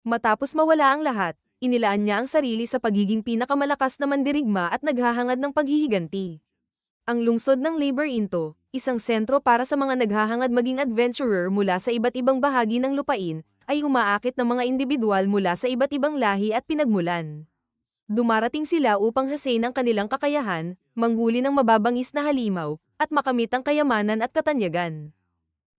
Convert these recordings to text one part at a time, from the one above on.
Matapos mawala ang lahat, inilaan niya ang sarili sa pagiging pinakamalakas na mandirigma at naghahangad ng paghihiganti. Ang lungsod ng Laberinto, isang sentro para sa mga naghahangad maging adventurer mula sa iba't ibang bahagi ng lupain, ay umaakit ng mga individual mula sa iba't ibang lahi at pinagmulan. Dumarating sila upang hasain ang kanilang kakayahan, manghuli ng mababangis na halimaw, at makamit ang kayamanan at katanyagan.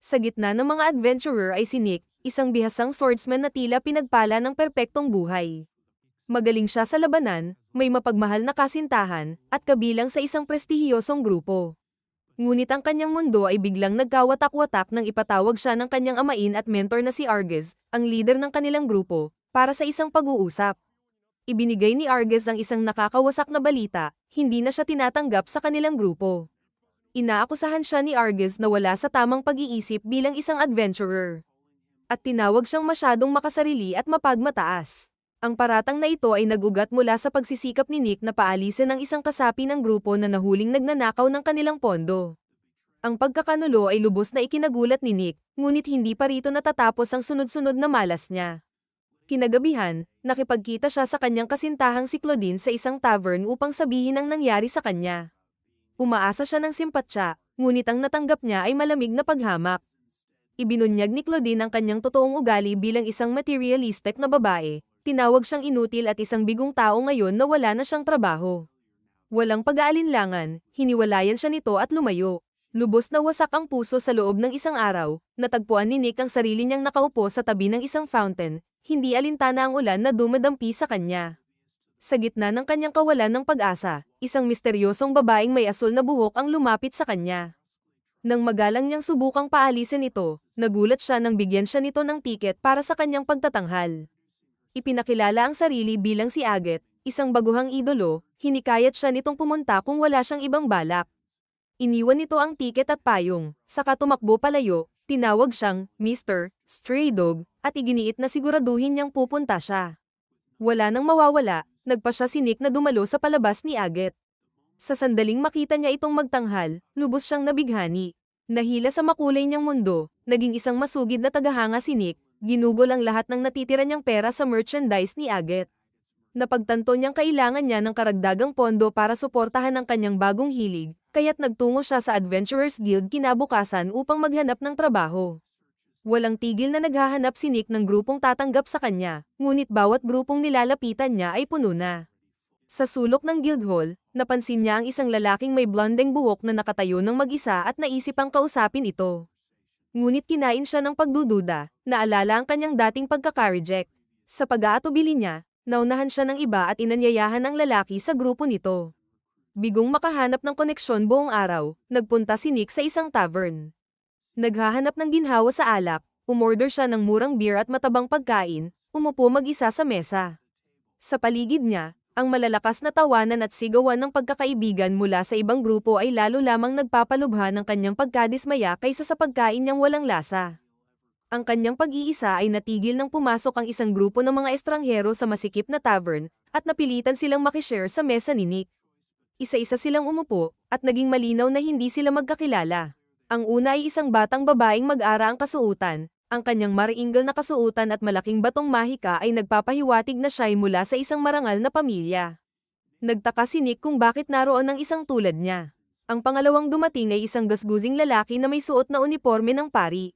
Sa gitna ng mga adventurer ay si Nick, isang bihasang swordsman na tila pinagpala ng perpektong buhay. Magaling siya sa labanan, may mapagmahal na kasintahan, at kabilang sa isang prestihiyosong grupo. Ngunit ang kanyang mundo ay biglang nagkawatak-watak nang ipatawag siya ng kanyang amain at mentor na si Arges, ang leader ng kanilang grupo, para sa isang pag-uusap. Ibinigay ni Arges ang isang nakakawasak na balita, hindi na siya tinatanggap sa kanilang grupo. Inaakusahan siya ni Arges na wala sa tamang pag-iisip bilang isang adventurer. At tinawag siyang masyadong makasarili at mapagmataas. Ang paratang na ito ay nagugat mula sa pagsisikap ni Nick na paalisin ang isang kasapi ng grupo na nahuling nagnanakaw ng kanilang pondo. Ang pagkakanulo ay lubos na ikinagulat ni Nick, ngunit hindi pa rito natatapos ang sunod-sunod na malas niya. Kinagabihan, nakipagkita siya sa kanyang kasintahang si Claudine sa isang tavern upang sabihin ang nangyari sa kanya. Umaasa siya ng simpatya, ngunit ang natanggap niya ay malamig na paghamak. Ibinunyag ni Claudine ang kanyang totoong ugali bilang isang materialistic na babae, tinawag siyang inutil at isang bigong tao ngayon na wala na siyang trabaho. Walang pag-aalinlangan, hiniwalayan siya nito at lumayo. Lubos na wasak ang puso sa loob ng isang araw, natagpuan ni Nick ang sarili niyang nakaupo sa tabi ng isang fountain, hindi alintana ang ulan na dumadampi sa kanya. Sa gitna ng kanyang kawalan ng pag-asa, isang misteryosong babaeng may asul na buhok ang lumapit sa kanya. Nang magalang niyang subukang paalisin ito, nagulat siya nang bigyan siya nito ng tiket para sa kanyang pagtatanghal. Ipinakilala ang sarili bilang si Aget, isang baguhang idolo, hinikayat siya nitong pumunta kung wala siyang ibang balak. Iniwan nito ang tiket at payong, saka tumakbo palayo, tinawag siyang Mr. Stray Dog, at iginiit na siguraduhin niyang pupunta siya. Wala nang mawawala, nagpasya si Nick na dumalo sa palabas ni Aget. Sa sandaling makita niya itong magtanghal, lubos siyang nabighani. Nahila sa makulay niyang mundo, naging isang masugid na tagahanga si Nick, ginugol ang lahat ng natitira niyang pera sa merchandise ni Aget. Napagtanto niyang kailangan niya ng karagdagang pondo para suportahan ang kanyang bagong hilig, kaya't nagtungo siya sa Adventurers Guild kinabukasan upang maghanap ng trabaho. Walang tigil na naghahanap si Nick ng grupong tatanggap sa kanya, ngunit bawat grupong nilalapitan niya ay puno na. Sa sulok ng guild hall, napansin niya ang isang lalaking may blondeng buhok na nakatayo ng mag-isa at naisip ang kausapin ito. Ngunit kinain siya ng pagdududa, naalala ang kanyang dating pagkaka-reject. Sa pag-aatubili niya, naunahan siya ng iba at inanyayahan ang lalaki sa grupo nito. Bigong makahanap ng koneksyon buong araw, nagpunta si Nick sa isang tavern. Naghahanap ng ginhawa sa alak, umorder siya ng murang beer at matabang pagkain, umupo mag-isa sa mesa. Sa paligid niya, ang malalakas na tawanan at sigawan ng pagkakaibigan mula sa ibang grupo ay lalo lamang nagpapalubha ng kanyang pagkadismaya kaysa sa pagkain niyang walang lasa. Ang kanyang pag-iisa ay natigil nang pumasok ang isang grupo ng mga estranghero sa masikip na tavern, at napilitan silang makishare sa mesa ni Nick. Isa-isa silang umupo, at naging malinaw na hindi sila magkakilala. Ang una ay isang batang babaeng mag-ara ang kasuotan, ang kanyang mariingal na kasuotan at malaking batong mahika ay nagpapahiwatig na siya ay mula sa isang marangal na pamilya. Nagtaka si Nick kung bakit naroon ang isang tulad niya. Ang pangalawang dumating ay isang gasguzing lalaki na may suot na uniforme ng pari.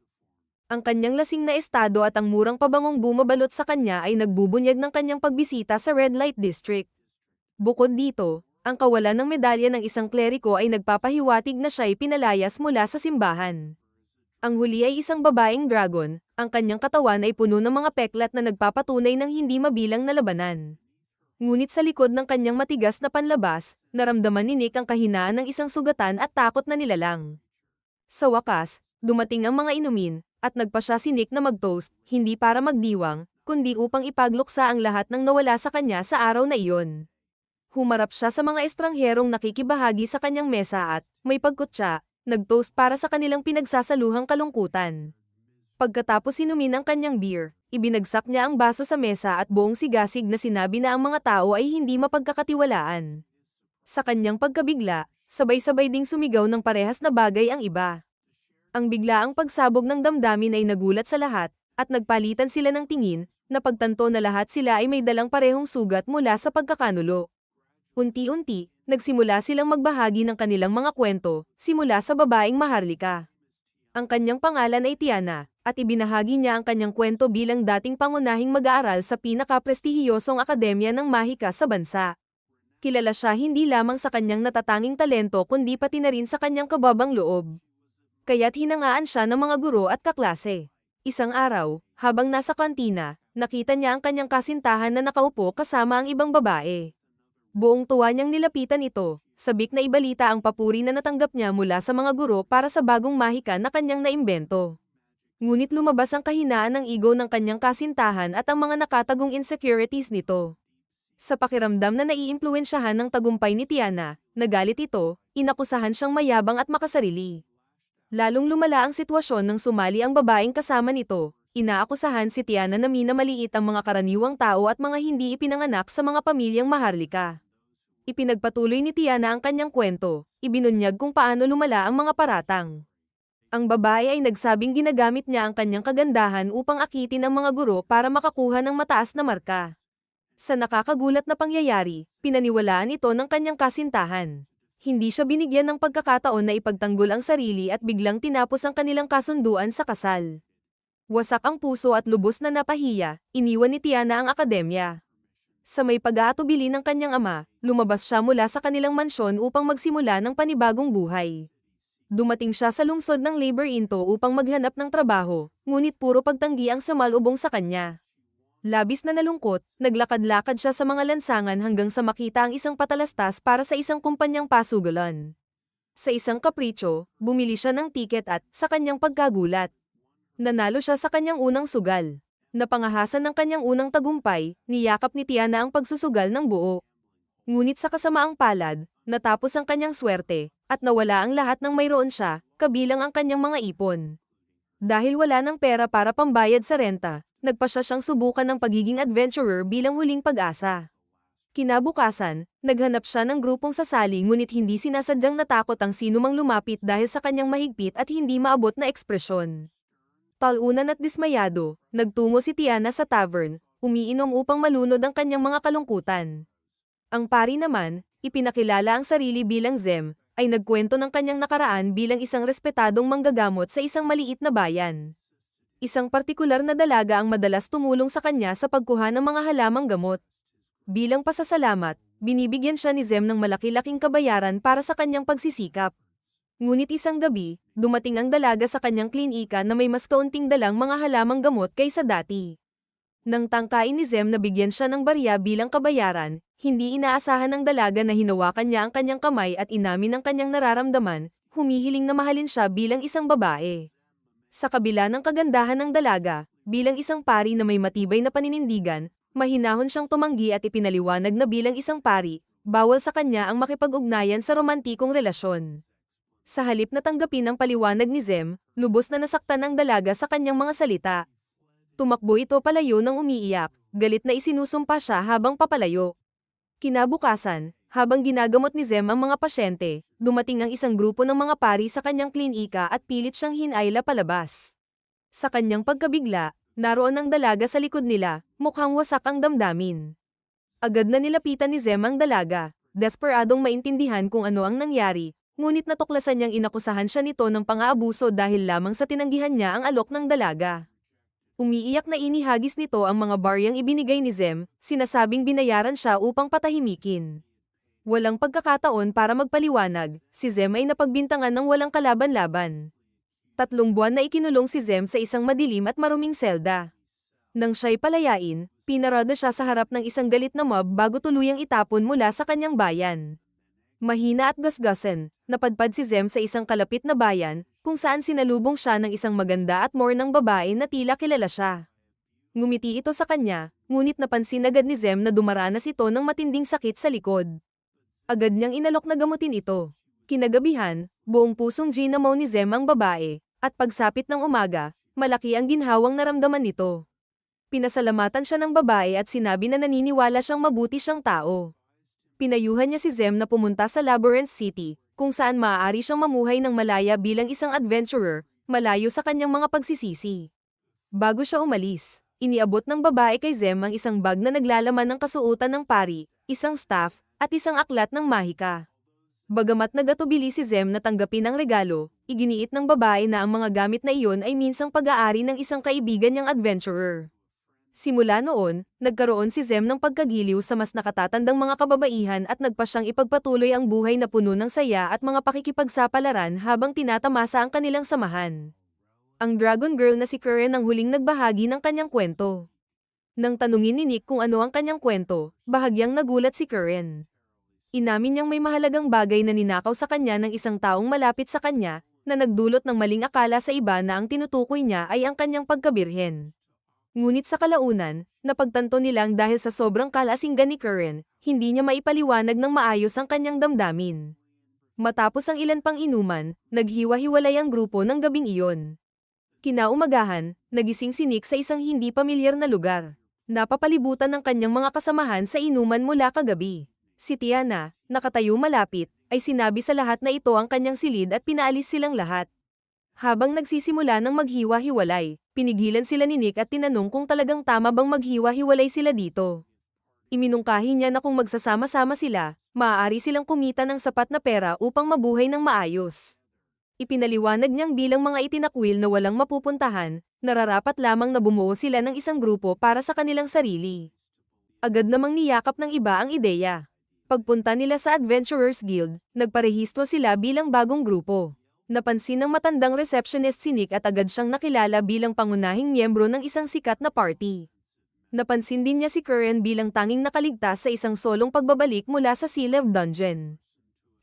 Ang kanyang lasing na estado at ang murang pabangong bumabalot sa kanya ay nagbubunyag ng kanyang pagbisita sa Red Light District. Bukod dito, ang kawalan ng medalya ng isang kleriko ay nagpapahiwatig na siya ay pinalayas mula sa simbahan. Ang huli ay isang babaeng dragon, ang kanyang katawan ay puno ng mga peklat na nagpapatunay ng hindi mabilang na labanan. Ngunit sa likod ng kanyang matigas na panlabas, naramdaman ni Nick ang kahinaan ng isang sugatan at takot na nilalang. Sa wakas, dumating ang mga inumin, at nagpasya si Nick na mag-toast, hindi para magdiwang, kundi upang ipagluksa ang lahat ng nawala sa kanya sa araw na iyon. Humarap siya sa mga estrangherong nakikibahagi sa kanyang mesa at, may pagkutsa, nag-toast para sa kanilang pinagsasaluhang kalungkutan. Pagkatapos inumin ang kanyang beer, ibinagsak niya ang baso sa mesa at buong sigasig na sinabi na ang mga tao ay hindi mapagkakatiwalaan. Sa kanyang pagkabigla, sabay-sabay ding sumigaw ng parehas na bagay ang iba. Ang biglaang pagsabog ng damdamin ay nagulat sa lahat, at nagpalitan sila ng tingin, Napagtanto na lahat sila ay may dalang parehong sugat mula sa pagkakanulo. Unti-unti, nagsimula silang magbahagi ng kanilang mga kwento, simula sa babaeng Maharlika. Ang kanyang pangalan ay Tiana, at ibinahagi niya ang kanyang kwento bilang dating pangunahing mag-aaral sa pinaka-prestihiyosong akademya ng mahika sa bansa. Kilala siya hindi lamang sa kanyang natatanging talento kundi pati na rin sa kanyang kababang loob. Kaya't hinangaan siya ng mga guro at kaklase. Isang araw, habang nasa kantina, nakita niya ang kanyang kasintahan na nakaupo kasama ang ibang babae. Buong tuwa niyang nilapitan ito, sabik na ibalita ang papuri na natanggap niya mula sa mga guro para sa bagong mahika na kanyang naimbento. Ngunit lumabas ang kahinaan ng ego ng kanyang kasintahan at ang mga nakatagong insecurities nito. Sa pakiramdam na naiimpluwensyahan ng tagumpay ni Tiana, nagalit ito, inakusahan siyang mayabang at makasarili. Lalong lumala ang sitwasyon nang sumali ang babaeng kasama nito. Inaakusahan si Tiana na minamaliit ang mga karaniwang tao at mga hindi ipinanganak sa mga pamilyang Maharlika. Ipinagpatuloy ni Tiana ang kanyang kwento, ibinunyag kung paano lumala ang mga paratang. Ang babae ay nagsabing ginagamit niya ang kanyang kagandahan upang akitin ang mga guro para makakuha ng mataas na marka. Sa nakakagulat na pangyayari, pinaniwalaan ito ng kanyang kasintahan. Hindi siya binigyan ng pagkakataon na ipagtanggol ang sarili at biglang tinapos ang kanilang kasunduan sa kasal. Wasak ang puso at lubos na napahiya, iniwan ni Tiana ang akademya. Sa may pag-aatubili ng kanyang ama, lumabas siya mula sa kanilang mansyon upang magsimula ng panibagong buhay. Dumating siya sa lungsod ng labor into upang maghanap ng trabaho, ngunit puro pagtanggi ang sumalubong sa kanya. Labis na nalungkot, naglakad-lakad siya sa mga lansangan hanggang sa makita ang isang patalastas para sa isang kumpanyang pasugalan. Sa isang kapritsyo, bumili siya ng tiket at, sa kanyang pagkagulat, nanalo siya sa kanyang unang sugal. Napangahasan ng kanyang unang tagumpay, niyakap ni Tiana ang pagsusugal ng buo. Ngunit sa kasamaang palad, natapos ang kanyang swerte, at nawala ang lahat ng mayroon siya, kabilang ang kanyang mga ipon. Dahil wala ng pera para pambayad sa renta, nagpasya siyang subukan ng pagiging adventurer bilang huling pag-asa. Kinabukasan, naghanap siya ng grupong sasali ngunit hindi sinasadyang natakot ang sinumang lumapit dahil sa kanyang mahigpit at hindi maabot na ekspresyon. Talunan at dismayado, nagtungo si Tiana sa tavern, umiinom upang malunod ang kanyang mga kalungkutan. Ang pari naman, ipinakilala ang sarili bilang Zem, ay nagkwento ng kanyang nakaraan bilang isang respetadong manggagamot sa isang maliit na bayan. Isang partikular na dalaga ang madalas tumulong sa kanya sa pagkuha ng mga halamang gamot. Bilang pasasalamat, binibigyan siya ni Zem ng malaki-laking kabayaran para sa kanyang pagsisikap. Ngunit isang gabi, dumating ang dalaga sa kanyang klinika na may mas kaunting dalang mga halamang gamot kaysa dati. Nang tangkain ni Zem na bigyan siya ng barya bilang kabayaran, hindi inaasahan ng dalaga na hinawakan niya ang kanyang kamay at inamin ang kanyang nararamdaman, humihiling na mahalin siya bilang isang babae. Sa kabila ng kagandahan ng dalaga, bilang isang pari na may matibay na paninindigan, mahinahon siyang tumanggi at ipinaliwanag na bilang isang pari, bawal sa kanya ang makipag-ugnayan sa romantikong relasyon. Sa halip na tanggapin ang paliwanag ni Zem, lubos na nasaktan ang dalaga sa kanyang mga salita. Tumakbo ito palayo ng umiiyak, galit na isinusumpa siya habang papalayo. Kinabukasan, habang ginagamot ni Zem ang mga pasyente, dumating ang isang grupo ng mga pari sa kanyang klinika at pilit siyang hinayla palabas. Sa kanyang pagkabigla, naroon ang dalaga sa likod nila, mukhang wasak ang damdamin. Agad na nilapitan ni Zem ang dalaga, desperadong maintindihan kung ano ang nangyari, ngunit natuklasan niyang inakusahan siya nito ng pang-aabuso dahil lamang sa tinanggihan niya ang alok ng dalaga. Umiiyak na inihagis nito ang mga baryang ibinigay ni Zem, sinasabing binayaran siya upang patahimikin. Walang pagkakataon para magpaliwanag, si Zem ay napagbintangan ng walang kalaban-laban. 3 buwan na ikinulong si Zem sa isang madilim at maruming selda. Nang siya'y palayain, pinarada siya sa harap ng isang galit na mob bago tuluyang itapon mula sa kanyang bayan. Mahina at gasgasan, napadpad si Zem sa isang kalapit na bayan, kung saan sinalubong siya ng isang maganda at mornang babae na tila kilala siya. Ngumiti ito sa kanya, ngunit napansin agad ni Zem na dumaranas ito ng matinding sakit sa likod. Agad niyang inalok na gamutin ito. Kinagabihan, buong pusong ginamaw ni Zem ang babae, at pagsapit ng umaga, malaki ang ginhawang naramdaman nito. Pinasalamatan siya ng babae at sinabi na naniniwala siyang mabuti siyang tao. Pinayuhan niya si Zem na pumunta sa Labyrinth City, kung saan maaari siyang mamuhay ng malaya bilang isang adventurer, malayo sa kanyang mga pagsisisi. Bago siya umalis, Iniabot ng babae kay Zem ang isang bag na naglalaman ng kasuotan ng pari, isang staff, at isang aklat ng mahika. Bagamat nagatubili si Zem na tanggapin ang regalo, iginiit ng babae na ang mga gamit na iyon ay minsang pag-aari ng isang kaibigan niyang adventurer. Simula noon, nagkaroon si Zem ng pagkagiliw sa mas nakatatandang mga kababaihan at nagpa siyang ipagpatuloy ang buhay na puno ng saya at mga pakikipagsapalaran habang tinatamasa ang kanilang samahan. Ang Dragon Girl na si Karen ang huling nagbahagi ng kanyang kwento. Nang tanungin ni Nick kung ano ang kanyang kwento, bahagyang nagulat si Karen. Inamin niyang may mahalagang bagay na ninakaw sa kanya ng isang taong malapit sa kanya, na nagdulot ng maling akala sa iba na ang tinutukoy niya ay ang kanyang pagkabirhen. Ngunit sa kalaunan, napagtanto nilang dahil sa sobrang kalasinggan ni Karen, hindi niya maipaliwanag ng maayos ang kanyang damdamin. Matapos ang ilan pang inuman, naghiwa-hiwalay ang grupo ng gabing iyon. Kinaumagahan, nagising si Nick sa isang hindi pamilyar na lugar. Napapalibutan ng kanyang mga kasamahan sa inuman mula kagabi. Si Tiana, nakatayo malapit, ay sinabi sa lahat na ito ang kanyang silid at pinaalis silang lahat. Habang nagsisimula ng maghiwa-hiwalay, pinigilan sila ni Nick at tinanong kung talagang tama bang maghiwa-hiwalay sila dito. Iminungkahi niya na kung magsasama-sama sila, maaari silang kumita ng sapat na pera upang mabuhay ng maayos. Ipinaliwanag niyang bilang mga itinakwil na walang mapupuntahan, nararapat lamang na bumuo sila ng isang grupo para sa kanilang sarili. Agad namang niyakap ng iba ang ideya. Pagpunta nila sa Adventurers Guild, nagparehistro sila bilang bagong grupo. Napansin ng matandang receptionist si Nick at agad siyang nakilala bilang pangunahing miyembro ng isang sikat na party. Napansin din niya si Karen bilang tanging nakaligtas sa isang solong pagbabalik mula sa Sea-Level Dungeon.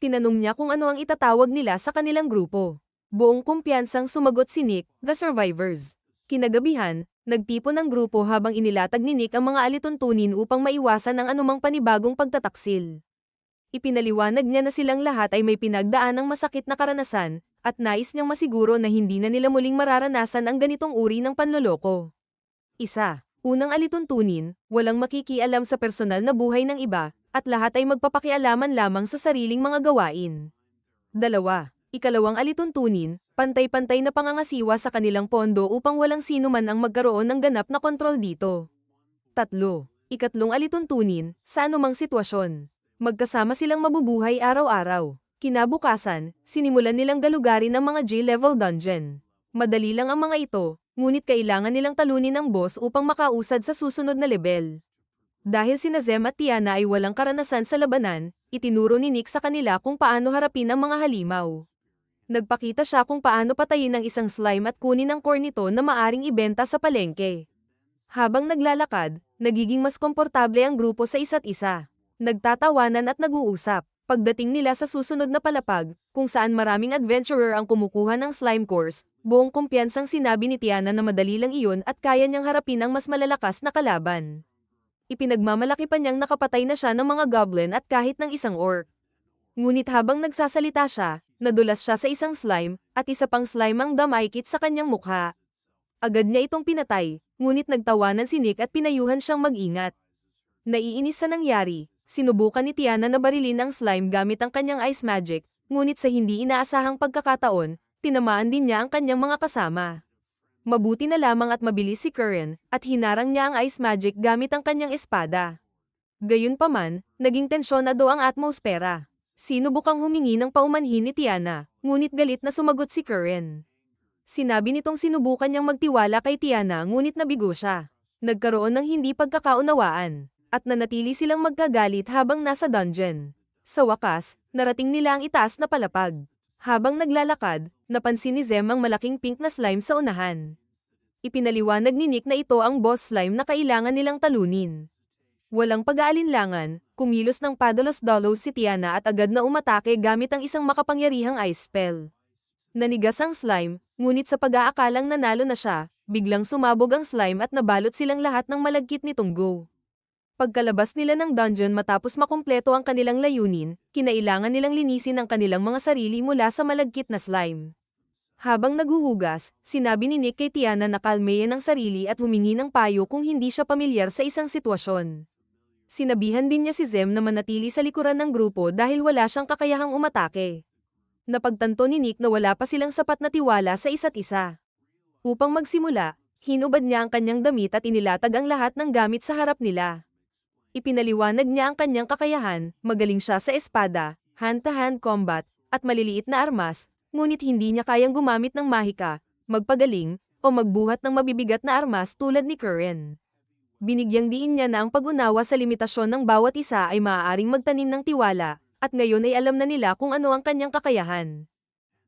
Tinanong niya kung ano ang itatawag nila sa kanilang grupo. Buong kumpiyansang sumagot si Nick, The Survivors. Kinagabihan, nagtipon ng grupo habang inilatag ni Nick ang mga alituntunin upang maiwasan ang anumang panibagong pagtataksil. Ipinaliwanag niya na silang lahat ay may pinagdaan ng masakit na karanasan, at nais niyang masiguro na hindi na nila muling mararanasan ang ganitong uri ng panloloko. Isa. Unang alituntunin, walang makikialam sa personal na buhay ng iba, at lahat ay magpapakialaman lamang sa sariling mga gawain. 2. Ikalawang alituntunin, pantay-pantay na pangangasiwa sa kanilang pondo upang walang sino man ang magkaroon ng ganap na kontrol dito. 3. Ikatlong alituntunin, sa anumang sitwasyon. Magkasama silang mabubuhay araw-araw. Kinabukasan, sinimulan nilang galugarin ang mga J-level dungeon. Madali lang ang mga ito, ngunit kailangan nilang talunin ang boss upang makausad sa susunod na level. Dahil sina Zem at Tiana ay walang karanasan sa labanan, itinuro ni Nick sa kanila kung paano harapin ang mga halimaw. Nagpakita siya kung paano patayin ang isang slime at kunin ang core nito na maaring ibenta sa palengke. Habang naglalakad, nagiging mas komportable ang grupo sa isa't isa. Nagtatawanan at nag-uusap. Pagdating nila sa susunod na palapag, kung saan maraming adventurer ang kumukuha ng slime cores, buong kumpiyansang sinabi ni Tiana na madali lang iyon at kaya niyang harapin ang mas malalakas na kalaban. Ipinagmamalaki pa niyang nakapatay na siya ng mga goblin at kahit ng isang orc. Ngunit habang nagsasalita siya, nadulas siya sa isang slime, at isa pang slime ang damaykit sa kanyang mukha. Agad niya itong pinatay, ngunit nagtawanan si Nick at pinayuhan siyang mag-ingat. Naiinis sa nangyari, sinubukan ni Tiana na barilin ang slime gamit ang kanyang ice magic, ngunit sa hindi inaasahang pagkakataon, tinamaan din niya ang kanyang mga kasama. Mabuti na lamang at mabilis si Karen, at hinarang niya ang ice magic gamit ang kanyang espada. Gayunpaman, naging tensyonado ang atmosfera. Sinubukang humingi ng paumanhin ni Tiana, ngunit galit na sumagot si Karen. Sinabi nitong sinubukan niyang magtiwala kay Tiana ngunit nabigo siya. Nagkaroon ng hindi pagkakaunawaan, at nanatili silang magkagalit habang nasa dungeon. Sa wakas, narating nila ang itaas na palapag. Habang naglalakad, napansin ni Zem ang malaking pink na slime sa unahan. Ipinaliwanag ni Nick na ito ang boss slime na kailangan nilang talunin. Walang pag-aalinlangan, kumilos ng padalos-dalos si Tiana at agad na umatake gamit ang isang makapangyarihang ice spell. Nanigas ang slime, ngunit sa pag-aakalang nanalo na siya, biglang sumabog ang slime at nabalot silang lahat ng malagkit nitong go. Pagkalabas nila ng dungeon matapos makumpleto ang kanilang layunin, kinailangan nilang linisin ang kanilang mga sarili mula sa malagkit na slime. Habang naghuhugas, sinabi ni Nick kay Tiana na kalmehin ang sarili at humingi ng payo kung hindi siya pamilyar sa isang sitwasyon. Sinabihan din niya si Zem na manatili sa likuran ng grupo dahil wala siyang kakayahang umatake. Napagtanto ni Nick na wala pa silang sapat na tiwala sa isa't isa. Upang magsimula, Hinubad niya ang kanyang damit at inilatag ang lahat ng gamit sa harap nila. Ipinaliwanag niya ang kanyang kakayahan, magaling siya sa espada, hand-to-hand combat, at maliliit na armas, ngunit hindi niya kayang gumamit ng mahika, magpagaling, o magbuhat ng mabibigat na armas tulad ni Curran. Binigyang diin niya na ang pag-unawa sa limitasyon ng bawat isa ay maaaring magtanim ng tiwala, at ngayon ay alam na nila kung ano ang kanyang kakayahan.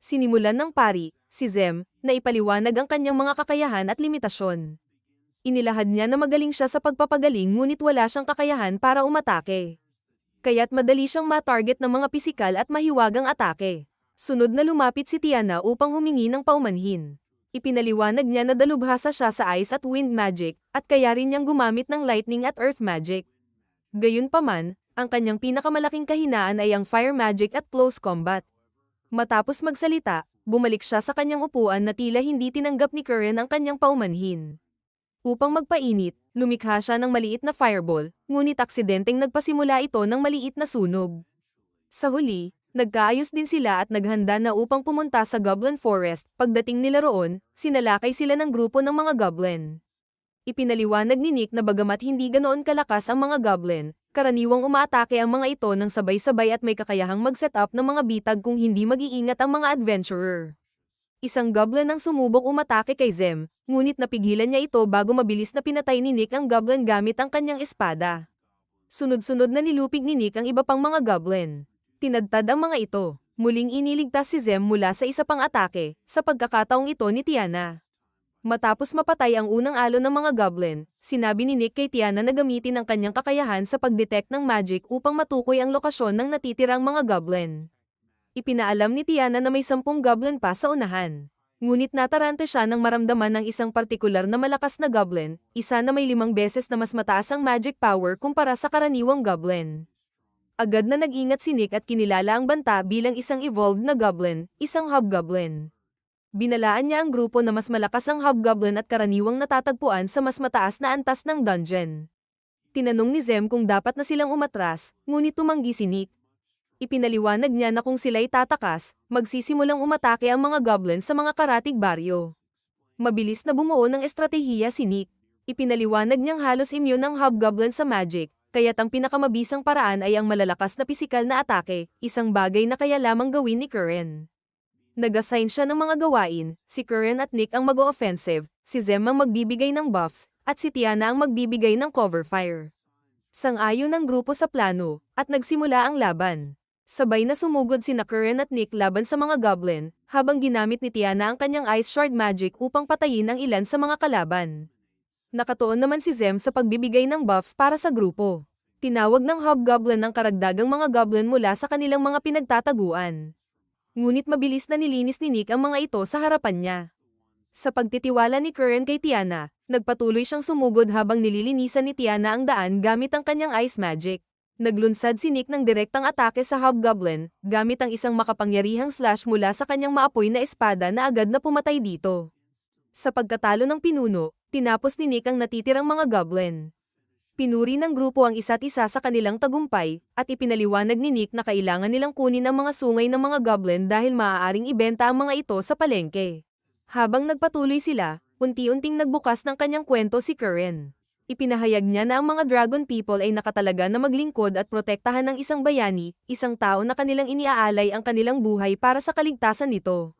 Sinimulan ng pari, si Zem, na ipaliwanag ang kanyang mga kakayahan at limitasyon. Inilahad niya na magaling siya sa pagpapagaling ngunit wala siyang kakayahan para umatake. Kaya't madali siyang ma-target ng mga pisikal at mahiwagang atake. Sunod na lumapit si Tiana upang humingi ng paumanhin. Ipinaliwanag niya na dalubhasa siya sa ice at wind magic, at kaya rin niyang gumamit ng lightning at earth magic. Gayunpaman, ang kanyang pinakamalaking kahinaan ay ang fire magic at close combat. Matapos magsalita, bumalik siya sa kanyang upuan na tila hindi tinanggap ni Curran ang kanyang paumanhin. Upang magpainit, lumikha siya ng maliit na fireball, ngunit aksidenteng nagpasimula ito ng maliit na sunog. Sa huli, nagkaayos din sila at naghanda na upang pumunta sa Goblin Forest. Pagdating nila roon, sinalakay sila ng grupo ng mga goblin. Ipinaliwanag ni Nick na bagamat hindi ganoon kalakas ang mga goblin, karaniwang umaatake ang mga ito ng sabay-sabay at may kakayahang mag-set up ng mga bitag kung hindi mag-iingat ang mga adventurer. Isang goblin ang sumubok umatake kay Zem, ngunit napigilan niya ito bago mabilis na pinatay ni Nick ang goblin gamit ang kanyang espada. Sunod-sunod na nilupig ni Nick ang iba pang mga goblin. Tinadtad ang mga ito. Muling iniligtas si Zem mula sa isa pang atake, sa pagkakataong ito ni Tiana. Matapos mapatay ang unang alon ng mga goblin, sinabi ni Nick kay Tiana na gamitin ang kanyang kakayahan sa pagdetect ng magic upang matukoy ang lokasyon ng natitirang mga goblin. Ipinaalam ni Tiana na may 10 goblin pa sa unahan. Ngunit natarante siya nang maramdaman ng isang partikular na malakas na goblin, isa na may 5 beses na mas mataas ang magic power kumpara sa karaniwang goblin. Agad na nag-ingat si Nick at kinilala ang banta bilang isang evolved na goblin, isang hobgoblin. Binalaan niya ang grupo na mas malakas ang hobgoblin at karaniwang natatagpuan sa mas mataas na antas ng dungeon. Tinanong ni Zem kung dapat na silang umatras, ngunit tumanggi si Nick. Ipinaliwanag niya na kung sila'y tatakas, magsisimulang umatake ang mga goblin sa mga karatig baryo. Mabilis na bumuo ng estratehiya si Nick. Ipinaliwanag niyang halos immune ang hobgoblin sa magic, kaya't ang pinakamabisang paraan ay ang malalakas na pisikal na atake, isang bagay na kaya lamang gawin ni Curran. Nag-assign siya ng mga gawain, si Curran at Nick ang mag-o-offensive, si Zem ang magbibigay ng buffs, at si Tiana ang magbibigay ng cover fire. Sang-ayon ng grupo sa plano, at nagsimula ang laban. Sabay na sumugod sina Curran at Nick laban sa mga goblin, habang ginamit ni Tiana ang kanyang ice shard magic upang patayin ang ilan sa mga kalaban. Nakatuon naman si Zem sa pagbibigay ng buffs para sa grupo. Tinawag ng hobgoblin ng karagdagang mga goblin mula sa kanilang mga pinagtataguan. Ngunit mabilis na nilinis ni Nick ang mga ito sa harapan niya. Sa pagtitiwala ni Curran kay Tiana, nagpatuloy siyang sumugod habang nililinisan ni Tiana ang daan gamit ang kanyang ice magic. Naglunsad si Nick ng direktang atake sa hobgoblin, gamit ang isang makapangyarihang slash mula sa kanyang maapoy na espada na agad na pumatay dito. Sa pagkatalo ng pinuno, tinapos ni Nick ang natitirang mga goblin. Pinuri ng grupo ang isa't isa sa kanilang tagumpay, at ipinaliwanag ni Nick na kailangan nilang kunin ang mga sungay ng mga goblin dahil maaaring ibenta ang mga ito sa palengke. Habang nagpatuloy sila, unti-unting nagbukas ng kanyang kwento si Curran. Ipinahayag niya na ang mga dragon people ay nakatalaga na maglingkod at protektahan ng isang bayani, isang tao na kanilang iniaalay ang kanilang buhay para sa kaligtasan nito.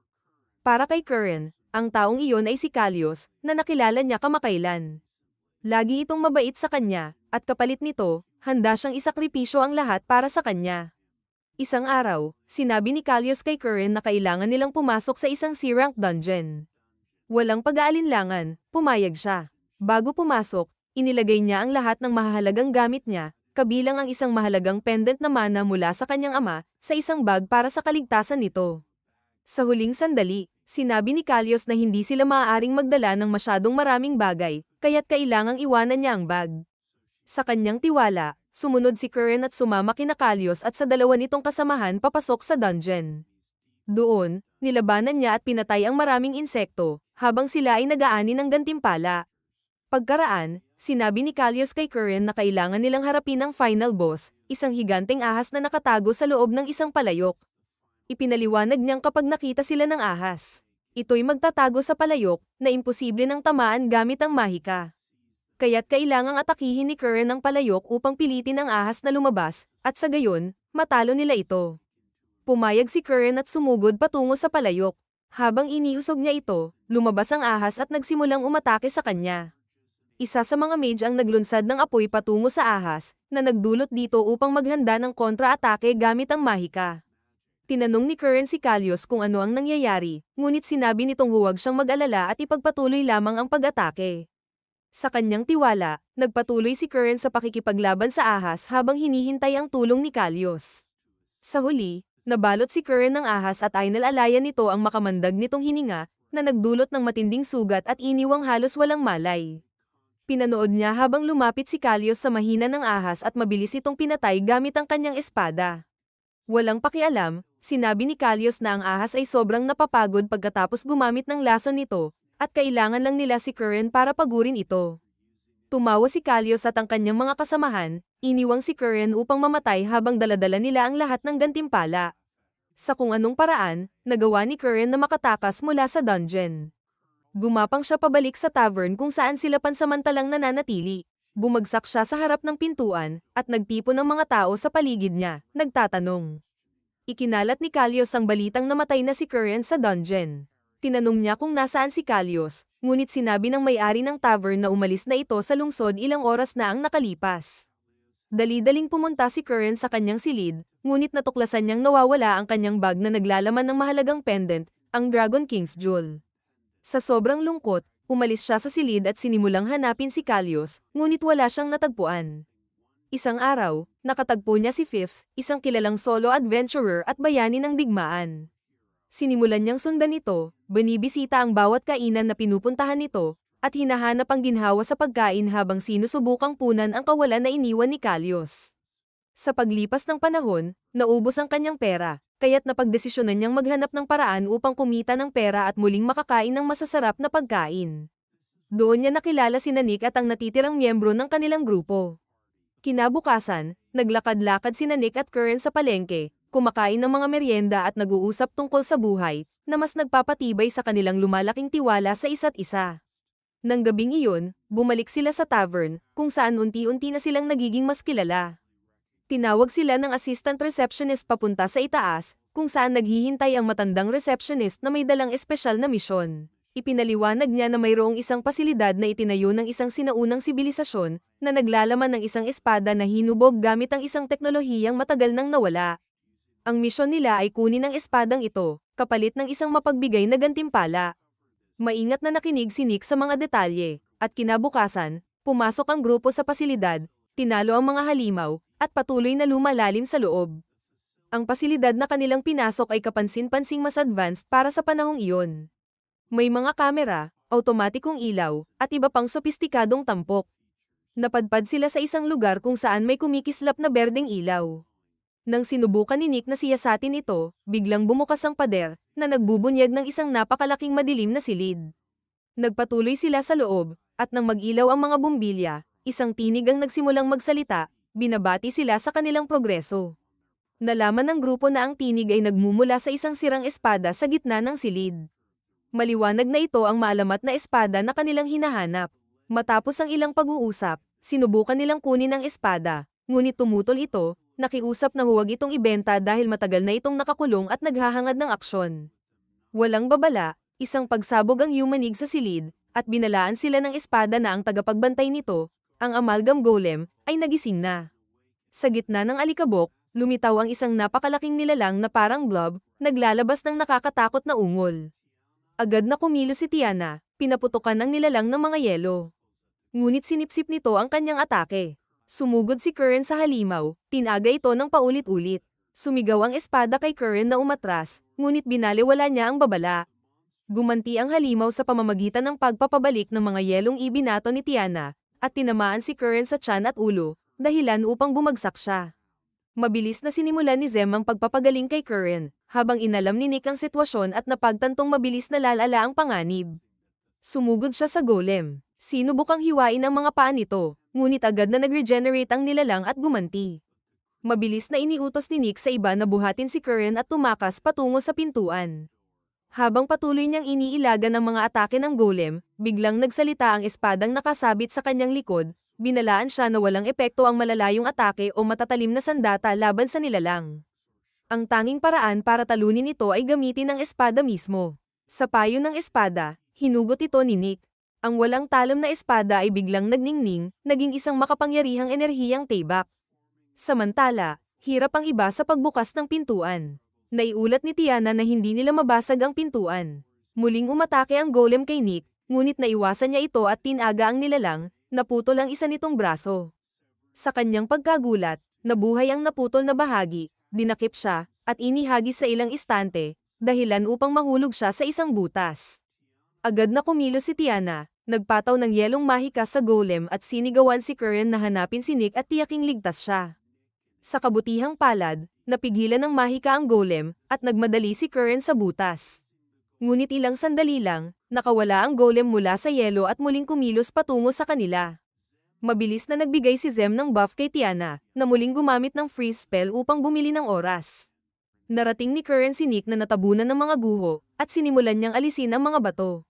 Para kay Curran, ang taong iyon ay si Kalios, na nakilala niya kamakailan. Lagi itong mabait sa kanya, at kapalit nito, handa siyang isakripisyo ang lahat para sa kanya. Isang araw, sinabi ni Kalios kay Curran na kailangan nilang pumasok sa isang C-rank dungeon. Walang pag-aalinlangan, pumayag siya. Bago pumasok, inilagay niya ang lahat ng mahahalagang gamit niya, kabilang ang isang mahalagang pendant na mana mula sa kanyang ama, sa isang bag para sa kaligtasan nito. Sa huling sandali, sinabi ni Kalios na hindi sila maaaring magdala ng masyadong maraming bagay, kaya't kailangang iwanan niya ang bag. Sa kanyang tiwala, sumunod si Curran at sumama kina Kalios at sa dalawa nitong kasamahan papasok sa dungeon. Doon, nilabanan niya at pinatay ang maraming insekto, habang sila ay nag-aani ng gantimpala. Pagkaraan, sinabi ni Kalios kay Curran na kailangan nilang harapin ang final boss, isang higanteng ahas na nakatago sa loob ng isang palayok. Ipinaliwanag niyang kapag nakita sila ng ahas, Ito'y magtatago sa palayok, na imposible ng tamaan gamit ang mahika. Kaya't kailangang atakihin ni Curran ang palayok upang pilitin ang ahas na lumabas, at sa gayon, matalo nila ito. Pumayag si Curran at sumugod patungo sa palayok. Habang iniusog niya ito, lumabas ang ahas at nagsimulang umatake sa kanya. Isa sa mga mage ang naglunsad ng apoy patungo sa ahas, na nagdulot dito upang maghanda ng kontra-atake gamit ang mahika. Tinanong ni Curran si Kalyos kung ano ang nangyayari, ngunit sinabi nitong huwag siyang mag-alala at ipagpatuloy lamang ang pag-atake. Sa kanyang tiwala, nagpatuloy si Curran sa pakikipaglaban sa ahas habang hinihintay ang tulong ni Kalyos. Sa huli, nabalot si Curran ng ahas at ay nalalayan nito ang makamandag nitong hininga, na nagdulot ng matinding sugat at iniwang halos walang malay. Pinanood niya habang lumapit si Kalyos sa mahina ng ahas at mabilis itong pinatay gamit ang kanyang espada. Walang pakialam, sinabi ni Kalyos na ang ahas ay sobrang napapagod pagkatapos gumamit ng laso nito, at kailangan lang nila si Curran para pagurin ito. Tumawa si Kalyos at ang kanyang mga kasamahan, iniwang si Curran upang mamatay habang daladala nila ang lahat ng gantimpala. Sa kung anong paraan, nagawa ni Curran na makatakas mula sa dungeon. Gumapang siya pabalik sa tavern kung saan sila pansamantalang nananatili. Bumagsak siya sa harap ng pintuan, at nagtipon ng mga tao sa paligid niya, nagtatanong. Ikinalat ni Kalyos ang balitang namatay na si Curran sa dungeon. Tinanong niya kung nasaan si Kalyos, ngunit sinabi ng may-ari ng tavern na umalis na ito sa lungsod ilang oras na ang nakalipas. Dali-daling pumunta si Curran sa kanyang silid, ngunit natuklasan niyang nawawala ang kanyang bag na naglalaman ng mahalagang pendant, ang Dragon King's Jewel. Sa sobrang lungkot, umalis siya sa silid at sinimulang hanapin si Kalyos, ngunit wala siyang natagpuan. Isang araw, nakatagpo niya si Fifth, isang kilalang solo adventurer at bayani ng digmaan. Sinimulan niyang sundan ito, binibisita ang bawat kainan na pinupuntahan nito, at hinahanap ang ginhawa sa pagkain habang sinusubukang punan ang kawalan na iniwan ni Kalyos. Sa paglipas ng panahon, naubos ang kanyang pera, kaya't napagdesisyonan niyang maghanap ng paraan upang kumita ng pera at muling makakain ng masasarap na pagkain. Doon niya nakilala si Nick at ang natitirang miyembro ng kanilang grupo. Kinabukasan, naglakad-lakad si Nick at Curran sa palengke, kumakain ng mga merienda at nag-uusap tungkol sa buhay, na mas nagpapatibay sa kanilang lumalaking tiwala sa isa't isa. Nang gabing iyon, bumalik sila sa tavern, kung saan unti-unti na silang nagiging mas kilala. Tinawag sila ng assistant receptionist papunta sa itaas, kung saan naghihintay ang matandang receptionist na may dalang espesyal na misyon. Ipinaliwanag niya na mayroong isang pasilidad na itinayo ng isang sinaunang sibilisasyon, na naglalaman ng isang espada na hinubog gamit ang isang teknolohiyang matagal nang nawala. Ang misyon nila ay kunin ang espadang ito, kapalit ng isang mapagbigay na gantimpala. Maingat na nakinig si Nick sa mga detalye, at kinabukasan, pumasok ang grupo sa pasilidad, tinalo ang mga halimaw, at patuloy na lumalalim sa loob. Ang pasilidad na kanilang pinasok ay kapansin-pansing mas advanced para sa panahong iyon. May mga kamera, automatikong ilaw, at iba pang sopistikadong tampok. Napadpad sila sa isang lugar kung saan may kumikislap na berdeng ilaw. Nang sinubukan ni Nick na siyasatin ito, biglang bumukas ang pader, na nagbubunyag ng isang napakalaking madilim na silid. Nagpatuloy sila sa loob, at nang mag-ilaw ang mga bumbilya, isang tinig ang nagsimulang magsalita, binabati sila sa kanilang progreso. Nalaman ng grupo na ang tinig ay nagmumula sa isang sirang espada sa gitna ng silid. Maliwanag na ito ang maalamat na espada na kanilang hinahanap. Matapos ang ilang pag-uusap, sinubukan nilang kunin ang espada, ngunit tumutol ito, nakiusap na huwag itong ibenta dahil matagal na itong nakakulong at naghahangad ng aksyon. Walang babala, isang pagsabog ang yumanig sa silid, at binalaan sila ng espada na ang tagapagbantay nito, ang amalgam golem, ay nagising na. Sa gitna ng alikabok, lumitaw ang isang napakalaking nilalang na parang blob, naglalabas ng nakakatakot na ungol. Agad na kumilos si Tiana, pinaputukan ng nilalang ng mga yelo. Ngunit sinipsip nito ang kanyang atake. Sumugod si Curran sa halimaw, tinaga ito ng paulit-ulit. Sumigaw ang espada kay Curran na umatras, ngunit binaliwala niya ang babala. Gumanti ang halimaw sa pamamagitan ng pagpapabalik ng mga yelong ibinato ni Tiana, at tinamaan si Curran sa tiyan at ulo, dahilan upang bumagsak siya. Mabilis na sinimulan ni Zem ang pagpapagaling kay Curran, habang inalam ni Nick ang sitwasyon at napagtantong mabilis na lalala ang panganib. Sumugod siya sa golem. Sinubukang hiwain ang mga paa nito, ngunit agad na nag-regenerate ang nilalang at gumanti. Mabilis na iniutos ni Nick sa iba na buhatin si Curran at tumakas patungo sa pintuan. Habang patuloy niyang iniilagan ang mga atake ng golem, biglang nagsalita ang espadang nakasabit sa kanyang likod, binalaan siya na walang epekto ang malalayong atake o matatalim na sandata laban sa nilalang. Ang tanging paraan para talunin ito ay gamitin ang espada mismo. Sa payo ng espada, hinugot ito ni Nick. Ang walang talam na espada ay biglang nagningning, naging isang makapangyarihang enerhiyang tibak. Samantala, hirap ang iba sa pagbukas ng pintuan. Naiulat ni Tiana na hindi nila mabasag ang pintuan. Muling umatake ang golem kay Nick, ngunit naiwasan niya ito at tinaga ang nilalang, naputol ang isa nitong braso. Sa kanyang pagkagulat, nabuhay ang naputol na bahagi, dinakip siya, at inihagis sa ilang istante, dahilan upang mahulog siya sa isang butas. Agad na kumilos si Tiana, nagpataw ng yelong mahika sa golem at sinigawan si Curran na hanapin si Nick at tiyaking ligtas siya. Sa kabutihang palad, napigilan ng mahika ang golem, at nagmadali si Curran sa butas. Ngunit ilang sandali lang, nakawala ang golem mula sa yelo at muling kumilos patungo sa kanila. Mabilis na nagbigay si Zem ng buff kay Tiana, na muling gumamit ng freeze spell upang bumili ng oras. Narating ni Curran si Nick na natabunan ng mga guho, at sinimulan niyang alisin ang mga bato.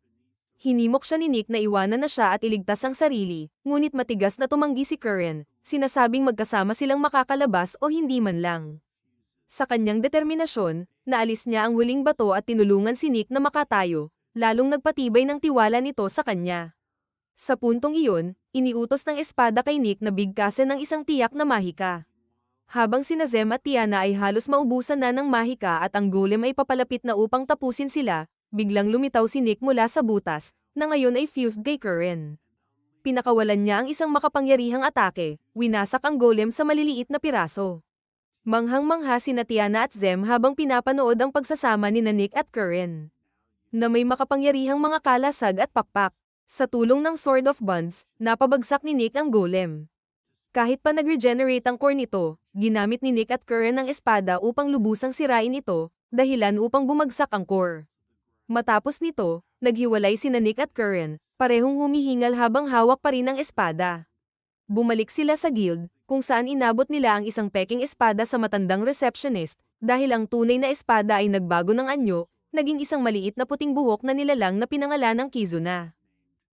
Hinimok siya ni Nick na iwanan na siya at iligtas ang sarili, ngunit matigas na tumanggi si Curran, sinasabing magkasama silang makakalabas o hindi man lang. Sa kanyang determinasyon, naalis niya ang huling bato at tinulungan si Nick na makatayo, lalong nagpatibay ng tiwala nito sa kanya. Sa puntong iyon, iniutos ng espada kay Nick na bigkasin ng isang tiyak na mahika. Habang sina Zem at Tiana ay halos maubusan na ng mahika at ang golem ay papalapit na upang tapusin sila, biglang lumitaw si Nick mula sa butas, na ngayon ay fused kay Curran. Pinakawalan niya ang isang makapangyarihang atake, winasak ang golem sa maliliit na piraso. Manghang-mangha sina Tiana at Zem habang pinapanood ang pagsasama ni Nick at Curran, na may makapangyarihang mga kalasag at pakpak. Sa tulong ng Sword of Bonds, napabagsak ni Nick ang golem. Kahit pa nag-regenerate ang core nito, ginamit ni Nick at Curran ang espada upang lubusang sirain ito, dahilan upang bumagsak ang core. Matapos nito, naghiwalay sina Nick at Curran, parehong humihingal habang hawak pa rin ang espada. Bumalik sila sa guild, kung saan inabot nila ang isang peking espada sa matandang receptionist, dahil ang tunay na espada ay nagbago ng anyo, naging isang maliit na puting buhok na nilalang na pinangalan ng Kizuna.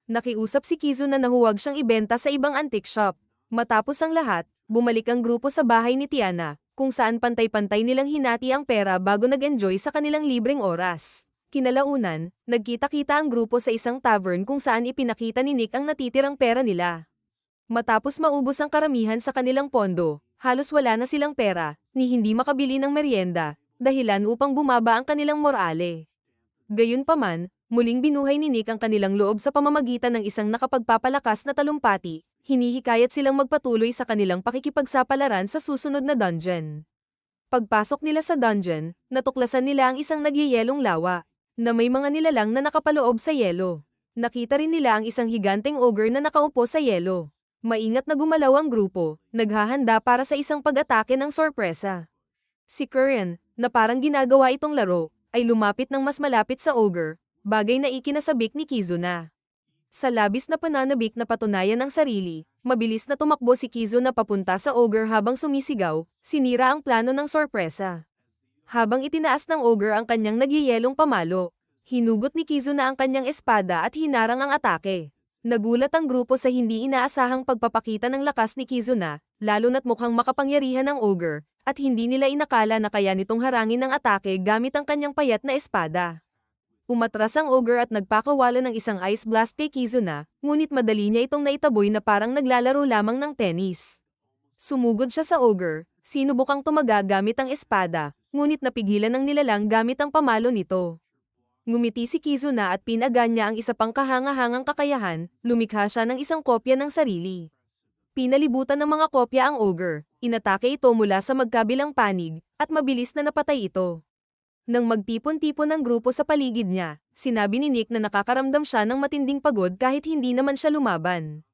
Nakiusap si Kizuna na huwag siyang ibenta sa ibang antique shop. Matapos ang lahat, bumalik ang grupo sa bahay ni Tiana, kung saan pantay-pantay nilang hinati ang pera bago nag-enjoy sa kanilang libreng oras. Kinalaunan, nagkita-kita ang grupo sa isang tavern kung saan ipinakita ni Nick ang natitirang pera nila. Matapos maubos ang karamihan sa kanilang pondo, halos wala na silang pera, ni hindi makabili ng merienda, dahilan upang bumaba ang kanilang morale. Gayunpaman, muling binuhay ni Nick ang kanilang loob sa pamamagitan ng isang nakapagpapalakas na talumpati, hinihikayat silang magpatuloy sa kanilang pakikipagsapalaran sa susunod na dungeon. Pagpasok nila sa dungeon, natuklasan nila ang isang nagyayelong lawa, na may mga nilalang na nakapaloob sa yelo. Nakita rin nila ang isang higanteng ogre na nakaupo sa yelo. Maingat na gumalaw ang grupo, naghahanda para sa isang pag-atake ng sorpresa. Si Curran, na parang ginagawa itong laro, ay lumapit ng mas malapit sa ogre, bagay na ikinasabik ni Kizuna. Sa labis na pananabik na patunayan ng sarili, mabilis na tumakbo si Kizuna papunta sa ogre habang sumisigaw, sinira ang plano ng sorpresa. Habang itinaas ng ogre ang kanyang nagyayelong pamalo, hinugot ni Kizuna ang kanyang espada at hinarang ang atake. Nagulat ang grupo sa hindi inaasahang pagpapakita ng lakas ni Kizuna, lalo na't mukhang makapangyarihan ang ogre, at hindi nila inakala na kaya nitong harangin ang atake gamit ang kanyang payat na espada. Umatras ang ogre at nagpakawala ng isang ice blast kay Kizuna, ngunit madali niya itong naitaboy na parang naglalaro lamang ng tennis. Sumugod siya sa ogre, sinubukang tumaga gamit ang espada, ngunit napigilan ng nilalang gamit ang pamalo nito. Ngumiti si Kizuna at pinagan niya ang isa pang kahanga-hangang kakayahan, lumikha siya ng isang kopya ng sarili. Pinalibutan ng mga kopya ang ogre, inatake ito mula sa magkabilang panig, at mabilis na napatay ito. Nang magtipon-tipon ang grupo sa paligid niya, sinabi ni Nick na nakakaramdam siya ng matinding pagod kahit hindi naman siya lumaban.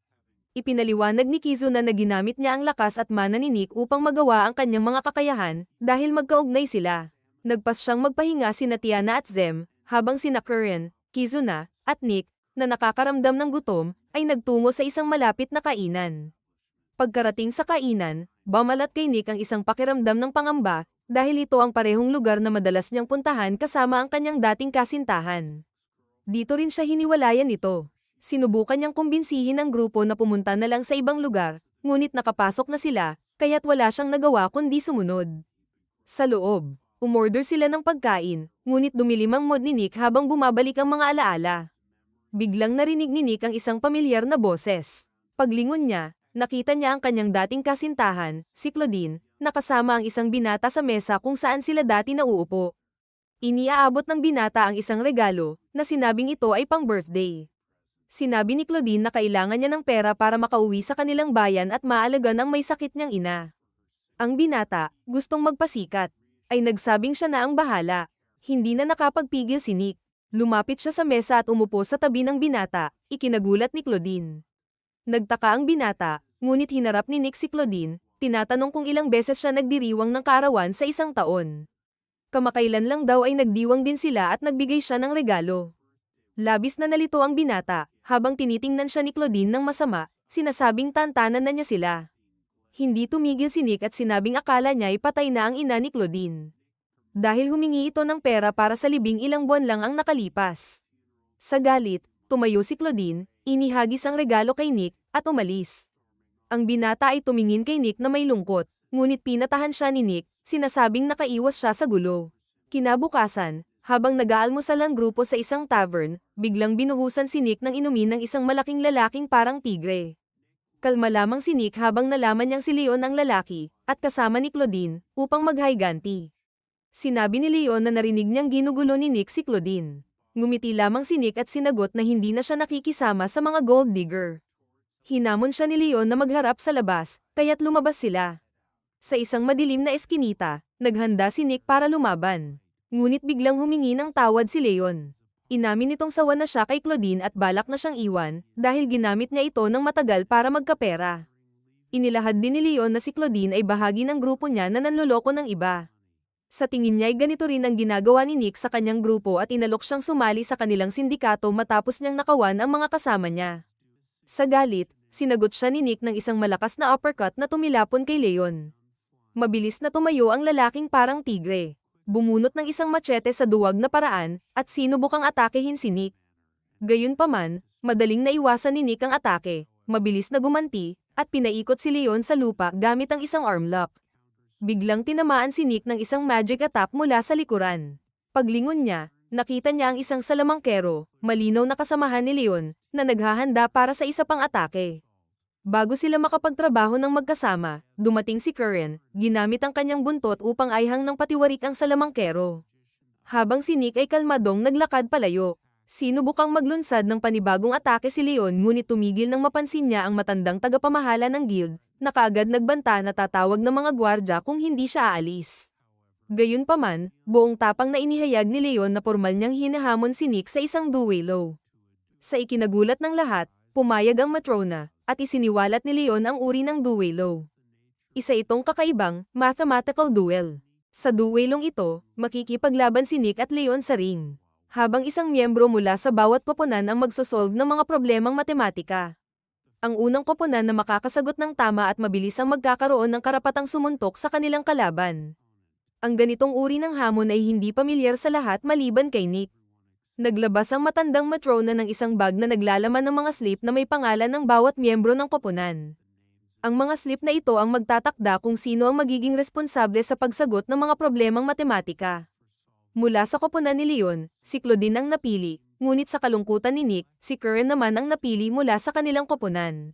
Ipinaliwanag ni Kizuna na ginamit niya ang lakas at mana ni Nick upang magawa ang kanyang mga kakayahan, dahil magkaugnay sila. Nagpas siyang magpahinga sina Tiana at Zem, habang sina Curran, Kizuna, at Nick, na nakakaramdam ng gutom, ay nagtungo sa isang malapit na kainan. Pagkarating sa kainan, bamalat kay Nick ang isang pakiramdam ng pangamba, dahil ito ang parehong lugar na madalas niyang puntahan kasama ang kanyang dating kasintahan. Dito rin siya hiniwalayan nito. Sinubukan niyang kumbinsihin ang grupo na pumunta na lang sa ibang lugar, ngunit nakapasok na sila, kaya't wala siyang nagawa kundi sumunod. Sa loob, umorder sila ng pagkain, ngunit dumilim ang mood ni Nick habang bumabalik ang mga alaala. Biglang narinig ni Nick ang isang pamilyar na boses. Paglingon niya, nakita niya ang kanyang dating kasintahan, si Claudine, nakasama ang isang binata sa mesa kung saan sila dati nauupo. Iniaabot ng binata ang isang regalo, na sinabing ito ay pang-birthday. Sinabi ni Claudine na kailangan niya ng pera para makauwi sa kanilang bayan at maalagaan ang may sakit niyang ina. Ang binata, gustong magpasikat, ay nagsabing siya na ang bahala. Hindi na nakapagpigil si Nick. Lumapit siya sa mesa at umupo sa tabi ng binata, ikinagulat ni Claudine. Nagtaka ang binata, ngunit hinarap ni Nick si Claudine, tinatanong kung ilang beses siya nagdiriwang ng kaarawan sa isang taon. Kamakailan lang daw ay nagdiwang din sila at nagbigay siya ng regalo. Labis na nalito ang binata, habang tinitingnan siya ni Claudine ng masama, sinasabing tantanan na niya sila. Hindi tumigil si Nick at sinabing akala niya ay patay na ang ina ni Claudine. Dahil humingi ito ng pera para sa libing ilang buwan lang ang nakalipas. Sa galit, tumayo si Claudine, inihagis ang regalo kay Nick, at umalis. Ang binata ay tumingin kay Nick na may lungkot, ngunit pinatahan siya ni Nick, sinasabing nakaiwas siya sa gulo. Kinabukasan, habang nag-aalmusal ang grupo sa isang tavern, biglang binuhusan si Nick ng inumin ng isang malaking lalaking parang tigre. Kalma lamang si Nick habang nalaman niyang si Leon ang lalaki, at kasama ni Claudine, upang maghayganti. Sinabi ni Leon na narinig niyang ginugulo ni Nick si Claudine. Ngumiti lamang si Nick at sinagot na hindi na siya nakikisama sa mga gold digger. Hinamon siya ni Leon na magharap sa labas, kaya't lumabas sila. Sa isang madilim na eskinita, naghanda si Nick para lumaban. Ngunit biglang humingi ng tawad si Leon. Inamin nitong sawa na siya kay Claudine at balak na siyang iwan, dahil ginamit niya ito ng matagal para magkapera. Inilahad din ni Leon na si Claudine ay bahagi ng grupo niya na nanloloko ng iba. Sa tingin niya ay ganito rin ang ginagawa ni Nick sa kanyang grupo at inalok siyang sumali sa kanilang sindikato matapos niyang nakawan ang mga kasama niya. Sa galit, sinagot siya ni Nick ng isang malakas na uppercut na tumilapon kay Leon. Mabilis na tumayo ang lalaking parang tigre. Bumunot ng isang machete sa duwag na paraan, at sinubukang atakehin si Nick. Gayunpaman, madaling naiwasan ni Nick ang atake, mabilis na gumanti, at pinaikot si Leon sa lupa gamit ang isang armlock. Biglang tinamaan si Nick ng isang magic attack mula sa likuran. Paglingon niya, nakita niya ang isang salamangkero, malinaw na kasamahan ni Leon, na naghahanda para sa isa pang atake. Bago sila makapagtrabaho ng magkasama, dumating si Curran, ginamit ang kanyang buntot upang aihang ng patiwarik ang salamangkero. Habang si Nick ay kalmadong naglakad palayo, sinubukang maglunsad ng panibagong atake si Leon ngunit tumigil nang mapansin niya ang matandang tagapamahala ng guild, na kaagad nagbanta na tatawag ng mga gwardya kung hindi siya aalis. Gayunpaman, buong tapang na inihayag ni Leon na pormal niyang hinahamon si Nick sa isang duelo. Sa ikinagulat ng lahat, pumayag ang matrona, at isiniwalat ni Leon ang uri ng duelo. Isa itong kakaibang, mathematical duel. Sa duelong ito, makikipaglaban si Nick at Leon sa ring, habang isang miyembro mula sa bawat koponan ang magsosolve ng mga problemang matematika. Ang unang koponan na makakasagot ng tama at mabilis ang magkakaroon ng karapatang sumuntok sa kanilang kalaban. Ang ganitong uri ng hamon ay hindi pamilyar sa lahat maliban kay Nick. Naglabas ang matandang matrona ng isang bag na naglalaman ng mga slip na may pangalan ng bawat miyembro ng koponan. Ang mga slip na ito ang magtatakda kung sino ang magiging responsable sa pagsagot ng mga problemang matematika. Mula sa koponan ni Leon, si Claudine ang napili, ngunit sa kalungkutan ni Nick, si Curran naman ang napili mula sa kanilang koponan.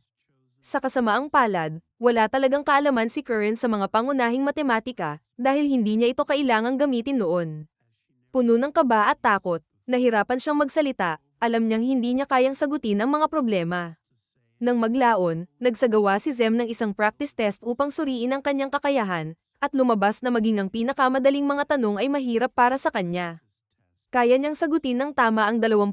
Sa kasamaang palad, wala talagang kaalaman si Curran sa mga pangunahing matematika, dahil hindi niya ito kailangang gamitin noon. Puno ng kaba at takot, nahirapan siyang magsalita, alam niyang hindi niya kayang sagutin ang mga problema. Nang maglaon, nagsagawa si Zem ng isang practice test upang suriin ang kanyang kakayahan, at lumabas na maging ang pinakamadaling mga tanong ay mahirap para sa kanya. Kaya niyang sagutin ng tama ang 20%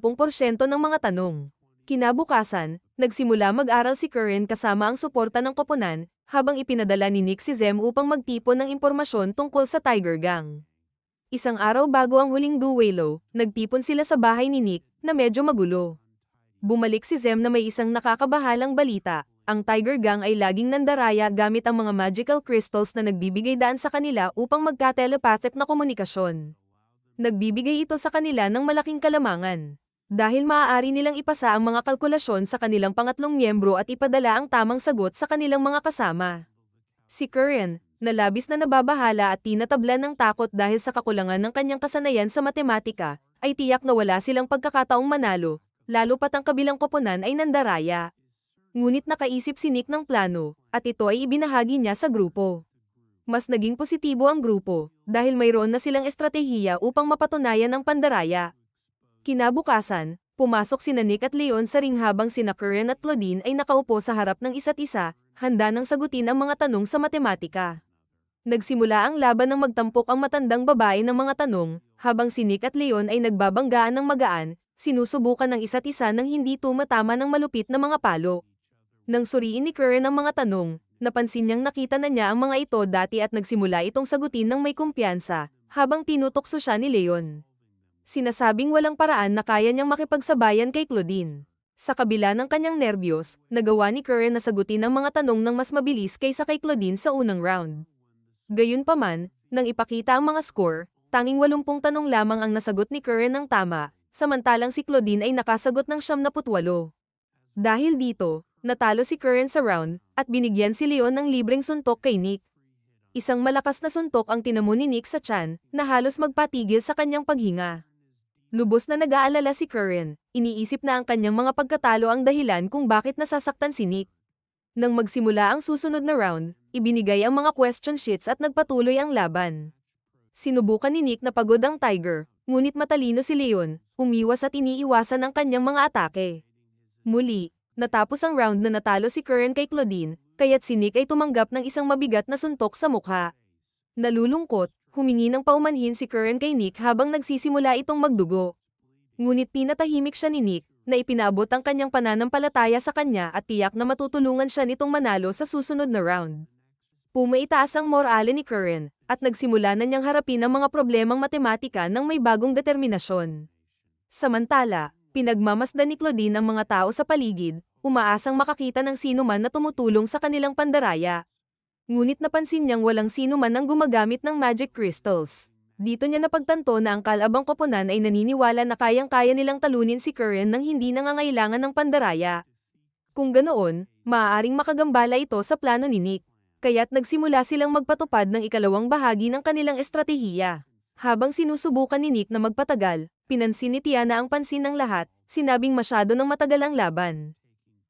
ng mga tanong. Kinabukasan, nagsimula mag-aral si Curran kasama ang suporta ng koponan, habang ipinadala ni Nick si Zem upang magtipon ng impormasyon tungkol sa Tiger Gang. Isang araw bago ang huling duelo, nagtipon sila sa bahay ni Nick, na medyo magulo. Bumalik si Zem na may isang nakakabahalang balita, Ang Tiger Gang ay laging nandaraya gamit ang mga magical crystals na nagbibigay daan sa kanila upang magka-telepathic na komunikasyon. Nagbibigay ito sa kanila ng malaking kalamangan. Dahil maaari nilang ipasa ang mga kalkulasyon sa kanilang pangatlong miyembro at ipadala ang tamang sagot sa kanilang mga kasama. Si Curran, na labis na nababahala at tinatablan ng takot dahil sa kakulangan ng kanyang kasanayan sa matematika, ay tiyak na wala silang pagkakataong manalo, lalo pat ang kabilang koponan ay nandaraya. Ngunit nakaisip si Nick ng plano, at ito ay ibinahagi niya sa grupo. Mas naging positibo ang grupo, dahil mayroon na silang estratehiya upang mapatunayan ang pandaraya. Kinabukasan, pumasok sina Nick at Leon sa ring habang sina Curran at Claudine ay nakaupo sa harap ng isa't isa, handa nang sagutin ang mga tanong sa matematika. Nagsimula ang laban ng magtampok ang matandang babae ng mga tanong, habang si Nick at Leon ay nagbabanggaan ng magaan, sinusubukan ng isa't isa nang hindi tumatama ng malupit na mga palo. Nang suriin ni Curran ang mga tanong, napansin niyang nakita na niya ang mga ito dati at nagsimula itong sagutin ng may kumpiyansa, habang tinutokso siya ni Leon. Sinasabing walang paraan na kaya niyang makipagsabayan kay Claudine. Sa kabila ng kanyang nerbiyos, nagawa ni Curran na sagutin ang mga tanong ng mas mabilis kaysa kay Claudine sa unang round. Gayunpaman, nang ipakita ang mga score, tanging 80 tanong lamang ang nasagot ni Curran ng tama, samantalang si Claudine ay nakasagot ng 78. Dahil dito, natalo si Curran sa round, at binigyan si Leon ng libreng suntok kay Nick. Isang malakas na suntok ang tinamo ni Nick sa tiyan, na halos magpatigil sa kanyang paghinga. Lubos na nag-aalala si Curran, iniisip na ang kanyang mga pagkatalo ang dahilan kung bakit nasasaktan si Nick. Nang magsimula ang susunod na round, ibinigay ang mga question sheets at nagpatuloy ang laban. Sinubukan ni Nick na pagod ang Tiger, ngunit matalino si Leon, umiwas at iniiwasan ang kanyang mga atake. Muli, natapos ang round na natalo si Curran kay Claudine, kaya't si Nick ay tumanggap ng isang mabigat na suntok sa mukha. Nalulungkot, humingi ng paumanhin si Curran kay Nick habang nagsisimula itong magdugo. Ngunit pinatahimik siya ni Nick, na ipinaabot ang kanyang pananampalataya sa kanya at tiyak na matutulungan siya nitong manalo sa susunod na round. Pumaitaas ang morale ni Curran, at nagsimula na niyang harapin ang mga problemang matematika ng may bagong determinasyon. Samantala, pinagmamasdan ni Claudine ang mga tao sa paligid, umaasang makakita ng sino man na tumutulong sa kanilang pandaraya. Ngunit napansin niyang walang sino man ang gumagamit ng magic crystals. Dito niya napagtanto na ang kalabang koponan ay naniniwala na kayang-kaya nilang talunin si Curran nang hindi nangangailangan ng pandaraya. Kung ganoon, maaaring makagambala ito sa plano ni Nick. Kaya't nagsimula silang magpatupad ng ikalawang bahagi ng kanilang estratehiya. Habang sinusubukan ni Nick na magpatagal, pinansin ni Tiana ang pansin ng lahat, sinabing masyado ng matagal ang laban.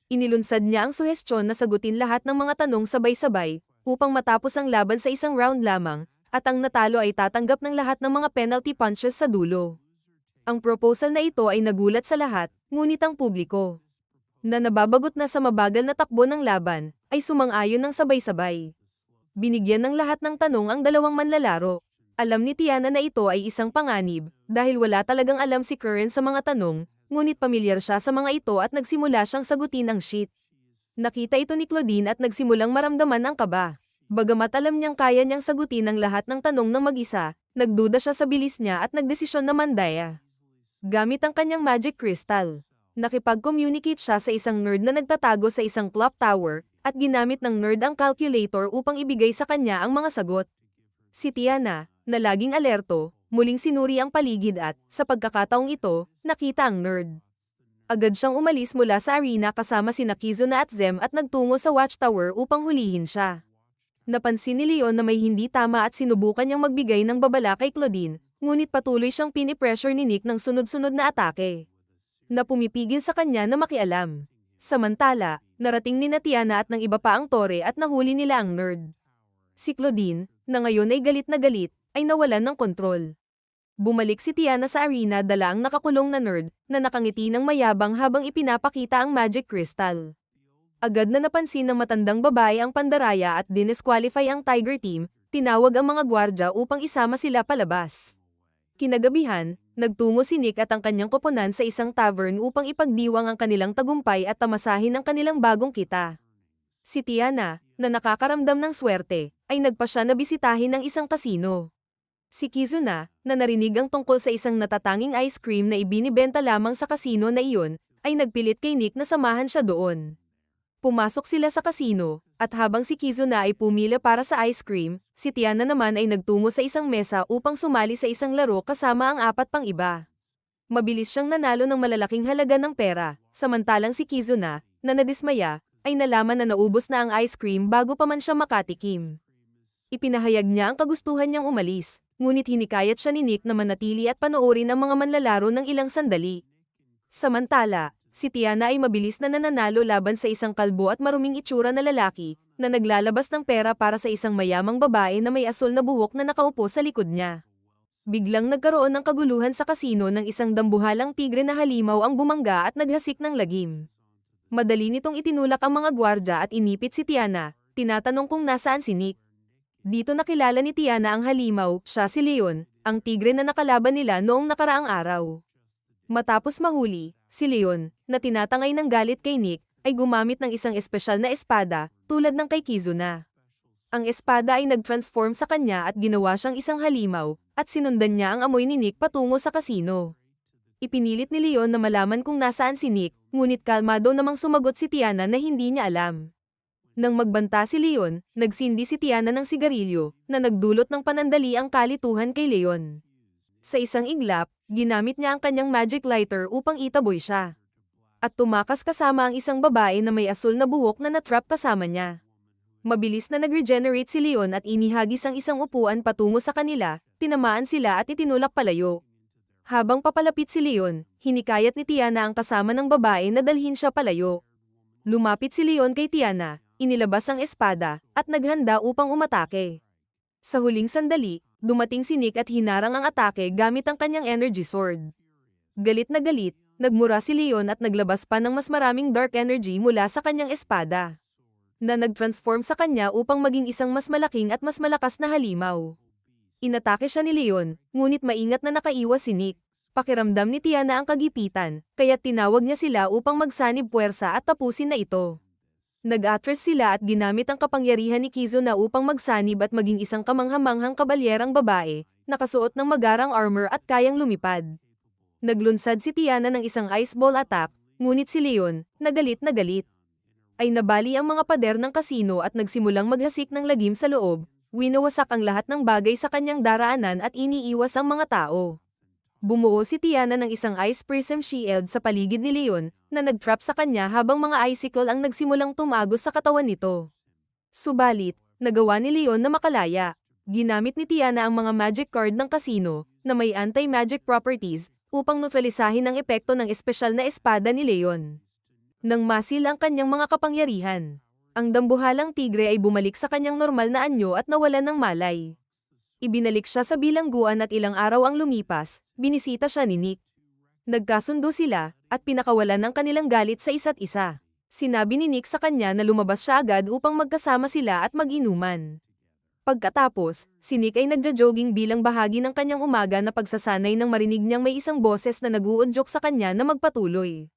Inilunsad niya ang suhestyon na sagutin lahat ng mga tanong sabay-sabay, upang matapos ang laban sa isang round lamang, at ang natalo ay tatanggap ng lahat ng mga penalty punches sa dulo. Ang proposal na ito ay nagulat sa lahat, ngunit ang publiko, na nababagot na sa mabagal na takbo ng laban, ay sumang-ayon ng sabay-sabay. Binigyan ng lahat ng tanong ang dalawang manlalaro. Alam ni Tiana na ito ay isang panganib, dahil wala talagang alam si Curran sa mga tanong, ngunit pamilyar siya sa mga ito at nagsimula siyang sagutin ang sheet. Nakita ito ni Claudine at nagsimulang maramdaman ang kaba. Bagamat alam niyang kaya niyang sagutin ang lahat ng tanong ng mag-isa, nagduda siya sa bilis niya at nagdesisyon na mandaya. Gamit ang kanyang magic crystal, nakipag-communicate siya sa isang nerd na nagtatago sa isang clock tower, at ginamit ng nerd ang calculator upang ibigay sa kanya ang mga sagot. Si Tiana, na laging alerto, muling sinuri ang paligid at, sa pagkakataong ito, nakita ang nerd. Agad siyang umalis mula sa arena kasama sina Kizuna at Zem at nagtungo sa watchtower upang hulihin siya. Napansin ni Leon na may hindi tama at sinubukan niyang magbigay ng babala kay Claudine, ngunit patuloy siyang pinipressure ni Nick ng sunod-sunod na atake, na pumipigil sa kanya na makialam. Samantala, narating ni Tiana at ng iba pa ang tore at nahuli nila ang nerd. Si Claudine, na ngayon ay galit na galit, ay nawalan ng kontrol. Bumalik si Tiana sa arena dala ang nakakulong na nerd, na nakangiti ng mayabang habang ipinapakita ang magic crystal. Agad na napansin ng matandang babae ang pandaraya at dinisqualify ang Tiger Team, tinawag ang mga gwardya upang isama sila palabas. Kinagabihan, nagtungo si Nick at ang kanyang koponan sa isang tavern upang ipagdiwang ang kanilang tagumpay at tamasahin ang kanilang bagong kita. Si Tiana, na nakakaramdam ng swerte, ay nagpasya na bisitahin ng isang kasino. Si Kizuna, na narinig ang tungkol sa isang natatanging ice cream na ibinibenta lamang sa kasino na iyon, ay nagpilit kay Nick na samahan siya doon. Pumasok sila sa kasino, at habang si Kizuna ay pumila para sa ice cream, si Tiana naman ay nagtungo sa isang mesa upang sumali sa isang laro kasama ang apat pang iba. Mabilis siyang nanalo ng malalaking halaga ng pera, samantalang si Kizuna, na nadismaya, ay nalaman na naubos na ang ice cream bago pa man siya makatikim. Ipinahayag niya ang kagustuhan niyang umalis, ngunit hinikayat siya ni Nick na manatili at panoorin ang mga manlalaro ng ilang sandali. Samantala, si Tiana ay mabilis na nananalo laban sa isang kalbo at maruming itsura na lalaki, na naglalabas ng pera para sa isang mayamang babae na may asul na buhok na nakaupo sa likod niya. Biglang nagkaroon ng kaguluhan sa kasino ng isang dambuhalang tigre na halimaw ang bumangga at naghasik ng lagim. Madali nitong itinulak ang mga gwardya at inipit si Tiana, tinatanong kung nasaan si Nick. Dito nakilala ni Tiana ang halimaw, siya si Leon, ang tigre na nakalaban nila noong nakaraang araw. Matapos mahuli, si Leon, na tinatangay ng galit kay Nick, ay gumamit ng isang espesyal na espada, tulad ng kay Kizuna. Ang espada ay nag-transform sa kanya at ginawa siyang isang halimaw, at sinundan niya ang amoy ni Nick patungo sa kasino. Ipinilit ni Leon na malaman kung nasaan si Nick, ngunit kalmado namang sumagot si Tiana na hindi niya alam. Nang magbanta si Leon, nagsindi si Tiana ng sigarilyo, na nagdulot ng panandali ang kalituhan kay Leon. Sa isang iglap, ginamit niya ang kanyang magic lighter upang itaboy siya. At tumakas kasama ang isang babae na may asul na buhok na natrap kasama niya. Mabilis na nag-regenerate si Leon at inihagis ang isang upuan patungo sa kanila, tinamaan sila at itinulak palayo. Habang papalapit si Leon, hinikayat ni Tiana ang kasama ng babae na dalhin siya palayo. Lumapit si Leon kay Tiana, inilabas ang espada, at naghanda upang umatake. Sa huling sandali, dumating si Nick at hinarang ang atake gamit ang kanyang energy sword. Galit na galit, nagmura si Leon at naglabas pa ng mas maraming dark energy mula sa kanyang espada, na nag-transform sa kanya upang maging isang mas malaking at mas malakas na halimaw. Inatake siya ni Leon, ngunit maingat na nakaiwas si Nick. Pakiramdam ni Tiana ang kagipitan, kaya tinawag niya sila upang magsanib puwersa at tapusin na ito. Nag-atras sila at ginamit ang kapangyarihan ni Kizuna upang magsanib at maging isang kamanghamanghang kabalyerang babae, nakasuot ng magarang armor at kayang lumipad. Naglunsad si Tiana ng isang ice ball attack, ngunit si Leon, na galit, ay nabali ang mga pader ng kasino at nagsimulang maghasik ng lagim sa loob, winawasak ang lahat ng bagay sa kanyang daraanan at iniiwas ang mga tao. Bumuo si Tiana ng isang ice prism shield sa paligid ni Leon, na nag-trap sa kanya habang mga icicle ang nagsimulang tumagos sa katawan nito. Subalit, nagawa ni Leon na makalaya. Ginamit ni Tiana ang mga magic card ng kasino, na may anti-magic properties, upang neutralisahin ang epekto ng espesyal na espada ni Leon. Nang masil ang kanyang mga kapangyarihan, ang dambuhalang tigre ay bumalik sa kanyang normal na anyo at nawalan ng malay. Ibinalik siya sa bilangguan at ilang araw ang lumipas, binisita siya ni Nick. Nagkasundo sila, at pinakawalan ng kanilang galit sa isa't isa. Sinabi ni Nick sa kanya na lumabas siya agad upang magkasama sila at mag-inuman. Pagkatapos, si Nick ay nagja-jogging bilang bahagi ng kanyang umaga na pagsasanay nang marinig niyang may isang boses na nag-uudyok sa kanya na magpatuloy.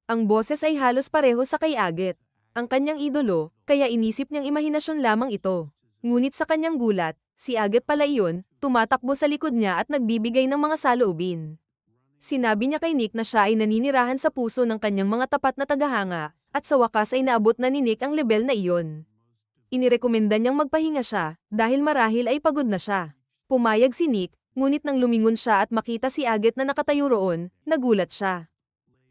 Ang boses ay halos pareho sa kay Agit, ang kanyang idolo, kaya inisip niyang imahinasyon lamang ito. Ngunit sa kanyang gulat, si Agit pala iyon, tumatakbo sa likod niya at nagbibigay ng mga saloobin. Sinabi niya kay Nick na siya ay naninirahan sa puso ng kanyang mga tapat na tagahanga, at sa wakas ay naabot na ni Nick ang lebel na iyon. Inirekomenda niyang magpahinga siya, dahil marahil ay pagod na siya. Pumayag si Nick, ngunit nang lumingon siya at makita si Agit na nakatayo roon, nagulat siya.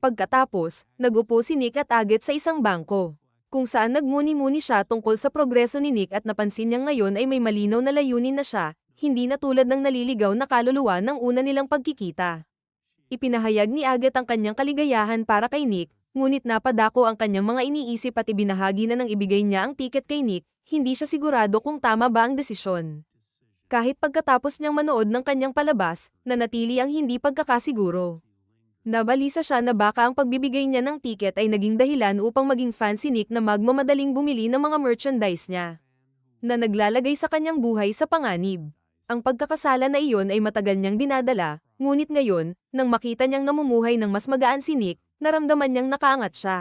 Pagkatapos, nagupo si Nick at Agit sa isang bangko, kung saan nagmuni-muni siya tungkol sa progreso ni Nick at napansin niyang ngayon ay may malinaw na layunin na siya, hindi na tulad ng naliligaw na kaluluwa ng una nilang pagkikita. Ipinahayag ni Agit ang kanyang kaligayahan para kay Nick, ngunit napadako ang kanyang mga iniisip at ibinahagi na nang ibigay niya ang tiket kay Nick, hindi siya sigurado kung tama ba ang desisyon. Kahit pagkatapos niyang manood ng kanyang palabas, nanatili ang hindi pagkakasiguro. Nabalisa siya na baka ang pagbibigay niya ng tiket ay naging dahilan upang maging fan si Nick na magmamadaling bumili ng mga merchandise niya, na naglalagay sa kanyang buhay sa panganib. Ang pagkakasala na iyon ay matagal niyang dinadala, ngunit ngayon, nang makita niyang namumuhay ng mas magaan si Nick, naramdaman niyang nakaangat siya.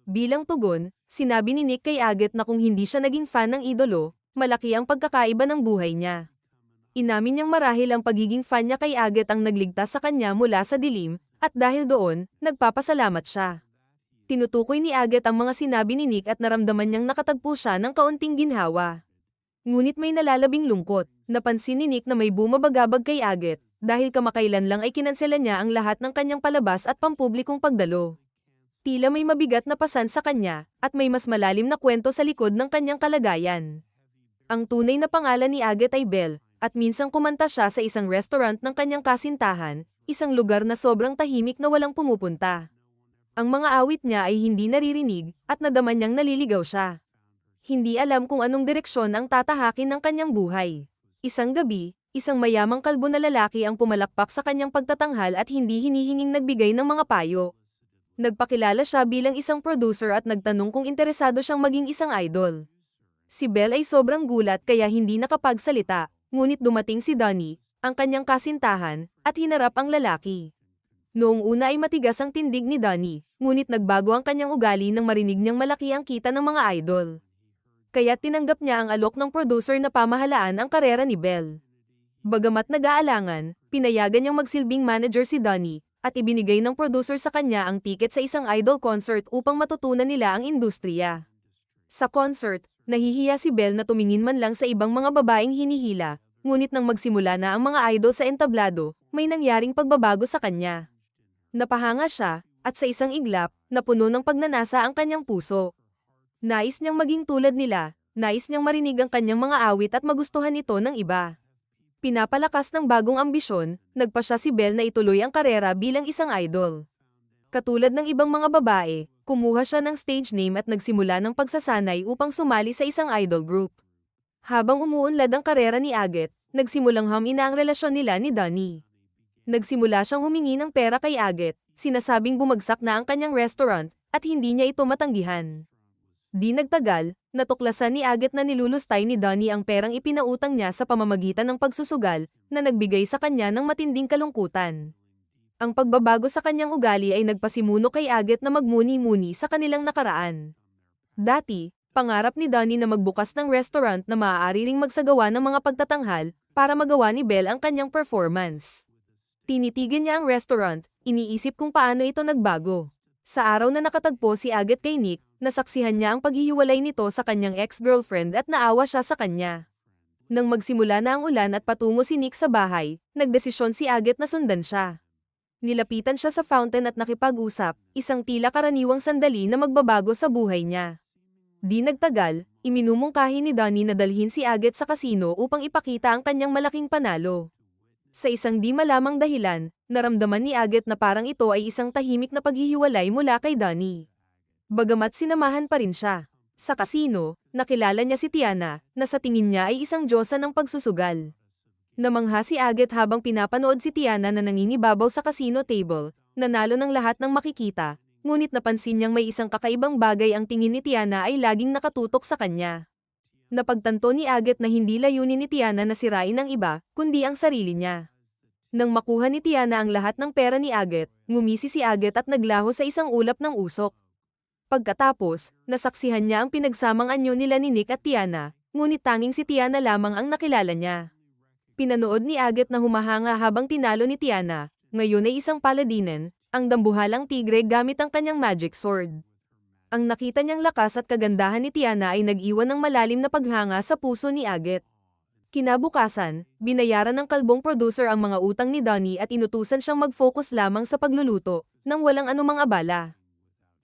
Bilang tugon, sinabi ni Nick kay Agit na kung hindi siya naging fan ng idolo, malaki ang pagkakaiba ng buhay niya. Inamin niyang marahil ang pagiging fan niya kay Agit ang nagligtas sa kanya mula sa dilim, at dahil doon, nagpapasalamat siya. Tinutukoy ni Agat ang mga sinabi ni Nick at naramdaman niyang nakatagpo siya ng kaunting ginhawa. Ngunit may nalalabing lungkot. Napansin ni Nick na may bumabagabag kay Agat, dahil kamakailan lang ay kinansela niya ang lahat ng kanyang palabas at pampublikong pagdalo. Tila may mabigat na pasan sa kanya, at may mas malalim na kwento sa likod ng kanyang kalagayan. Ang tunay na pangalan ni Agat ay Belle, at minsang kumanta siya sa isang restaurant ng kanyang kasintahan, isang lugar na sobrang tahimik na walang pumupunta. Ang mga awit niya ay hindi naririnig, at nadama niyang naliligaw siya. Hindi alam kung anong direksyon ang tatahakin ng kanyang buhay. Isang gabi, isang mayamang kalbo na lalaki ang pumalakpak sa kanyang pagtatanghal at hindi hinihinging nagbigay ng mga payo. Nagpakilala siya bilang isang producer at nagtanong kung interesado siyang maging isang idol. Si Belle ay sobrang gulat kaya hindi nakapagsalita, ngunit dumating si Donnie, ang kanyang kasintahan, at hinarap ang lalaki. Noong una ay matigas ang tindig ni Donnie, ngunit nagbago ang kanyang ugali nang marinig niyang malaki ang kita ng mga idol. Kaya tinanggap niya ang alok ng producer na pamahalaan ang karera ni Belle. Bagamat nag-aalangan, pinayagan niyang magsilbing manager si Donnie, at ibinigay ng producer sa kanya ang tiket sa isang idol concert upang matutunan nila ang industriya. Sa concert, nahihiya si Belle na tumingin man lang sa ibang mga babaeng hinihila, ngunit nang magsimula na ang mga idol sa entablado, may nangyaring pagbabago sa kanya. Napahanga siya, at sa isang iglap, napuno ng pagnanasa ang kanyang puso. Nais niyang maging tulad nila, nais niyang marinig ang kanyang mga awit at magustuhan ito ng iba. Pinapalakas ng bagong ambisyon, nagpasya si Belle na ituloy ang karera bilang isang idol. Katulad ng ibang mga babae, kumuha siya ng stage name at nagsimula ng pagsasanay upang sumali sa isang idol group. Habang umuunlad ang karera ni Agat, nagsimulang humina ang relasyon nila ni Donnie. Nagsimula siyang humingi ng pera kay Agat, sinasabing bumagsak na ang kanyang restaurant, at hindi niya ito matanggihan. Di nagtagal, natuklasan ni Agat na nilulustay ni Donnie ang perang ipinautang niya sa pamamagitan ng pagsusugal, na nagbigay sa kanya ng matinding kalungkutan. Ang pagbabago sa kanyang ugali ay nagpasimuno kay Agat na magmuni-muni sa kanilang nakaraan. Dati, pangarap ni Donnie na magbukas ng restaurant na maaari ring magsagawa ng mga pagtatanghal, para magawa ni Belle ang kanyang performance. Tinitigan niya ang restaurant, iniisip kung paano ito nagbago. Sa araw na nakatagpo si Agat kay Nick, nasaksihan niya ang paghihiwalay nito sa kanyang ex-girlfriend at naawa siya sa kanya. Nang magsimula na ang ulan at patungo si Nick sa bahay, nagdesisyon si Agat na sundan siya. Nilapitan siya sa fountain at nakipag-usap, isang tila karaniwang sandali na magbabago sa buhay niya. Di nagtagal, iminumungkahi ni Donnie na dalhin si Agat sa kasino upang ipakita ang kanyang malaking panalo. Sa isang di malamang dahilan, naramdaman ni Agat na parang ito ay isang tahimik na paghihiwalay mula kay Donnie. Bagamat sinamahan pa rin siya. Sa kasino, nakilala niya si Tiana, na sa tingin niya ay isang diyosa ng pagsusugal. Namangha si Agat habang pinapanood si Tiana na nangingibabaw sa casino table, nanalo ng lahat ng makikita, ngunit napansin niyang may isang kakaibang bagay ang tingin ni Tiana ay laging nakatutok sa kanya. Napagtanto ni Agat na hindi layunin ni Tiana na sirain ang iba, kundi ang sarili niya. Nang makuha ni Tiana ang lahat ng pera ni Agat, ngumisi si Agat at naglaho sa isang ulap ng usok. Pagkatapos, nasaksihan niya ang pinagsamang anyo nila ni Nick at Tiana, ngunit tanging si Tiana lamang ang nakilala niya. Pinanood ni Agat na humahanga habang tinalo ni Tiana, ngayon ay isang paladinen, ang dambuhalang tigre gamit ang kanyang magic sword. Ang nakita niyang lakas at kagandahan ni Tiana ay nag-iwan ng malalim na paghanga sa puso ni Agat. Kinabukasan, binayaran ng kalbong producer ang mga utang ni Donnie at inutusan siyang mag-focus lamang sa pagluluto, nang walang anumang abala.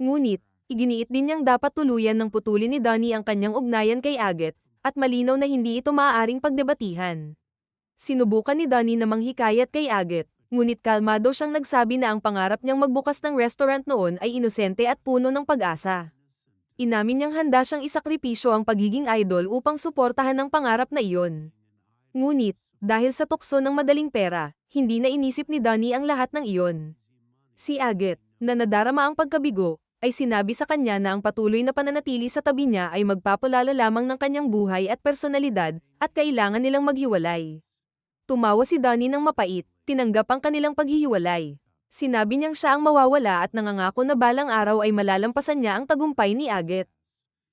Ngunit, iginiit din niyang dapat tuluyan ng putulin ni Donnie ang kanyang ugnayan kay Agat, at malinaw na hindi ito maaaring pagdebatihan. Sinubukan ni Donnie na manghikayat kay Agat, ngunit kalmado siyang nagsabi na ang pangarap niyang magbukas ng restaurant noon ay inosente at puno ng pag-asa. Inamin niyang handa siyang isakripisyo ang pagiging idol upang suportahan ang pangarap na iyon. Ngunit, dahil sa tukso ng madaling pera, hindi na inisip ni Donnie ang lahat ng iyon. Si Agat, na nadarama ang pagkabigo, ay sinabi sa kanya na ang patuloy na pananatili sa tabi niya ay magpapalala lamang ng kanyang buhay at personalidad, at kailangan nilang maghiwalay. Tumawa si Donnie ng mapait, tinanggap ang kanilang paghihiwalay. Sinabi niyang siya ang mawawala at nangangako na balang araw ay malalampasan niya ang tagumpay ni Agat.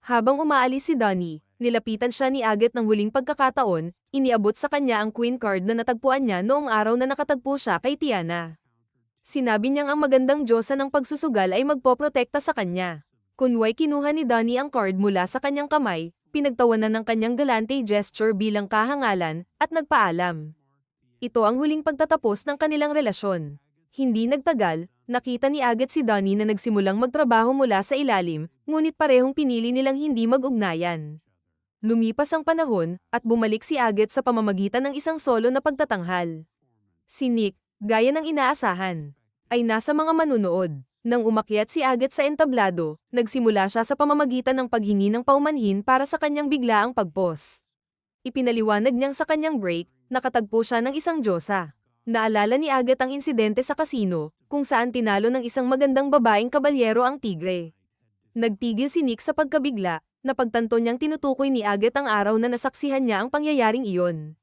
Habang umaalis si Donnie, nilapitan siya ni Agat ng huling pagkakataon, iniabot sa kanya ang queen card na natagpuan niya noong araw na nakatagpo siya kay Tiana. Sinabi niyang ang magandang Diyosa ng pagsusugal ay magpoprotekta sa kanya. Kunway kinuha ni Donnie ang card mula sa kanyang kamay, pinagtawanan ng kanyang galante gesture bilang kahangalan, at nagpaalam. Ito ang huling pagtatapos ng kanilang relasyon. Hindi nagtagal, nakita ni Agat si Donnie na nagsimulang magtrabaho mula sa ilalim, ngunit parehong pinili nilang hindi mag-ugnayan. Lumipas ang panahon, at bumalik si Agat sa pamamagitan ng isang solo na pagtatanghal. Si Nick, gaya ng inaasahan, ay nasa mga manunood. Nang umakyat si Agat sa entablado, nagsimula siya sa pamamagitan ng paghingi ng paumanhin para sa kanyang biglaang pagpos. Ipinaliwanag niyang sa kanyang break, nakatagpo siya ng isang Diyosa. Naalala ni Agat ang insidente sa kasino, kung saan tinalo ng isang magandang babaeng kabalyero ang tigre. Nagtigil si Nick sa pagkabigla, napagtanto niyang tinutukoy ni Agat ang araw na nasaksihan niya ang pangyayaring iyon.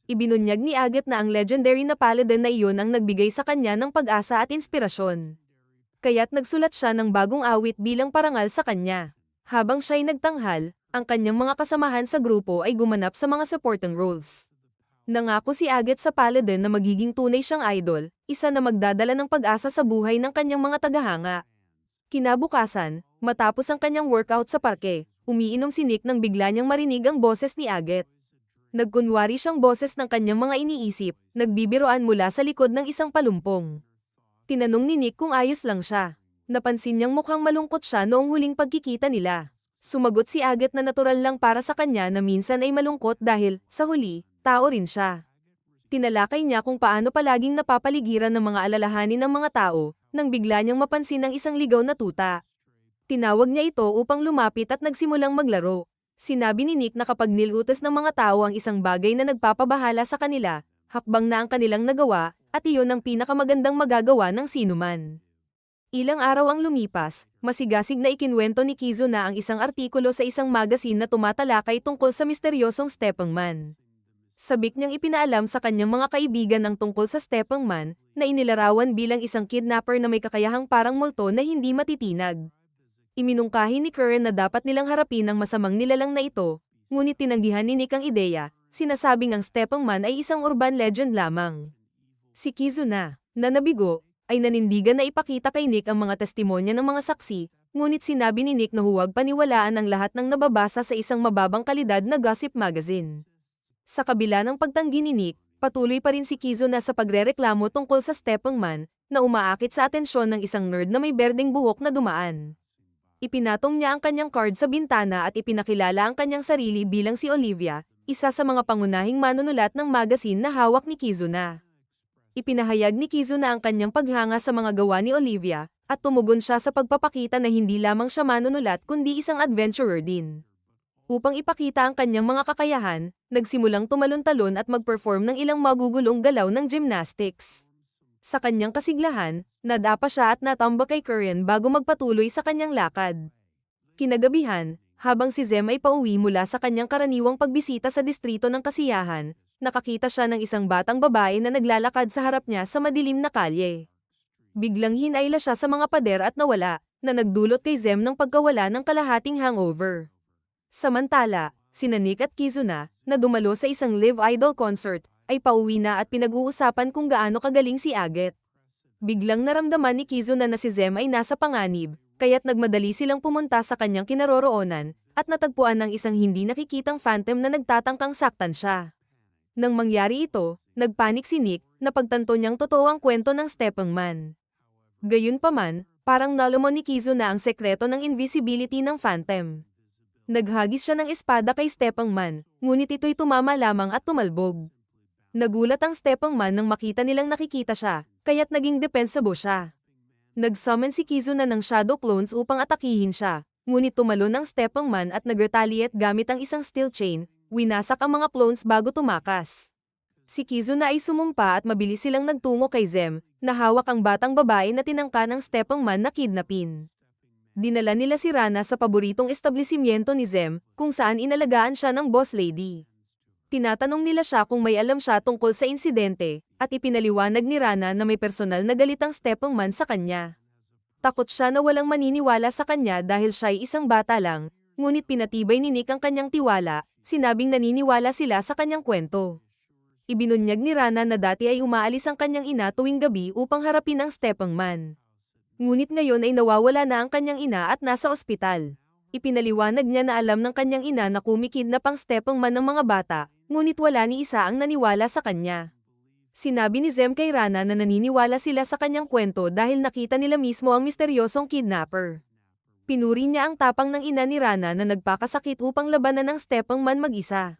Ibinunyag ni Agat na ang legendary na paladin na iyon ang nagbigay sa kanya ng pag-asa at inspirasyon. Kaya't nagsulat siya ng bagong awit bilang parangal sa kanya. Habang siya'y nagtanghal, ang kanyang mga kasamahan sa grupo ay gumanap sa mga supporting roles. Nangako si Agat sa paladin na magiging tunay siyang idol, isa na magdadala ng pag-asa sa buhay ng kanyang mga tagahanga. Kinabukasan, matapos ang kanyang workout sa parke, umiinom si Nick nang bigla niyang marinig ang boses ni Agat. Nagkunwari siyang boses ng kanyang mga iniisip, nagbibiroan mula sa likod ng isang palumpong. Tinanong ni Nick kung ayos lang siya. Napansin niyang mukhang malungkot siya noong huling pagkikita nila. Sumagot si Agat na natural lang para sa kanya na minsan ay malungkot dahil, sa huli, tao rin siya. Tinalakay niya kung paano palaging napapaligiran ng mga alalahanin ng mga tao, nang bigla niyang mapansin ang isang ligaw na tuta. Tinawag niya ito upang lumapit at nagsimulang maglaro. Sinabi ni Nick na kapag nilutas ng mga tao ang isang bagay na nagpapabahala sa kanila, hakbang na ang kanilang nagawa, at iyon ang pinakamagandang magagawa ng sinuman. Ilang araw ang lumipas, masigasig na ikinwento ni Kizuna ang isang artikulo sa isang magazine na tumatalakay tungkol sa misteryosong Stepping Man. Sabik niyang ipinaalam sa kanyang mga kaibigan ang tungkol sa Stepping Man, na inilarawan bilang isang kidnapper na may kakayahang parang multo na hindi matitinag. Iminungkahi ni Curran na dapat nilang harapin ang masamang nilalang na ito, ngunit tinanggihan ni Nick ang ideya, sinasabing ang Stepping Man ay isang urban legend lamang. Si Kizuna, na nabigo, ay nanindigan na ipakita kay Nick ang mga testimonya ng mga saksi, ngunit sinabi ni Nick na huwag paniwalaan ang lahat ng nababasa sa isang mababang kalidad na gossip magazine. Sa kabila ng pagtanggi ni Nick, patuloy pa rin si Kizuna sa pagrereklamo tungkol sa Stepping Man, na umaakit sa atensyon ng isang nerd na may berdeng buhok na dumaan. Ipinatong niya ang kanyang card sa bintana at ipinakilala ang kanyang sarili bilang si Olivia, isa sa mga pangunahing manunulat ng magazine na hawak ni Kizuna. Ipinahayag ni Kizuna ang kanyang paghanga sa mga gawa ni Olivia, at tumugon siya sa pagpapakita na hindi lamang siya manunulat kundi isang adventurer din. Upang ipakita ang kanyang mga kakayahan, nagsimulang tumalon-talon at mag-perform ng ilang magugulong galaw ng gymnastics. Sa kanyang kasiglahan, nadapa siya at natamba kay Curran bago magpatuloy sa kanyang lakad. Kinagabihan, habang si Zem ay pauwi mula sa kanyang karaniwang pagbisita sa distrito ng kasiyahan, nakakita siya ng isang batang babae na naglalakad sa harap niya sa madilim na kalye. Biglang hinayla siya sa mga pader at nawala, na nagdulot kay Zem ng pagkawala ng kalahating hangover. Samantala, sina Nick at Kizuna, na dumalo sa isang live idol concert, ay pauwi na at pinag-uusapan kung gaano kagaling si Agat. Biglang naramdaman ni Kizuna na si Zem ay nasa panganib, kaya't nagmadali silang pumunta sa kanyang kinaroroonan, at natagpuan ng isang hindi nakikitang phantom na nagtatangkang saktan siya. Nang mangyari ito, nagpanik si Nick, na pagtanto niyang totoo ang kwento ng Stepping Man. Gayunpaman, parang nalaman ni Kizuna ang sekreto ng invisibility ng phantom. Naghagis siya ng espada kay Stepping Man, ngunit ito'y tumama lamang at tumalbog. Nagulat ang Stepping Man nang makita nilang nakikita siya, kaya't naging defensible siya. Nag-summon si Kizuna ng Shadow Clones upang atakihin siya, ngunit tumalon ang Stepping Man at nag-retaliate gamit ang isang steel chain, winasak ang mga clones bago tumakas. Si Kizuna ay sumumpa at mabilis silang nagtungo kay Zem, na hawak ang batang babae na tinangka ng Stepping Man na kidnapin. Dinala nila si Rana sa paboritong establishmento ni Zem, kung saan inalagaan siya ng boss lady. Tinatanong nila siya kung may alam siya tungkol sa insidente, at ipinaliwanag ni Rana na may personal na galit ang Stepping Man sa kanya. Takot siya na walang maniniwala sa kanya dahil siya ay isang bata lang, ngunit pinatibay ni Nick ang kanyang tiwala, sinabing naniniwala sila sa kanyang kwento. Ibinunyag ni Rana na dati ay umaalis ang kanyang ina tuwing gabi upang harapin ang stepmom. Ngunit ngayon ay nawawala na ang kanyang ina at nasa ospital. Ipinaliwanag niya na alam ng kanyang ina na kumikidnap ang stepmom ng mga bata, ngunit wala ni isa ang naniwala sa kanya. Sinabi ni Zem kay Rana na naniniwala sila sa kanyang kwento dahil nakita nila mismo ang misteryosong kidnapper. Pinuri niya ang tapang ng ina ni Rana na nagpakasakit upang labanan ng stepmom mag-isa.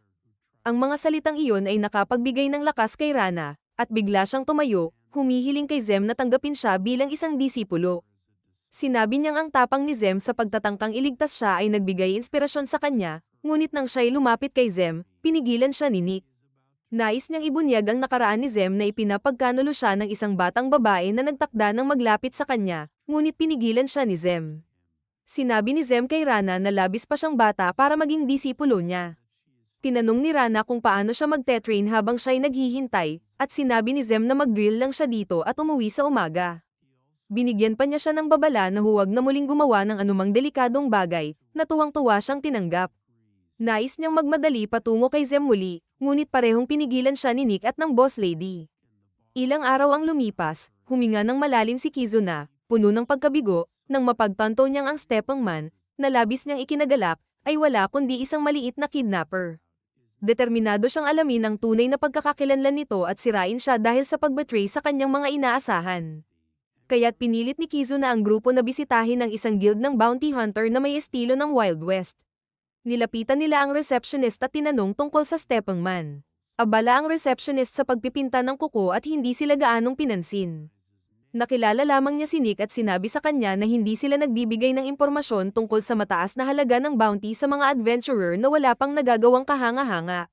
Ang mga salitang iyon ay nakapagbigay ng lakas kay Rana, at bigla siyang tumayo, humihiling kay Zem na tanggapin siya bilang isang disipulo. Sinabi niyang ang tapang ni Zem sa pagtatangkang iligtas siya ay nagbigay inspirasyon sa kanya, ngunit nang siya'y lumapit kay Zem, pinigilan siya ni Nick. Nais niyang ibunyag ang nakaraan ni Zem na ipinapagkanulo siya ng isang batang babae na nagtakda ng maglapit sa kanya, ngunit pinigilan siya ni Zem. Sinabi ni Zem kay Rana na labis pa siyang bata para maging disipulo niya. Tinanong ni Rana kung paano siya magte-train habang siya'y naghihintay, at sinabi ni Zem na mag-drill lang siya dito at umuwi sa umaga. Binigyan pa niya siya ng babala na huwag na muling gumawa ng anumang delikadong bagay, na tuwang-tuwa siyang tinanggap. Nais niyang magmadali patungo kay Zem muli, ngunit parehong pinigilan siya ni Nick at ng boss lady. Ilang araw ang lumipas, huminga ng malalim si Kizuna, puno ng pagkabigo, nang mapagtanto niyang ang stepmom, na labis niyang ikinagalak, ay wala kundi isang maliit na kidnapper. Determinado siyang alamin ang tunay na pagkakakilanlan nito at sirain siya dahil sa pagbetray sa kanyang mga inaasahan. Kaya't pinilit ni Kizuna ang grupo na bisitahin ang isang guild ng bounty hunter na may estilo ng Wild West. Nilapitan nila ang receptionist at tinanong tungkol sa stepmom. Abala ang receptionist sa pagpipinta ng kuko at hindi sila gaanong pinansin. Nakilala lamang niya si Nick at sinabi sa kanya na hindi sila nagbibigay ng impormasyon tungkol sa mataas na halaga ng bounty sa mga adventurer na wala pang nagagawang kahanga-hanga.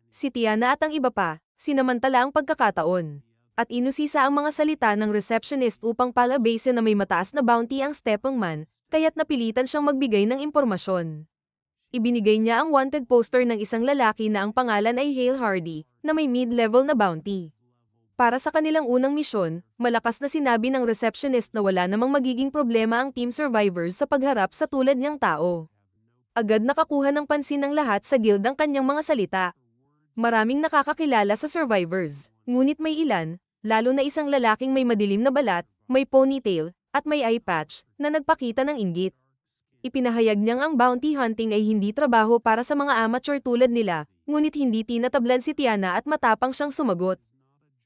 Si Tiana at ang iba pa, sinamantala ang pagkakataon. At inusisa ang mga salita ng receptionist upang palabase na may mataas na bounty ang stepmom, kaya't napilitan siyang magbigay ng impormasyon. Ibinigay niya ang wanted poster ng isang lalaki na ang pangalan ay Hale Hardy, na may mid-level na bounty. Para sa kanilang unang misyon, malakas na sinabi ng receptionist na wala namang magiging problema ang team survivors sa pagharap sa tulad niyang tao. Agad nakakuha ng pansin ng lahat sa guild ang kanyang mga salita. Maraming nakakakilala sa survivors, ngunit may ilan, lalo na isang lalaking may madilim na balat, may ponytail, at may eye patch, na nagpakita ng inggit. Ipinahayag niyang ang bounty hunting ay hindi trabaho para sa mga amateur tulad nila, ngunit hindi tinatablan si Tiana at matapang siyang sumagot.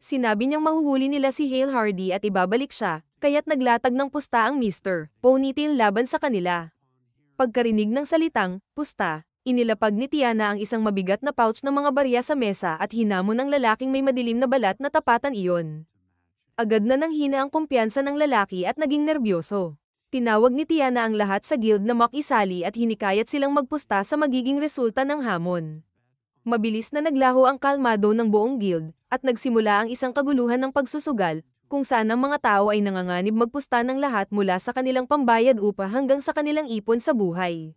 Sinabi niyang mahuhuli nila si Hale Hardy at ibabalik siya, kaya't naglatag ng pusta ang Mr. Ponytail laban sa kanila. Pagkarinig ng salitang, pusta, inilapag ni Tiana ang isang mabigat na pouch ng mga barya sa mesa at hinamon ng lalaking may madilim na balat na tapatan iyon. Agad na nanghina ang kumpiyansa ng lalaki at naging nerbyoso. Tinawag ni Tiana ang lahat sa guild na makisali at hinikayat silang magpusta sa magiging resulta ng hamon. Mabilis na naglaho ang kalmado ng buong guild, at nagsimula ang isang kaguluhan ng pagsusugal, kung saan ang mga tao ay nanganganib magpusta ng lahat mula sa kanilang pambayad upa hanggang sa kanilang ipon sa buhay.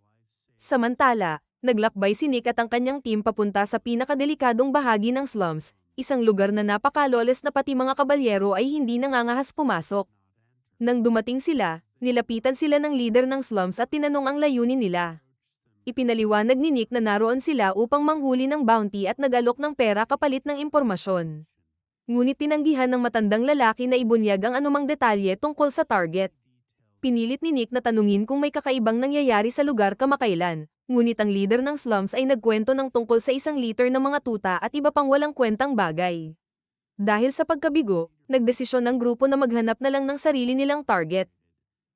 Samantala, naglakbay si Nick at ang kanyang team papunta sa pinakadelikadong bahagi ng slums, isang lugar na napakaloles na pati mga kabalyero ay hindi nangangahas pumasok. Nang dumating sila, nilapitan sila ng leader ng slums at tinanong ang layunin nila. Ipinaliwanag ni Nick na naroon sila upang manghuli ng bounty at nag-alok ng pera kapalit ng impormasyon. Ngunit tinanggihan ng matandang lalaki na ibunyag ang anumang detalye tungkol sa target. Pinilit ni Nick na tanungin kung may kakaibang nangyayari sa lugar kamakailan, ngunit ang leader ng slums ay nagkwento ng tungkol sa 1 liter ng mga tuta at iba pang walang kwentang bagay. Dahil sa pagkabigo, nagdesisyon ng grupo na maghanap na lang ng sarili nilang target.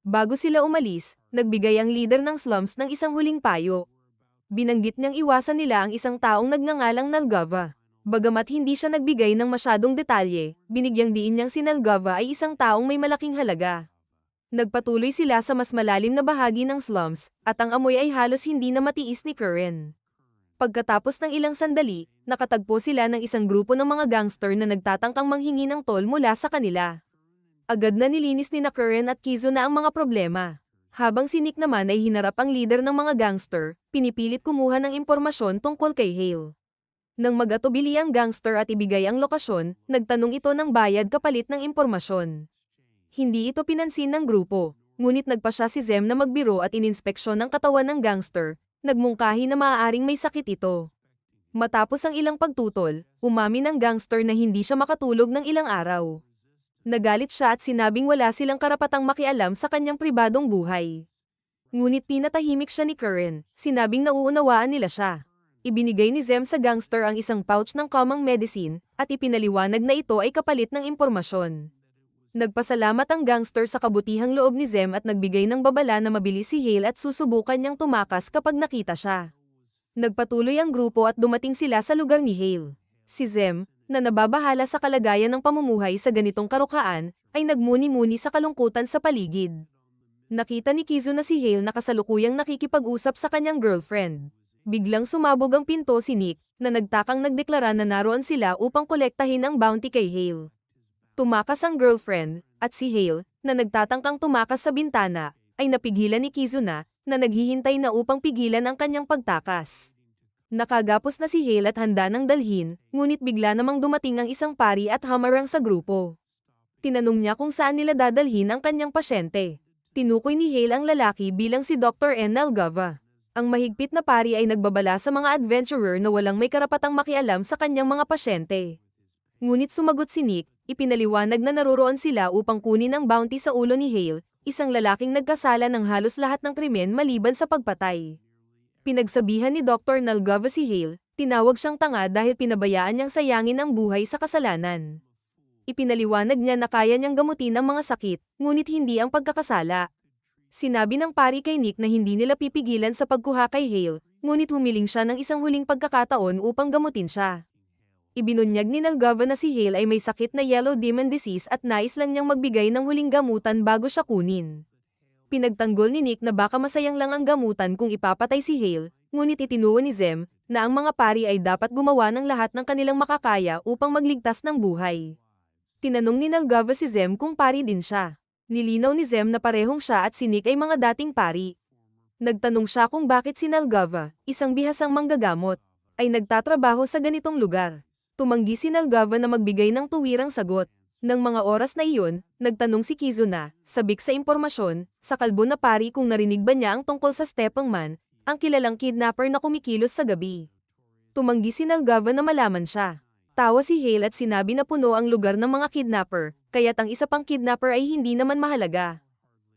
Bago sila umalis, nagbigay ang leader ng slums ng isang huling payo. Binanggit niyang iwasan nila ang isang taong nagngangalang Nalgava. Bagamat hindi siya nagbigay ng masyadong detalye, binigyang diin niyang si Nalgava ay isang taong may malaking halaga. Nagpatuloy sila sa mas malalim na bahagi ng slums, at ang amoy ay halos hindi na matiis ni Curran. Pagkatapos ng ilang sandali, nakatagpo sila ng isang grupo ng mga gangster na nagtatangkang manghingi ng toll mula sa kanila. Agad na nilinis ni Curran at Kizuna ang mga problema. Habang si Nick naman ay hinarap ang leader ng mga gangster, pinipilit kumuha ng impormasyon tungkol kay Hale. Nang mag-atubili ang gangster at ibigay ang lokasyon, nagtanong ito ng bayad kapalit ng impormasyon. Hindi ito pinansin ng grupo, ngunit nagpasya si Zem na magbiro at ininspeksyon ang katawan ng gangster, nagmungkahi na maaaring may sakit ito. Matapos ang ilang pagtutol, umamin ng gangster na hindi siya makatulog ng ilang araw. Nagalit siya at sinabing wala silang karapatang makialam sa kanyang pribadong buhay. Ngunit pinatahimik siya ni Karen, sinabing nauunawaan nila siya. Ibinigay ni Zem sa gangster ang isang pouch ng common medicine, at ipinaliwanag na ito ay kapalit ng impormasyon. Nagpasalamat ang gangster sa kabutihang loob ni Zem at nagbigay ng babala na mabilis si Hale at susubukan niyang tumakas kapag nakita siya. Nagpatuloy ang grupo at dumating sila sa lugar ni Hale. Si Zem, na nababahala sa kalagayan ng pamumuhay sa ganitong karukaan, ay nagmuni-muni sa kalungkutan sa paligid. Nakita ni Kizu na si Hale na kasalukuyang nakikipag-usap sa kanyang girlfriend. Biglang sumabog ang pinto si Nick, na nagtakang nagdeklara na naroon sila upang kolektahin ang bounty kay Hale. Tumakas ang girlfriend, at si Hale, na nagtatangkang tumakas sa bintana, ay napigilan ni Kizu na naghihintay na upang pigilan ang kanyang pagtakas. Nakagapos na si Hale at handa nang dalhin, ngunit bigla namang dumating ang isang pari at hamarang sa grupo. Tinanong niya kung saan nila dadalhin ang kanyang pasyente. Tinukoy ni Hale ang lalaki bilang si Dr. N. Nalgava. Ang mahigpit na pari ay nagbabala sa mga adventurer na walang may karapatang makialam sa kanyang mga pasyente. Ngunit sumagot si Nick, ipinaliwanag na naroroon sila upang kunin ang bounty sa ulo ni Hale, isang lalaking nagkasala ng halos lahat ng krimen maliban sa pagpatay. Pinagsabihan ni Dr. Nalgava si Hale, tinawag siyang tanga dahil pinabayaan niyang sayangin ang buhay sa kasalanan. Ipinaliwanag niya na kaya niyang gamutin ang mga sakit, ngunit hindi ang pagkakasala. Sinabi ng pari kay Nick na hindi nila pipigilan sa pagkuha kay Hale, ngunit humiling siya ng isang huling pagkakataon upang gamutin siya. Ibinunyag ni Nalgava na si Hale ay may sakit na yellow demon disease at nais lang niyang magbigay ng huling gamutan bago siya kunin. Pinagtanggol ni Nick na baka masayang lang ang gamutan kung ipapatay si Hale, ngunit itinuon ni Zem na ang mga pari ay dapat gumawa ng lahat ng kanilang makakaya upang magligtas ng buhay. Tinanong ni Nalgava si Zem kung pari din siya. Nilinaw ni Zem na parehong siya at si Nick ay mga dating pari. Nagtanong siya kung bakit si Nalgava, isang bihasang manggagamot, ay nagtatrabaho sa ganitong lugar. Tumanggi si Nalgava na magbigay ng tuwirang sagot. Nang mga oras na iyon, nagtanong si Kizu na, sabik sa impormasyon, sa kalbo na pari kung narinig ba niya ang tungkol sa Stepang Man, ang kilalang kidnapper na kumikilos sa gabi. Tumanggi si Nalgava na malaman siya. Tawa si Hale at sinabi na puno ang lugar ng mga kidnapper, kaya't ang isa pang kidnapper ay hindi naman mahalaga.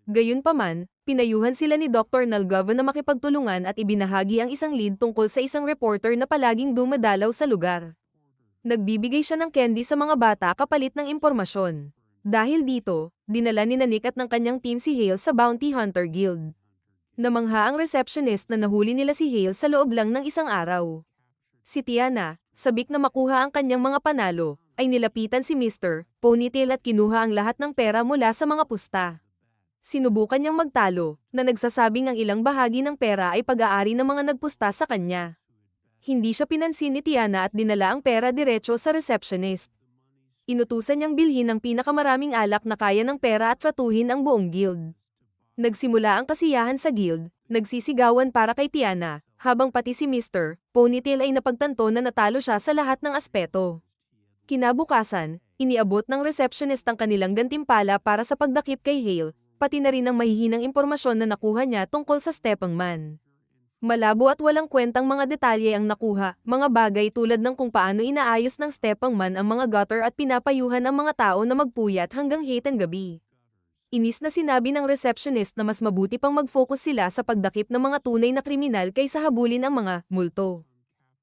Gayunpaman, pinayuhan sila ni Dr. Nalgava na makipagtulungan at ibinahagi ang isang lead tungkol sa isang reporter na palaging dumadalaw sa lugar. Nagbibigay siya ng candy sa mga bata kapalit ng impormasyon. Dahil dito, dinala ni Nick at ng kanyang team si Hale sa Bounty Hunter Guild. Namangha ang receptionist na nahuli nila si Hale sa loob lang ng isang araw. Si Tiana, sabik na makuha ang kanyang mga panalo, ay nilapitan si Mr. Ponytail at kinuha ang lahat ng pera mula sa mga pusta. Sinubukan niyang magtalo, na nagsasabing ang ilang bahagi ng pera ay pag-aari ng mga nagpusta sa kanya. Hindi siya pinansin ni Tiana at dinala ang pera diretso sa receptionist. Inutusan niyang bilhin ang pinakamaraming alak na kaya ng pera at tratuhin ang buong guild. Nagsimula ang kasiyahan sa guild, nagsisigawan para kay Tiana, habang pati si Mr. Ponytail ay napagtanto na natalo siya sa lahat ng aspeto. Kinabukasan, iniabot ng receptionist ang kanilang gantimpala para sa pagdakip kay Hale, pati na rin ang mahihinang impormasyon na nakuha niya tungkol sa Stepang Man. Malabo at walang kwentang mga detalye ang nakuha, mga bagay tulad ng kung paano inaayos ng Stepang Man ang mga gutter at pinapayuhan ang mga tao na magpuyat hanggang hitan gabi. Inis na sinabi ng receptionist na mas mabuti pang mag-focus sila sa pagdakip ng mga tunay na kriminal kaysa habulin ang mga multo.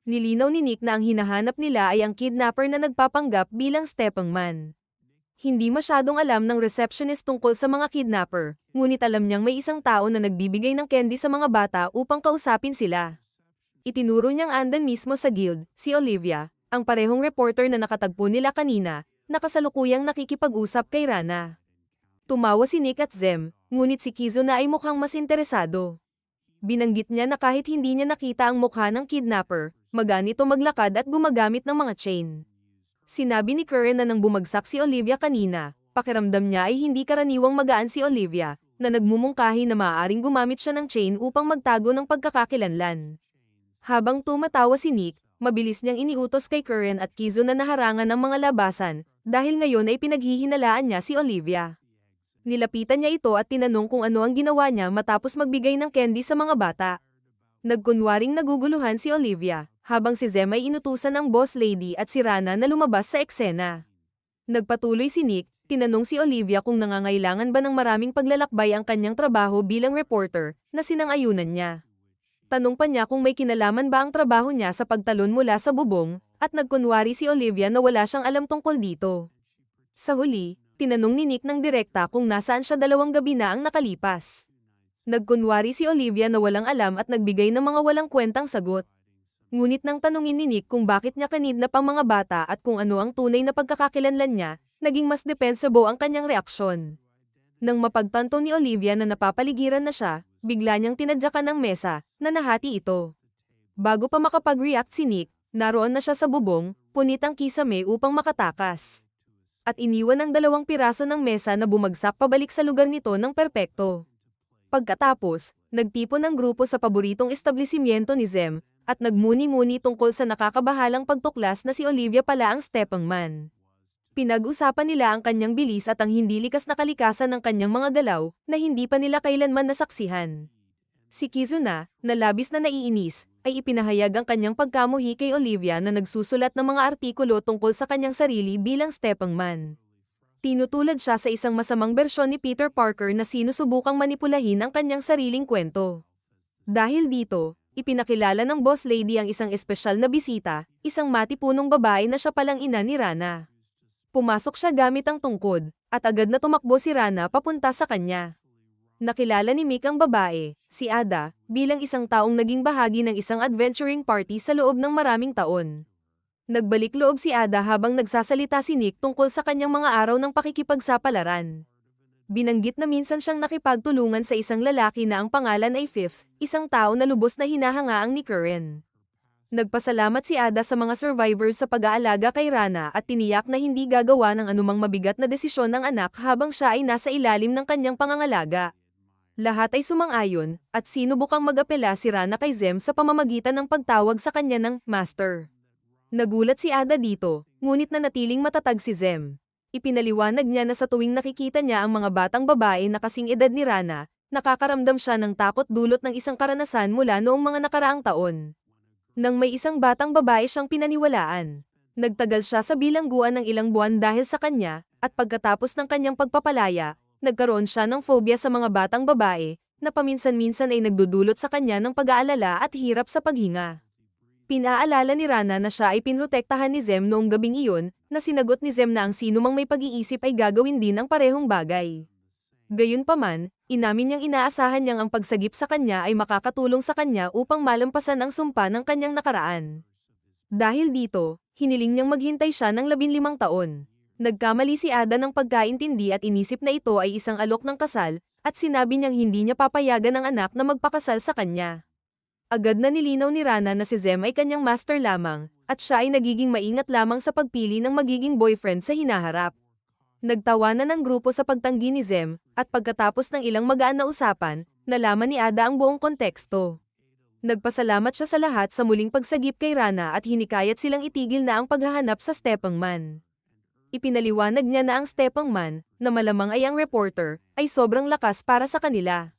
Nilinaw ni Nick na ang hinahanap nila ay ang kidnapper na nagpapanggap bilang Stepang Man. Hindi masyadong alam ng receptionist tungkol sa mga kidnapper, ngunit alam niyang may isang tao na nagbibigay ng candy sa mga bata upang kausapin sila. Itinuro niyang andan mismo sa guild, si Olivia, ang parehong reporter na nakatagpo nila kanina, na kasalukuyang nakikipag-usap kay Rana. Tumawa si Nick at Zem, ngunit si Kizu na ay mukhang mas interesado. Binanggit niya na kahit hindi niya nakita ang mukha ng kidnapper, magaan ito maglakad at gumagamit ng mga chain. Sinabi ni Karen na nang bumagsak si Olivia kanina, pakiramdam niya ay hindi karaniwang magaan si Olivia, na nagmumungkahi na maaaring gumamit siya ng chain upang magtago ng pagkakakilanlan. Habang tumatawa si Nick, mabilis niyang iniutos kay Karen at Kizu na naharangan ang mga labasan, dahil ngayon ay pinaghihinalaan niya si Olivia. Nilapitan niya ito at tinanong kung ano ang ginawa niya matapos magbigay ng candy sa mga bata. Nagkunwaring naguguluhan si Olivia, habang si Zem ay inutusan ng boss lady at si Rana na lumabas sa eksena. Nagpatuloy si Nick, tinanong si Olivia kung nangangailangan ba ng maraming paglalakbay ang kanyang trabaho bilang reporter, na sinang-ayunan niya. Tanong pa niya kung may kinalaman ba ang trabaho niya sa pagtalon mula sa bubong, at nagkunwari si Olivia na wala siyang alam tungkol dito. Sa huli, tinanong ni Nick ng direkta kung nasaan siya 2 gabi na ang nakalipas. Nagkunwari si Olivia na walang alam at nagbigay ng mga walang kwentang sagot. Ngunit nang tanungin ni Nick kung bakit niya kinidnap ang mga bata at kung ano ang tunay na pagkakakilanlan niya, naging mas defensible ang kanyang reaksyon. Nang mapagtanto ni Olivia na napapaligiran na siya, bigla niyang tinadyakan ng mesa, na nahati ito. Bago pa makapag-react si Nick, naroon na siya sa bubong, punit ang kisame upang makatakas. At iniwan ang 2 piraso ng mesa na bumagsak pabalik sa lugar nito ng perpekto. Pagkatapos, nagtipon ang grupo sa paboritong establishmento ni Zem, at nagmuni-muni tungkol sa nakakabahalang pagtuklas na si Olivia pala ang stepangman. Pinag-usapan nila ang kanyang bilis at ang hindi likas na kalikasan ng kanyang mga galaw, na hindi pa nila kailanman nasaksihan. Si Kizuna, na labis na naiinis, ay ipinahayag ang kanyang pagkamuhi kay Olivia na nagsusulat ng mga artikulo tungkol sa kanyang sarili bilang stepangman. Tinutulad siya sa isang masamang bersyon ni Peter Parker na sinusubukang manipulahin ang kanyang sariling kwento. Dahil dito, ipinakilala ng boss lady ang isang espesyal na bisita, isang matipunong babae na siya palang ina ni Rana. Pumasok siya gamit ang tungkod, at agad na tumakbo si Rana papunta sa kanya. Nakilala ni Mick ang babae, si Ada, bilang isang taong naging bahagi ng isang adventuring party sa loob ng maraming taon. Nagbalik loob si Ada habang nagsasalita si Nick tungkol sa kanyang mga araw ng pakikipagsapalaran. Binanggit na minsan siyang nakipagtulungan sa isang lalaki na ang pangalan ay Fifth, isang tao na lubos na hinahangaang ni Curran. Nagpasalamat si Ada sa mga survivors sa pag-aalaga kay Rana at tiniyak na hindi gagawa ng anumang mabigat na desisyon ng anak habang siya ay nasa ilalim ng kanyang pangangalaga. Lahat ay sumang-ayon, at sinubukang mag-apela si Rana kay Zem sa pamamagitan ng pagtawag sa kanya ng Master. Nagulat si Ada dito, ngunit nanatiling matatag si Zem. Ipinaliwanag niya na sa tuwing nakikita niya ang mga batang babae na kasing edad ni Rana, nakakaramdam siya ng takot dulot ng isang karanasan mula noong mga nakaraang taon. Nang may isang batang babae siyang pinaniwalaan, nagtagal siya sa bilangguan ng ilang buwan dahil sa kanya, at pagkatapos ng kanyang pagpapalaya, nagkaroon siya ng phobia sa mga batang babae, na paminsan-minsan ay nagdudulot sa kanya ng pag-aalala at hirap sa paghinga. Pinaalala ni Rana na siya ay pinrotektahan ni Zem noong gabing iyon, na sinagot ni Zem na ang sinumang may pag-iisip ay gagawin din ang parehong bagay. Gayunpaman, inamin niyang inaasahan niyang ang pagsagip sa kanya ay makakatulong sa kanya upang malampasan ang sumpa ng kanyang nakaraan. Dahil dito, hiniling niyang maghintay siya ng 15 taon. Nagkamali si Ada ng pagkaintindi at inisip na ito ay isang alok ng kasal, at sinabi niyang hindi niya papayagan ang anak na magpakasal sa kanya. Agad na nilinaw ni Rana na si Zem ay kanyang master lamang, at siya ay nagiging maingat lamang sa pagpili ng magiging boyfriend sa hinaharap. Nagtawanan ng grupo sa pagtanggi ni Zem, at pagkatapos ng ilang magaan na usapan, nalaman ni Ada ang buong konteksto. Nagpasalamat siya sa lahat sa muling pagsagip kay Rana at hinikayat silang itigil na ang paghahanap sa stepangman. Ipinaliwanag niya na ang stepangman, na malamang ay ang reporter, ay sobrang lakas para sa kanila.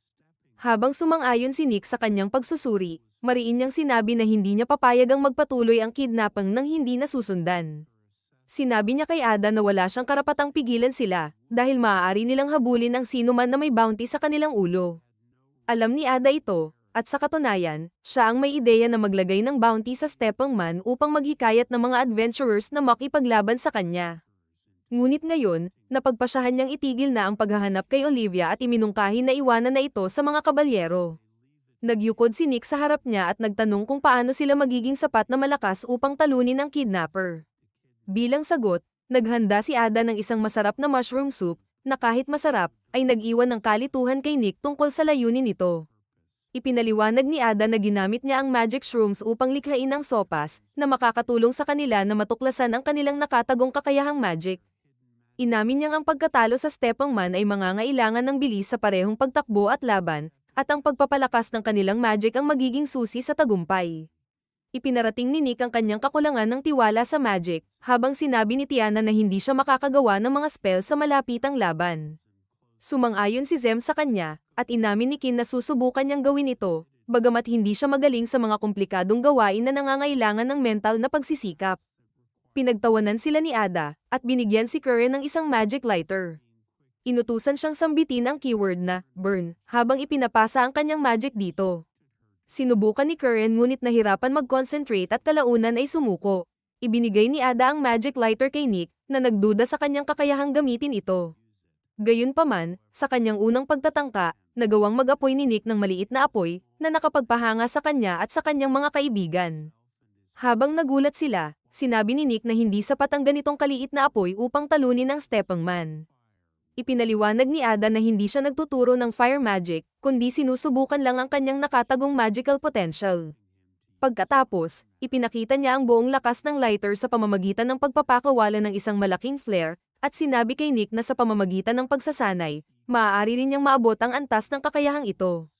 Habang sumang-ayon si Nick sa kanyang pagsusuri, mariin niyang sinabi na hindi niya papayagang magpatuloy ang kidnapping nang hindi nasusundan. Sinabi niya kay Ada na wala siyang karapatang pigilan sila, dahil maaari nilang habulin ang sinuman na may bounty sa kanilang ulo. Alam ni Ada ito, at sa katunayan, siya ang may ideya na maglagay ng bounty sa stepangman upang maghikayat ng mga adventurers na makipaglaban sa kanya. Ngunit ngayon, napagpasyahan niyang itigil na ang paghahanap kay Olivia at iminungkahi na iwanan na ito sa mga kabalyero. Nagyukod si Nick sa harap niya at nagtanong kung paano sila magiging sapat na malakas upang talunin ang kidnapper. Bilang sagot, naghanda si Ada ng isang masarap na mushroom soup, na kahit masarap, ay nag-iwan ng kalituhan kay Nick tungkol sa layunin nito. Ipinaliwanag ni Ada na ginamit niya ang magic shrooms upang likhain ang sopas, na makakatulong sa kanila na matuklasan ang kanilang nakatagong kakayahang magic. Inamin niyang ang pagkatalo sa stepangman ay mangangailangan ng bilis sa parehong pagtakbo at laban, at ang pagpapalakas ng kanilang magic ang magiging susi sa tagumpay. Ipinarating ni Nick ang kanyang kakulangan ng tiwala sa magic, habang sinabi ni Tiana na hindi siya makakagawa ng mga spell sa malapitang laban. Sumang-ayon si Zem sa kanya, at inamin ni Kin na susubukan niyang gawin ito, bagamat hindi siya magaling sa mga komplikadong gawain na nangangailangan ng mental na pagsisikap. Pinagtawanan sila ni Ada, at binigyan si Curren ng isang magic lighter. Inutusan siyang sambitin ang keyword na burn habang ipinapasa ang kanyang magic dito. Sinubukan ni Curren ngunit nahirapan mag-concentrate at kalaunan ay sumuko. Ibinigay ni Ada ang magic lighter kay Nick na nagduda sa kanyang kakayahang gamitin ito. Gayunpaman, sa kanyang unang pagtatangka, nagawang mag-apoy ni Nick ng maliit na apoy na nakapagpahanga sa kanya at sa kanyang mga kaibigan. Habang nagulat sila, sinabi ni Nick na hindi sapat ang ganitong kaliit na apoy upang talunin ang Stepping Man. Ipinaliwanag ni Ada na hindi siya nagtuturo ng fire magic, kundi sinusubukan lang ang kanyang nakatagong magical potential. Pagkatapos, ipinakita niya ang buong lakas ng lighter sa pamamagitan ng pagpapakawala ng isang malaking flare, at sinabi kay Nick na sa pamamagitan ng pagsasanay, maaari rin niyang maabot ang antas ng kakayahang ito.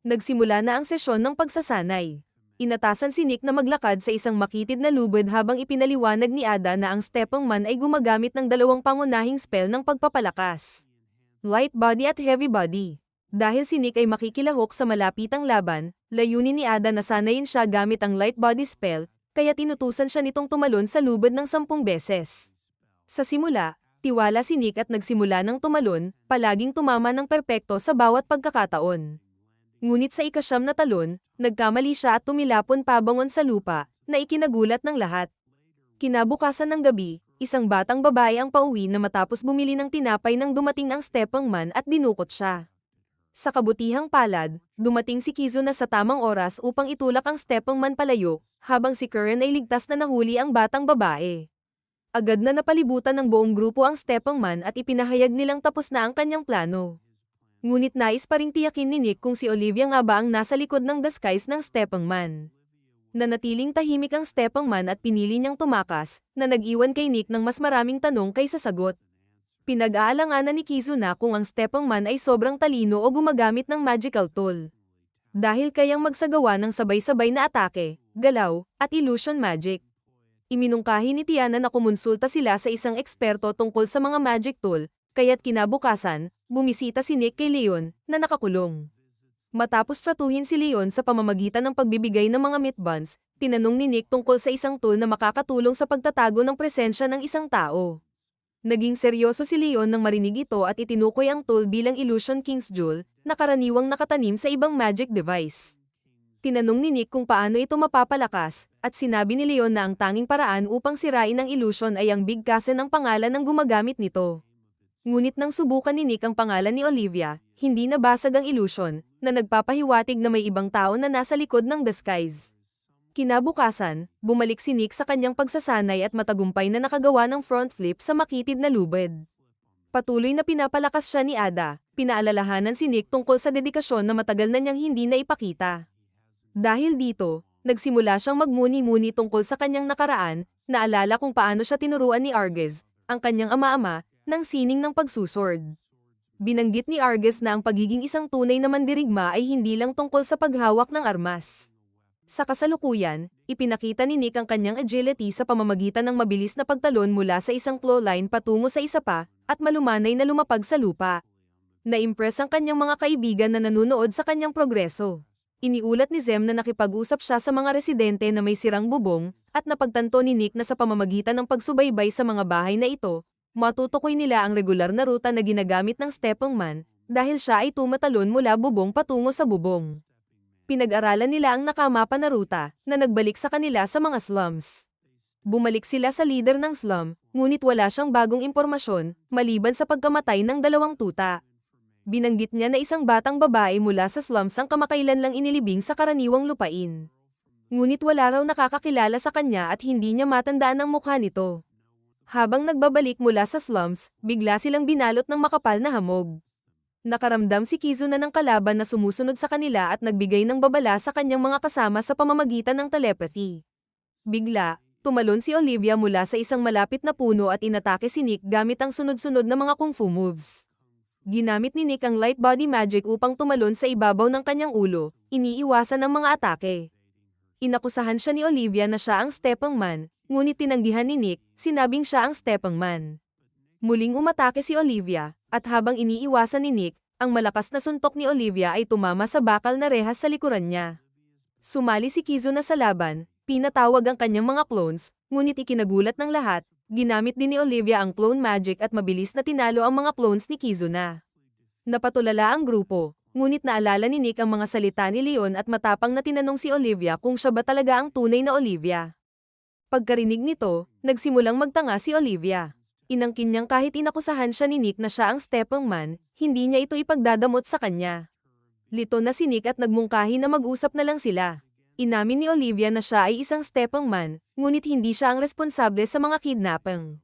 Nagsimula na ang sesyon ng pagsasanay. Inatasan si Nick na maglakad sa isang makitid na lubid habang ipinaliwanag ni Ada na ang Stepping Man ay gumagamit ng dalawang pangunahing spell ng pagpapalakas. Light Body at Heavy Body. Dahil si Nick ay makikilahok sa malapitang laban, layunin ni Ada na sanayin siya gamit ang Light Body spell, kaya tinutusan siya nitong tumalon sa lubid ng 10 beses. Sa simula, tiwala si Nick at nagsimula ng tumalon, palaging tumama ng perpekto sa bawat pagkakataon. Ngunit sa ika-9 na talon, nagkamali siya at tumilapon pabangon sa lupa, na ikinagulat ng lahat. Kinabukasan ng gabi, isang batang babae ang pauwi na matapos bumili ng tinapay nang dumating ang Stepping Man at dinukot siya. Sa kabutihang palad, dumating si Kizuna sa tamang oras upang itulak ang Stepping Man palayo, habang si Curren ay ligtas na nahuli ang batang babae. Agad na napalibutan ng buong grupo ang Stepping Man at ipinahayag nilang tapos na ang kanyang plano. Ngunit nais pa ring tiyakin ni Nick kung si Olivia nga ba ang nasa likod ng disguise ng Stepping Man. Nanatiling tahimik ang Stepping Man at pinili niyang tumakas, na nag-iwan kay Nick ng mas maraming tanong kaysa sagot. Pinag-aalanganan ni Kizuna kung ang Stepping Man ay sobrang talino o gumagamit ng magical tool. Dahil kayang magsagawa ng sabay-sabay na atake, galaw, at illusion magic. Iminungkahi ni Tiana na kumonsulta sila sa isang eksperto tungkol sa mga magic tool, kaya't kinabukasan, bumisita si Nick kay Leon, na nakakulong. Matapos tratuhin si Leon sa pamamagitan ng pagbibigay ng mga meat buns, tinanong ni Nick tungkol sa isang tool na makakatulong sa pagtatago ng presensya ng isang tao. Naging seryoso si Leon nang marinig ito at itinukoy ang tool bilang Illusion King's Jewel, na karaniwang nakatanim sa ibang magic device. Tinanong ni Nick kung paano ito mapapalakas, at sinabi ni Leon na ang tanging paraan upang sirain ang illusion ay ang bigkasin ng pangalan ng gumagamit nito. Ngunit nang subukan ni Nick ang pangalan ni Olivia, hindi nabasag ang illusion, na nagpapahiwatig na may ibang tao na nasa likod ng disguise. Kinabukasan, bumalik si Nick sa kanyang pagsasanay at matagumpay na nakagawa ng front flip sa makitid na lubid. Patuloy na pinapalakas siya ni Ada, pinaalalahanan si Nick tungkol sa dedikasyon na matagal na niyang hindi na ipakita. Dahil dito, nagsimula siyang magmuni-muni tungkol sa kanyang nakaraan, naalala kung paano siya tinuruan ni Arges, ang kanyang ama-ama, ng sining ng pagsusword. Binanggit ni Arges na ang pagiging isang tunay na mandirigma ay hindi lang tungkol sa paghawak ng armas. Sa kasalukuyan, ipinakita ni Nick ang kanyang agility sa pamamagitan ng mabilis na pagtalon mula sa isang claw line patungo sa isa pa, at malumanay na lumapag sa lupa. Na-impress ang kanyang mga kaibigan na nanunood sa kanyang progreso. Iniulat ni Zem na nakipag-usap siya sa mga residente na may sirang bubong, at napagtanto ni Nick na sa pamamagitan ng pagsubaybay sa mga bahay na ito, matutukoy nila ang regular na ruta na ginagamit ng Stepping Man, dahil siya ay tumatalon mula bubong patungo sa bubong. Pinag-aralan nila ang nakamapa na ruta, na nagbalik sa kanila sa mga slums. Bumalik sila sa leader ng slum, ngunit wala siyang bagong impormasyon, maliban sa pagkamatay ng 2 tuta. Binanggit niya na isang batang babae mula sa slums ang kamakailan lang inilibing sa karaniwang lupain. Ngunit wala raw nakakakilala sa kanya at hindi niya matandaan ang mukha nito. Habang nagbabalik mula sa slums, bigla silang binalot ng makapal na hamog. Nakaramdam si Kizuna ng kalaban na sumusunod sa kanila at nagbigay ng babala sa kanyang mga kasama sa pamamagitan ng telepathy. Bigla, tumalon si Olivia mula sa isang malapit na puno at inatake si Nick gamit ang sunod-sunod na mga kung fu moves. Ginamit ni Nick ang light body magic upang tumalon sa ibabaw ng kanyang ulo, iniiwasan ang mga atake. Inakusahan siya ni Olivia na siya ang Stepping Man, ngunit tinanggihan ni Nick, sinabing siya ang Stepping Man. Muling umatake si Olivia, at habang iniiwasan ni Nick, Ang malakas na suntok ni Olivia ay tumama sa bakal na rehas sa likuran niya. Sumali si Kizuna sa laban, pinatawag ang kanyang mga clones, ngunit ikinagulat ng lahat, ginamit din ni Olivia ang clone magic at mabilis na tinalo ang mga clones ni Kizuna. Napatulala ang grupo, ngunit naalala ni Nick ang mga salita ni Leon at matapang na tinanong si Olivia kung siya ba talaga ang tunay na Olivia. Pagkarinig nito, nagsimulang magtanga si Olivia. Inangkin niyang kahit inakusahan siya ni Nick na siya ang stepmom, hindi niya ito ipagdadamot sa kanya. Lito na si Nick at nagmungkahi na mag-usap na lang sila. Inamin ni Olivia na siya ay isang stepmom, ngunit hindi siya ang responsable sa mga kidnapping.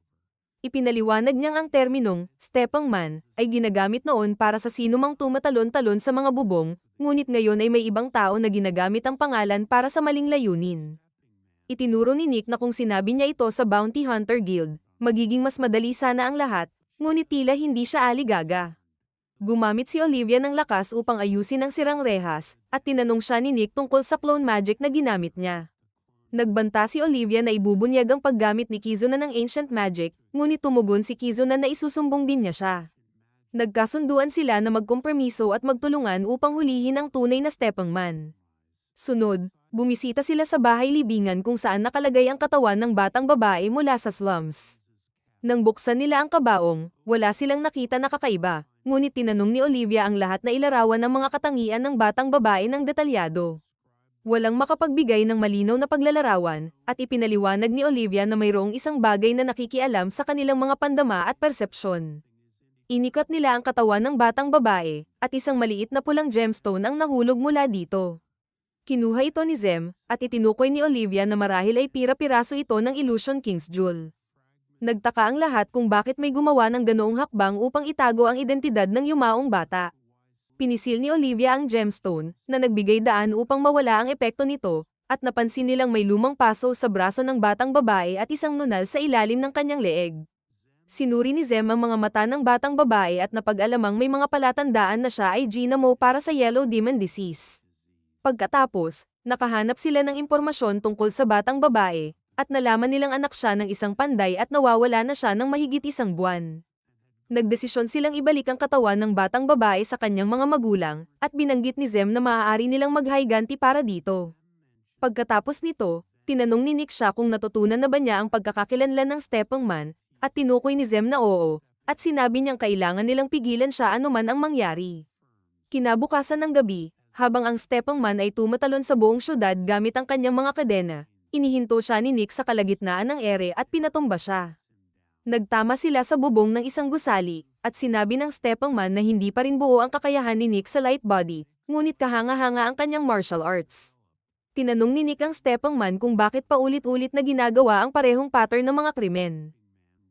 Ipinaliwanag niyang ang terminong stepmom ay ginagamit noon para sa sinumang tumatalon-talon sa mga bubong, ngunit ngayon ay may ibang tao na ginagamit ang pangalan para sa maling layunin. Itinuro ni Nick na kung sinabi niya ito sa Bounty Hunter Guild, magiging mas madali sana ang lahat, ngunit tila hindi siya aligaga. Gumamit si Olivia ng lakas upang ayusin ang sirang rehas, at tinanong siya ni Nick tungkol sa clone magic na ginamit niya. Nagbanta si Olivia na ibubunyag ang paggamit ni Kizuna ng ancient magic, ngunit tumugon si Kizuna na isusumbong din niya siya. Nagkasunduan sila na magkompromiso at magtulungan upang hulihin ang tunay na stepmom. Sunod, bumisita sila sa bahay libingan kung saan nakalagay ang katawan ng batang babae mula sa slums. Nang buksan nila ang kabaong, wala silang nakita na kakaiba, ngunit tinanong ni Olivia ang lahat na ilarawan ng mga katangian ng batang babae ng detalyado. Walang makapagbigay ng malinaw na paglalarawan, at ipinaliwanag ni Olivia na mayroong isang bagay na nakikialam sa kanilang mga pandama at persepsyon. Inikat nila ang katawan ng batang babae, at isang maliit na pulang gemstone ang nahulog mula dito. Kinuha ito ni Zem, at itinukoy ni Olivia na marahil ay pira-piraso ito ng Illusion King's Jewel. Nagtaka ang lahat kung bakit may gumawa ng ganoong hakbang upang itago ang identidad ng yumaong bata. Pinisil ni Olivia ang gemstone, na nagbigay daan upang mawala ang epekto nito, at napansin nilang may lumang paso sa braso ng batang babae at isang nunal sa ilalim ng kanyang leeg. Sinuri ni Zem ang mga mata ng batang babae at napag-alamang may mga palatandaan na siya ay ginamo para sa Yellow Demon Disease. Pagkatapos, nakahanap sila ng impormasyon tungkol sa batang babae, at nalaman nilang anak siya ng isang panday at nawawala na siya ng mahigit isang buwan. Nagdesisyon silang ibalik ang katawan ng batang babae sa kanyang mga magulang, at binanggit ni Zem na maaari nilang maghiganti para dito. Pagkatapos nito, tinanong ni Nick siya kung natutunan na ba niya ang pagkakakilanlan ng stepmom, at tinukoy ni Zem na oo, at sinabi niyang kailangan nilang pigilan siya anuman ang mangyari. Kinabukasan ng gabi, habang ang stepmom ay tumatalon sa buong syudad gamit ang kanyang mga kadena, inihinto siya ni Nick sa kalagitnaan ng ere at pinatumba siya. Nagtama sila sa bubong ng isang gusali, at sinabi ng stepmom na hindi pa rin buo ang kakayahan ni Nick sa light body, ngunit kahanga-hanga ang kanyang martial arts. Tinanong ni Nick ang stepmom kung bakit paulit-ulit na ginagawa ang parehong pattern ng mga krimen.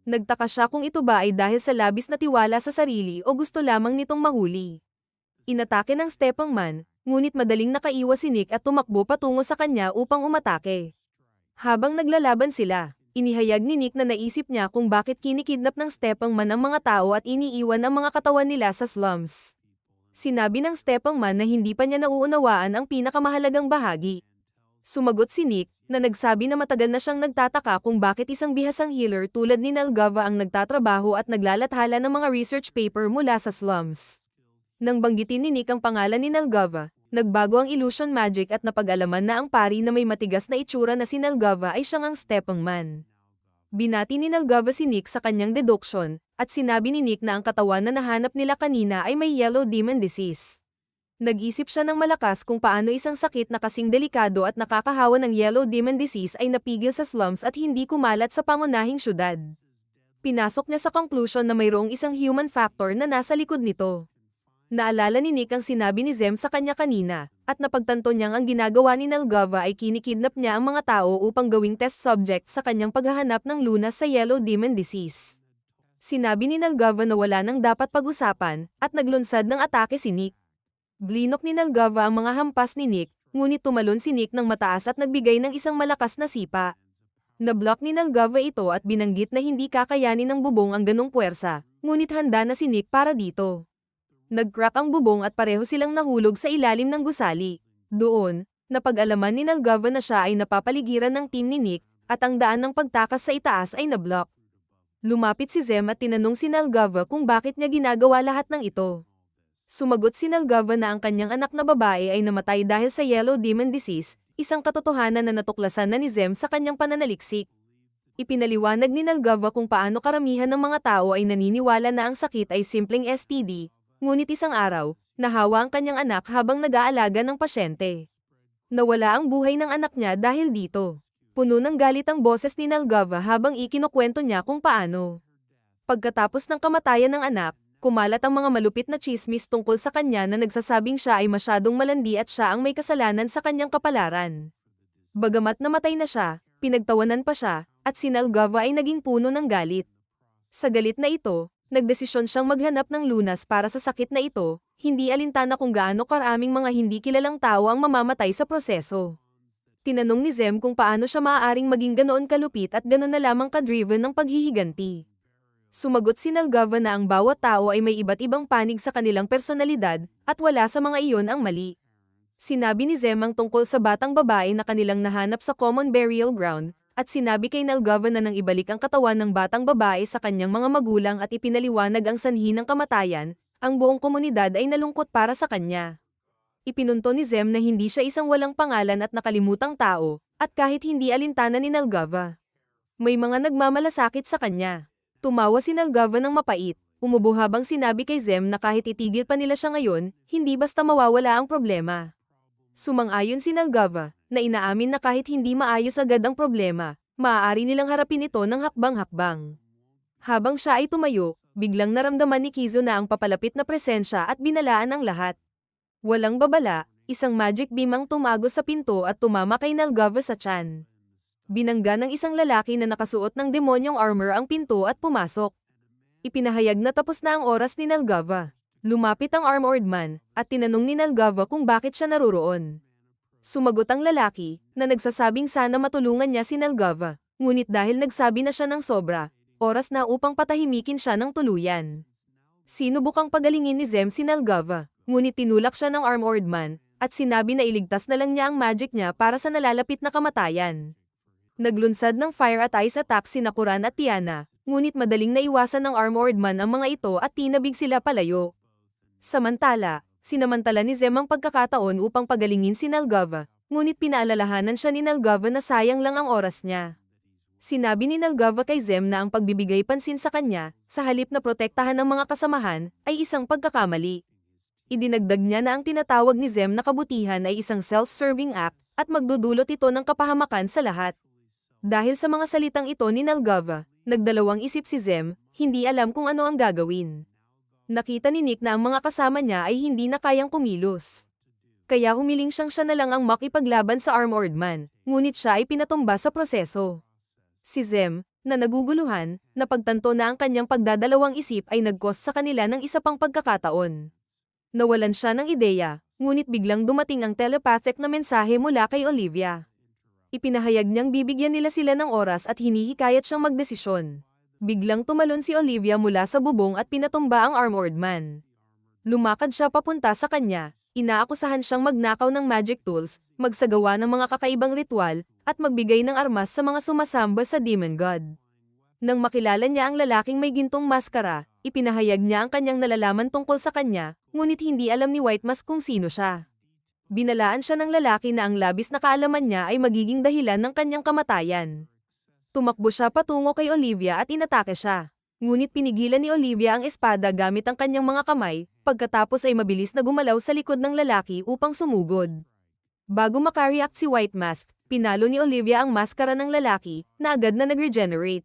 Nagtaka siya kung ito ba ay dahil sa labis na tiwala sa sarili o gusto lamang nitong mahuli. Inatake ng stepmom, ngunit madaling nakaiwas si Nick at tumakbo patungo sa kanya upang umatake. Habang naglalaban sila, inihayag ni Nick na naisip niya kung bakit kinikidnap ng stepmom ang mga tao at iniiwan ang mga katawan nila sa slums. Sinabi ng stepmom na hindi pa niya nauunawaan ang pinakamahalagang bahagi. Sumagot si Nick, na nagsabi na matagal na siyang nagtataka kung bakit isang bihasang healer tulad ni Nalgava ang nagtatrabaho at naglalathala ng mga research paper mula sa slums. Nang banggitin ni Nick ang pangalan ni Nalgava, nagbago ang illusion magic at napag-alaman na ang pari na may matigas na itsura na si Nalgava ay siyang ang stepmom. Binati ni Nalgava si Nick sa kanyang deduction, at sinabi ni Nick na ang katawan na nahanap nila kanina ay may Yellow Demon Disease. Nag-isip siya ng malakas kung paano isang sakit na kasing delikado at nakakahawa ng Yellow Demon Disease ay napigil sa slums at hindi kumalat sa pangunahing syudad. Pinasok niya sa conclusion na mayroong isang human factor na nasa likod nito. Naalala ni Nick ang sinabi ni Zem sa kanya kanina, at napagtanto niyang ang ginagawa ni Nalgava ay kinikidnap niya ang mga tao upang gawing test subject sa kanyang paghahanap ng lunas sa Yellow Demon Disease. Sinabi ni Nalgava na wala nang dapat pag-usapan, at naglunsad ng atake si Nick. Blinok ni Nalgava ang mga hampas ni Nick, ngunit tumalon si Nick ng mataas at nagbigay ng isang malakas na sipa. Nablock ni Nalgava ito at binanggit na hindi kakayanin ng bubong ang ganong puwersa, ngunit handa na si Nick para dito. Nag-crack ang bubong at pareho silang nahulog sa ilalim ng gusali. Doon, napag-alaman ni Nalgava na siya ay napapaligiran ng team ni Nick, at ang daan ng pagtakas sa itaas ay nablock. Lumapit si Zem at tinanong si Nalgava kung bakit niya ginagawa lahat ng ito. Sumagot si Nalgava na ang kanyang anak na babae ay namatay dahil sa Yellow Demon Disease, isang katotohanan na natuklasan na ni Zem sa kanyang pananaliksik. Ipinaliwanag ni Nalgava kung paano karamihan ng mga tao ay naniniwala na ang sakit ay simpleng STD, ngunit isang araw, nahawa ang kanyang anak habang nag-aalaga ng pasyente. Nawala ang buhay ng anak niya dahil dito. Puno ng galit ang boses ni Nalgava habang ikinukwento niya kung paano. Pagkatapos ng kamatayan ng anak, kumalat ang mga malupit na tsismis tungkol sa kanya na nagsasabing siya ay masyadong malandi at siya ang may kasalanan sa kanyang kapalaran. Bagamat namatay na siya, pinagtawanan pa siya, at si Nalgava ay naging puno ng galit. Sa galit na ito, nagdesisyon siyang maghanap ng lunas para sa sakit na ito, hindi alintana kung gaano karaming mga hindi kilalang tao ang mamamatay sa proseso. Tinanong ni Zem kung paano siya maaaring maging ganoon kalupit at ganoon na lamang ka-driven ng paghihiganti. Sumagot si Nalgava na ang bawat tao ay may iba't ibang panig sa kanilang personalidad, at wala sa mga iyon ang mali. Sinabi ni Zem ang tungkol sa batang babae na kanilang nahanap sa common burial ground, at sinabi kay Nalgava na nang ibalik ang katawan ng batang babae sa kanyang mga magulang at ipinaliwanag ang sanhi ng kamatayan, ang buong komunidad ay nalungkot para sa kanya. Ipinunto ni Zem na hindi siya isang walang pangalan at nakalimutang tao, at kahit hindi alintana ni Nalgava, may mga nagmamalasakit sa kanya. Tumawa si Nalgava ng mapait, umubo habang sinabi kay Zem na kahit itigil pa nila siya ngayon, hindi basta mawawala ang problema. Sumang-ayon si Nalgava, na inaamin na kahit hindi maayos agad ang problema, maaari nilang harapin ito ng hakbang-hakbang. Habang siya ay tumayo, biglang naramdaman ni Kizo na ang papalapit na presensya at binalaan ang lahat. Walang babala, isang magic beam ang tumagos sa pinto at tumama kay Nalgava sa tiyan. Binangga ng isang lalaki na nakasuot ng demonyong armor ang pinto at pumasok. Ipinahayag na tapos na ang oras ni Nalgava. Lumapit ang armored man, at tinanong ni Nalgava kung bakit siya naroroon. Sumagot ang lalaki, na nagsasabing sana matulungan niya si Nalgava, ngunit dahil nagsabi na siya ng sobra, oras na upang patahimikin siya ng tuluyan. Sinubukang pagalingin ni Zem si Nalgava, ngunit tinulak siya ng armored man, at sinabi na iligtas na lang niya ang magic niya para sa nalalapit na kamatayan. Naglunsad ng fire at ice attack sina Kuran at Tiana, ngunit madaling naiwasan ng armored man ang mga ito at tinabig sila palayo. Samantala, sinamantala ni Zem ang pagkakataon upang pagalingin si Nalgava, ngunit pinaalalahanan siya ni Nalgava na sayang lang ang oras niya. Sinabi ni Nalgava kay Zem na ang pagbibigay pansin sa kanya, sa halip na protektahan ng mga kasamahan, ay isang pagkakamali. Idinagdag niya na ang tinatawag ni Zem na kabutihan ay isang self-serving act, at magdudulot ito ng kapahamakan sa lahat. Dahil sa mga salitang ito ni Nalgava, nagdalawang isip si Zem, hindi alam kung ano ang gagawin. Nakita ni Nick na ang mga kasama niya ay hindi na kayang kumilos. Kaya humiling siya na lang ang makipaglaban sa armored man, ngunit siya ay pinatumba sa proseso. Si Zem, na naguguluhan, napagtanto na ang kanyang pagdadalawang isip ay nag-cost sa kanila ng isa pang pagkakataon. Nawalan siya ng ideya, ngunit biglang dumating ang telepathic na mensahe mula kay Olivia. Ipinahayag niyang bibigyan nila sila ng oras at hinihikayat siyang magdesisyon. Biglang tumalon si Olivia mula sa bubong at pinatumba ang armored man. Lumakad siya papunta sa kanya, inaakusahan siyang magnakaw ng magic tools, magsagawa ng mga kakaibang ritual, at magbigay ng armas sa mga sumasamba sa Demon God. Nang makilala niya ang lalaking may gintong maskara, ipinahayag niya ang kanyang nalalaman tungkol sa kanya, ngunit hindi alam ni White Mask kung sino siya. Binalaan siya ng lalaki na ang labis na kaalaman niya ay magiging dahilan ng kanyang kamatayan. Tumakbo siya patungo kay Olivia at inatake siya. Ngunit pinigilan ni Olivia ang espada gamit ang kanyang mga kamay, pagkatapos ay mabilis na gumalaw sa likod ng lalaki upang sumugod. Bago makareact si White Mask, pinalo ni Olivia ang maskara ng lalaki, na agad na nag-regenerate.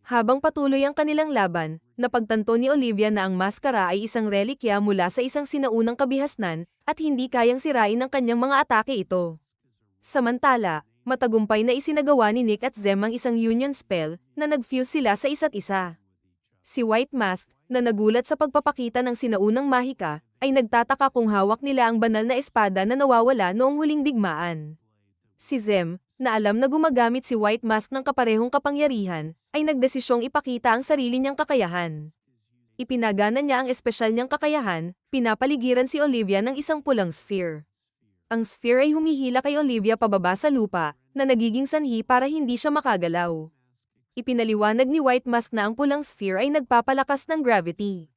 Habang patuloy ang kanilang laban, napagtanto ni Olivia na ang maskara ay isang relikya mula sa isang sinaunang kabihasnan, at hindi kayang sirain ng kanyang mga atake ito. Samantala, matagumpay na isinagawa ni Nick at Zem ang isang union spell, na nag-fuse sila sa isa't isa. Si White Mask, na nagulat sa pagpapakita ng sinaunang mahika, ay nagtataka kung hawak nila ang banal na espada na nawawala noong huling digmaan. Si Zem, na alam na gumagamit si White Mask ng kaparehong kapangyarihan, ay nagdesisyong ipakita ang sarili niyang kakayahan. Ipinagana niya ang espesyal niyang kakayahan, pinapaligiran si Olivia ng isang pulang sphere. Ang sphere ay humihila kay Olivia pababa sa lupa, na nagiging sanhi para hindi siya makagalaw. Ipinaliwanag ni White Mask na ang pulang sphere ay nagpapalakas ng gravity,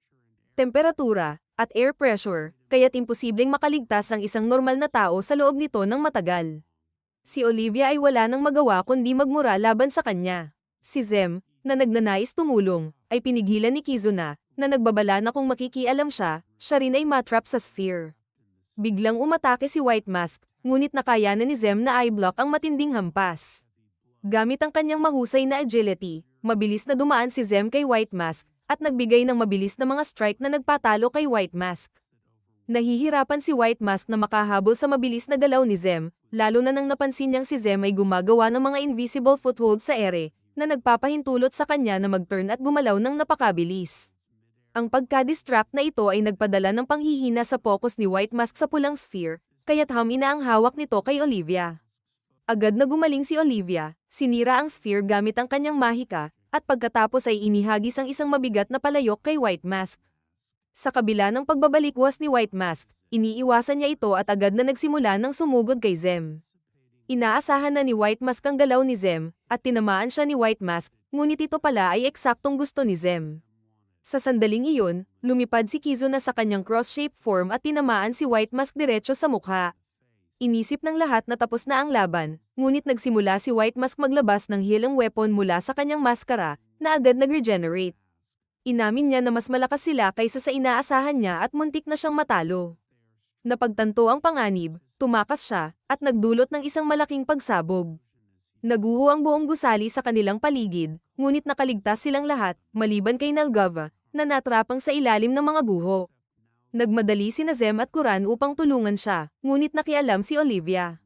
temperatura, at air pressure, kaya't imposibleng makaligtas ang isang normal na tao sa loob nito ng matagal. Si Olivia ay wala nang magawa kundi magmura laban sa kanya. Si Zem, na nagnanais tumulong, ay pinigilan ni Kizuna, na nagbabala na kung makikialam siya rin ay matrap sa sphere. Biglang umatake si White Mask, ngunit nakayanan ni Zem na i-block ang matinding hampas. Gamit ang kanyang mahusay na agility, mabilis na dumaan si Zem kay White Mask, at nagbigay ng mabilis na mga strike na nagpatalo kay White Mask. Nahihirapan si White Mask na makahabol sa mabilis na galaw ni Zem, lalo na nang napansin niyang si Zem ay gumagawa ng mga invisible foothold sa ere, na nagpapahintulot sa kanya na mag-turn at gumalaw ng napakabilis. Ang pagka-distract na ito ay nagpadala ng panghihina sa focus ni White Mask sa pulang sphere, kaya't hamina ang hawak nito kay Olivia. Agad na gumaling si Olivia, sinira ang sphere gamit ang kanyang mahika, at pagkatapos ay inihagis ang isang mabigat na palayok kay White Mask. Sa kabila ng pagbabalikwas ni White Mask, iniiwasan niya ito at agad na nagsimula ng sumugod kay Zem. Inaasahan na ni White Mask ang galaw ni Zem, at tinamaan siya ni White Mask, ngunit ito pala ay eksaktong gusto ni Zem. Sa sandaling iyon, lumipad si Kizuna sa kanyang cross-shaped form at tinamaan si White Mask diretso sa mukha. Inisip ng lahat na tapos na ang laban, ngunit nagsimula si White Mask maglabas ng healing weapon mula sa kanyang maskara, na agad nag-regenerate. Inamin niya na mas malakas sila kaysa sa inaasahan niya at muntik na siyang matalo. Napagtanto ang panganib, tumakas siya, at nagdulot ng isang malaking pagsabog. Naguho ang buong gusali sa kanilang paligid, ngunit nakaligtas silang lahat, maliban kay Nalgava, na natrapang sa ilalim ng mga guho. Nagmadali sina Zem at Kuran upang tulungan siya, ngunit nakialam si Olivia.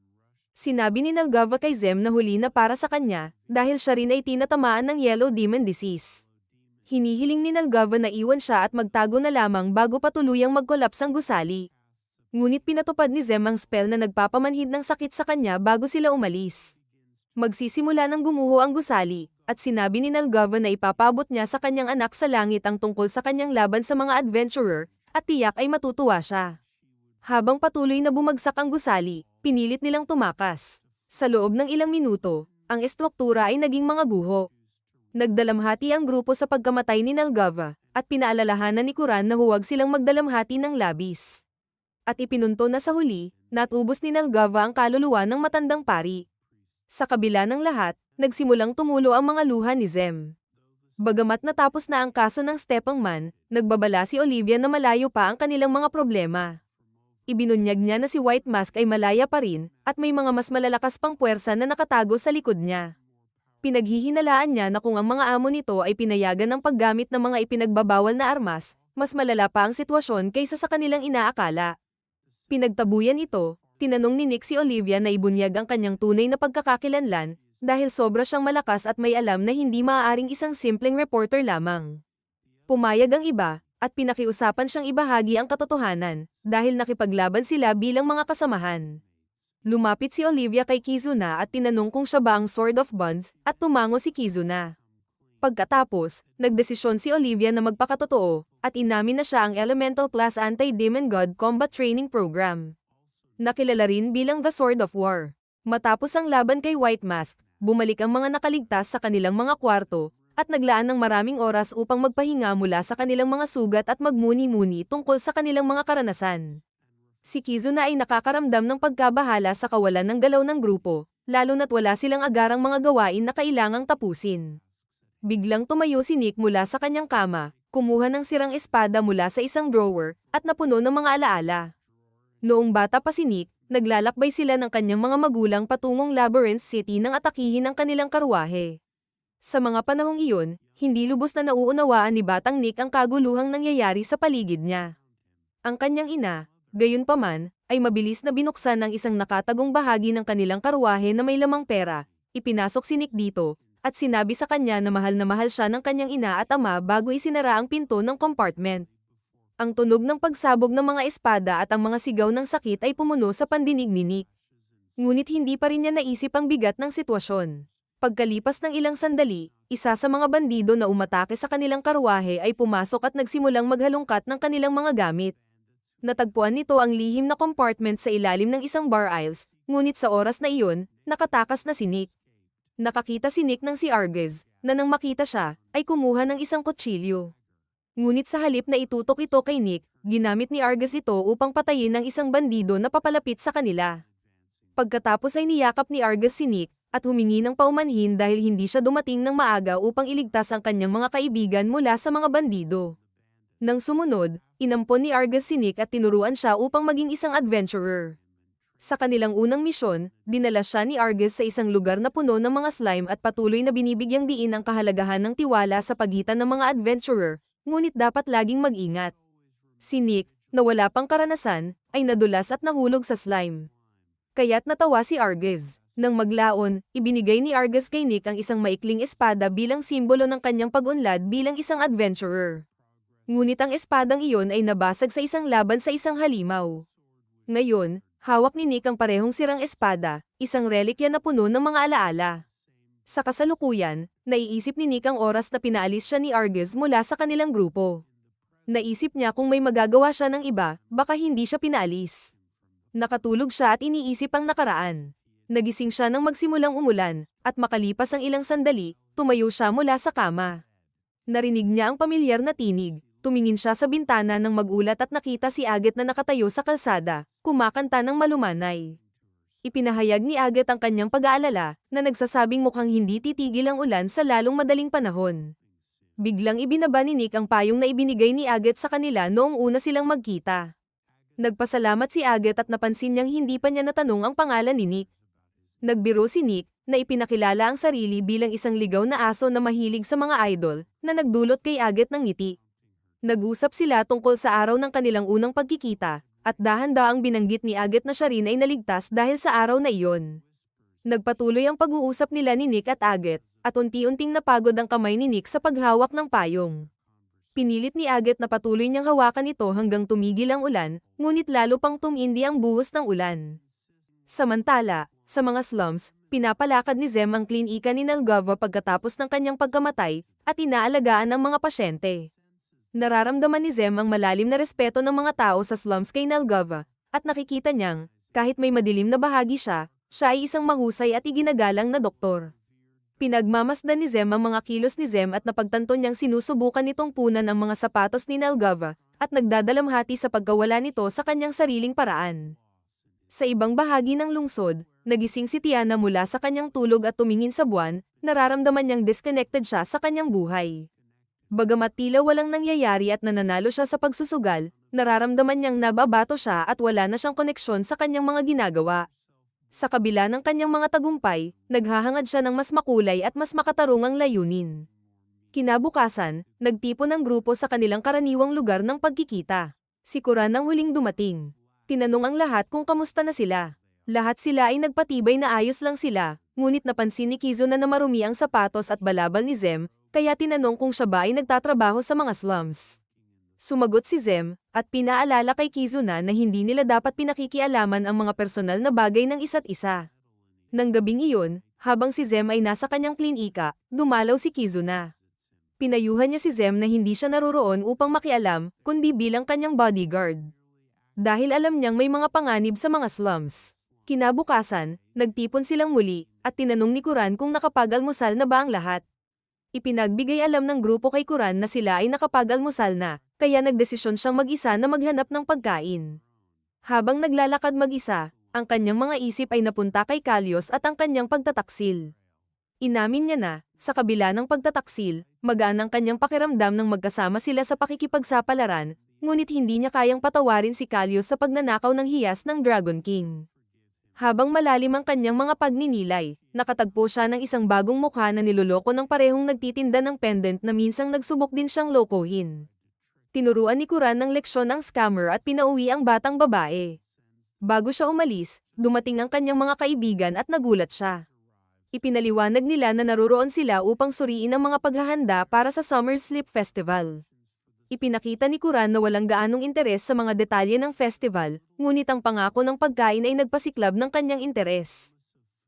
Sinabi ni Nalgava kay Zem na huli na para sa kanya, dahil siya rin ay tinatamaan ng Yellow Demon Disease. Hinihiling ni Nalgava na iwan siya at magtago na lamang bago pa tuluyang mag-collapse ang gusali. Ngunit pinatupad ni Zem ang spell na nagpapamanhid ng sakit sa kanya bago sila umalis. Magsisimula ng gumuho ang gusali, at sinabi ni Nalgava na ipapabot niya sa kanyang anak sa langit ang tungkol sa kanyang laban sa mga adventurer, at tiyak ay matutuwa siya. Habang patuloy na bumagsak ang gusali, pinilit nilang tumakas. Sa loob ng ilang minuto, ang estruktura ay naging mga guho. Nagdalamhati ang grupo sa pagkamatay ni Nalgava, at pinaalalahanan ni Kuran na huwag silang magdalamhati ng labis. At ipinunto na sa huli, natubos ni Nalgava ang kaluluwa ng matandang pari. Sa kabila ng lahat, nagsimulang tumulo ang mga luha ni Zem. Bagamat natapos na ang kaso ng Stepang Man, nagbabala si Olivia na malayo pa ang kanilang mga problema. Ibinunyag niya na si White Mask ay malaya pa rin, at may mga mas malalakas pang puwersa na nakatago sa likod niya. Pinaghihinalaan niya na kung ang mga amo nito ay pinayagan ng paggamit ng mga ipinagbabawal na armas, mas malala pa ang sitwasyon kaysa sa kanilang inaakala. Pinagtabuyan ito, tinanong ni Nick si Olivia na ibunyag ang kanyang tunay na pagkakakilanlan, dahil sobra siyang malakas at may alam na hindi maaaring isang simpleng reporter lamang. Pumayag ang iba, at pinakiusapan siyang ibahagi ang katotohanan, dahil nakipaglaban sila bilang mga kasamahan. Lumapit si Olivia kay Kizuna at tinanong kung siya ba ang Sword of Bonds, at tumango si Kizuna. Pagkatapos, nagdesisyon si Olivia na magpakatotoo, at inamin na siya ang Elemental Class Anti-Demon God Combat Training Program. Nakilala rin bilang The Sword of War. Matapos ang laban kay White Mask, bumalik ang mga nakaligtas sa kanilang mga kwarto, at naglaan ng maraming oras upang magpahinga mula sa kanilang mga sugat at magmuni-muni tungkol sa kanilang mga karanasan. Si Kizuna ay nakakaramdam ng pagkabahala sa kawalan ng galaw ng grupo, lalo na't wala silang agarang mga gawain na kailangang tapusin. Biglang tumayo si Nick mula sa kanyang kama, kumuha ng sirang espada mula sa isang drawer, at napuno ng mga alaala. Noong bata pa si Nick, naglalakbay sila ng kanyang mga magulang patungong Labyrinth City nang atakihin ang kanilang karwahe. Sa mga panahong iyon, hindi lubos na nauunawaan ni Batang Nick ang kaguluhang nangyayari sa paligid niya. Ang kanyang ina, gayunpaman, ay mabilis na binuksan ang isang nakatagong bahagi ng kanilang karwahe na may lamang pera, ipinasok si Nick dito, at sinabi sa kanya na mahal siya ng kanyang ina at ama bago isinara ang pinto ng compartment. Ang tunog ng pagsabog ng mga espada at ang mga sigaw ng sakit ay pumuno sa pandinig ni Nick. Ngunit hindi pa rin niya naisip ang bigat ng sitwasyon. Pagkalipas ng ilang sandali, isa sa mga bandido na umatake sa kanilang karwahe ay pumasok at nagsimulang maghalongkat ng kanilang mga gamit. Natagpuan nito ang lihim na compartment sa ilalim ng isang bar aisles, ngunit sa oras na iyon, nakatakas na si Nick. Nakakita si Nick ng si Arges, na nang makita siya, ay kumuha ng isang kutsilyo. Ngunit sa halip na itutok ito kay Nick, ginamit ni Argus ito upang patayin ang isang bandido na papalapit sa kanila. Pagkatapos ay niyakap ni Argus si Nick, at humingi ng paumanhin dahil hindi siya dumating ng maaga upang iligtas ang kanyang mga kaibigan mula sa mga bandido. Nang sumunod, inampon ni Argus si Nick at tinuruan siya upang maging isang adventurer. Sa kanilang unang misyon, dinala siya ni Argus sa isang lugar na puno ng mga slime at patuloy na binibigyang diin ang kahalagahan ng tiwala sa pagitan ng mga adventurer, ngunit dapat laging mag-ingat. Si Nick, na wala pang karanasan, ay nadulas at nahulog sa slime. Kaya't natawa si Argus. Nang maglaon, ibinigay ni Argus kay Nick ang isang maikling espada bilang simbolo ng kanyang pag-unlad bilang isang adventurer. Ngunit ang espadang iyon ay nabasag sa isang laban sa isang halimaw. Ngayon, hawak ni Nick ang parehong sirang espada, isang relikya na puno ng mga alaala. Sa kasalukuyan, naiisip ni Nick ang oras na pinaalis siya ni Argus mula sa kanilang grupo. Naisip niya kung may magagawa siya ng iba, baka hindi siya pinaalis. Nakatulog siya at iniisip ang nakaraan. Nagising siya nang magsimulang umulan, at makalipas ang ilang sandali, tumayo siya mula sa kama. Narinig niya ang pamilyar na tinig, tumingin siya sa bintana nang magulat at nakita si Agat na nakatayo sa kalsada, kumakanta ng malumanay. Ipinahayag ni Agat ang kanyang pag-aalala, na nagsasabing mukhang hindi titigil ang ulan sa lalong madaling panahon. Biglang ibinaba ni Nick ang payong na ibinigay ni Agat sa kanila noong una silang magkita. Nagpasalamat si Agat at napansin niyang hindi pa niya natanong ang pangalan ni Nick. Nagbiro si Nick, na ipinakilala ang sarili bilang isang ligaw na aso na mahilig sa mga idol, na nagdulot kay Agat ng ngiti. Nag-usap sila tungkol sa araw ng kanilang unang pagkikita, at dahan-daang binanggit ni Agat na siya rin ay naligtas dahil sa araw na iyon. Nagpatuloy ang pag-uusap nila ni Nick at Agat, at unti-unting napagod ang kamay ni Nick sa paghawak ng payong. Pinilit ni Agat na patuloy niyang hawakan ito hanggang tumigil ang ulan, ngunit lalo pang tumindi ang buhos ng ulan. Samantala, sa mga slums, pinapalakad ni Zem ang klinika ni Nalgava pagkatapos ng kanyang pagkamatay, at inaalagaan ang mga pasyente. Nararamdaman ni Zem ang malalim na respeto ng mga tao sa slums kay Nalgava, at nakikita niyang, kahit may madilim na bahagi siya ay isang mahusay at iginagalang na doktor. Pinagmamasdan ni Zem ang mga kilos ni Zem at napagtanto niyang sinusubukan nitong punan ang mga sapatos ni Nalgava, at nagdadalamhati sa pagkawala nito sa kanyang sariling paraan. Sa ibang bahagi ng lungsod, nagising si Tiana mula sa kanyang tulog at tumingin sa buwan, nararamdaman niyang disconnected siya sa kanyang buhay. Bagamat tila walang nangyayari at nananalo siya sa pagsusugal, nararamdaman niyang nababato siya at wala na siyang koneksyon sa kanyang mga ginagawa. Sa kabila ng kanyang mga tagumpay, naghahangad siya ng mas makulay at mas makatarungang layunin. Kinabukasan, nagtipon ang grupo sa kanilang karaniwang lugar ng pagkikita. Si Kuran ang huling dumating. Tinanong ang lahat kung kamusta na sila. Lahat sila ay nagpatibay na ayos lang sila, ngunit napansin ni Kizuna na marumi ang sapatos at balabal ni Zem, kaya tinanong kung siya ba ay nagtatrabaho sa mga slums. Sumagot si Zem, at pinaalala kay Kizuna na hindi nila dapat pinakikialaman ang mga personal na bagay ng isa't isa. Nang gabing iyon, habang si Zem ay nasa kanyang klinika, dumalaw si Kizuna. Pinayuhan niya si Zem na hindi siya naroroon upang makialam, kundi bilang kanyang bodyguard. Dahil alam niyang may mga panganib sa mga slums. Kinabukasan, nagtipon silang muli, at tinanong ni Kuran kung nakapag-almusal na ba ang lahat. Ipinagbigay alam ng grupo kay Kuran na sila ay nakapag-almusal na, kaya nagdesisyon siyang mag-isa na maghanap ng pagkain. Habang naglalakad mag-isa, ang kanyang mga isip ay napunta kay Kalyos at ang kanyang pagtataksil. Inamin niya na, sa kabila ng pagtataksil, magaan ang kanyang pakiramdam nang magkasama sila sa pakikipagsapalaran, ngunit hindi niya kayang patawarin si Kalyos sa pagnanakaw ng hiyas ng Dragon King. Habang malalim ang kanyang mga pagninilay, nakatagpo siya ng isang bagong mukha na niloloko ng parehong nagtitinda ng pendant na minsang nagsubok din siyang lokohin. Tinuruan ni Kuran ng leksyon ang scammer at pinauwi ang batang babae. Bago siya umalis, dumating ang kanyang mga kaibigan at nagulat siya. Ipinaliwanag nila na naroroon sila upang suriin ang mga paghahanda para sa Summer Sleep Festival. Ipinakita ni Kuran na walang gaanong interes sa mga detalye ng festival, ngunit ang pangako ng pagkain ay nagpasiklab ng kanyang interes.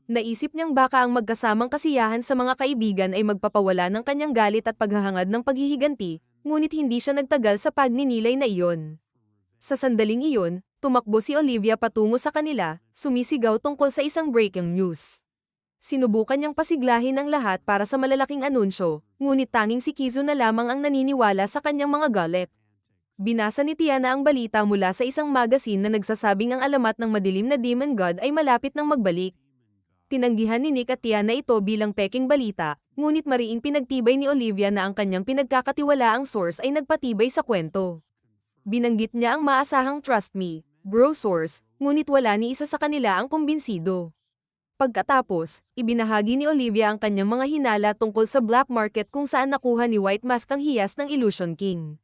Naisip niyang baka ang magkasamang kasiyahan sa mga kaibigan ay magpapawala ng kanyang galit at paghahangad ng paghihiganti, ngunit hindi siya nagtagal sa pagninilay na iyon. Sa sandaling iyon, tumakbo si Olivia patungo sa kanila, sumisigaw tungkol sa isang breaking news. Sinubukan niyang pasiglahin ang lahat para sa malalaking anunsyo, ngunit tanging si Kizu na lamang ang naniniwala sa kanyang mga galit. Binasa ni Tiana ang balita mula sa isang magazine na nagsasabing ang alamat ng madilim na demon god ay malapit nang magbalik. Tinanggihan ni Nick at Tiana ito bilang peking balita, ngunit mariing pinagtibay ni Olivia na ang kanyang pinagkakatiwalaang source ay nagpatibay sa kwento. Binanggit niya ang maasahang trust me, bro source, ngunit wala ni isa sa kanila ang kumbinsido. Pagkatapos, ibinahagi ni Olivia ang kanyang mga hinala tungkol sa black market kung saan nakuha ni White Mask ang hiyas ng Illusion King.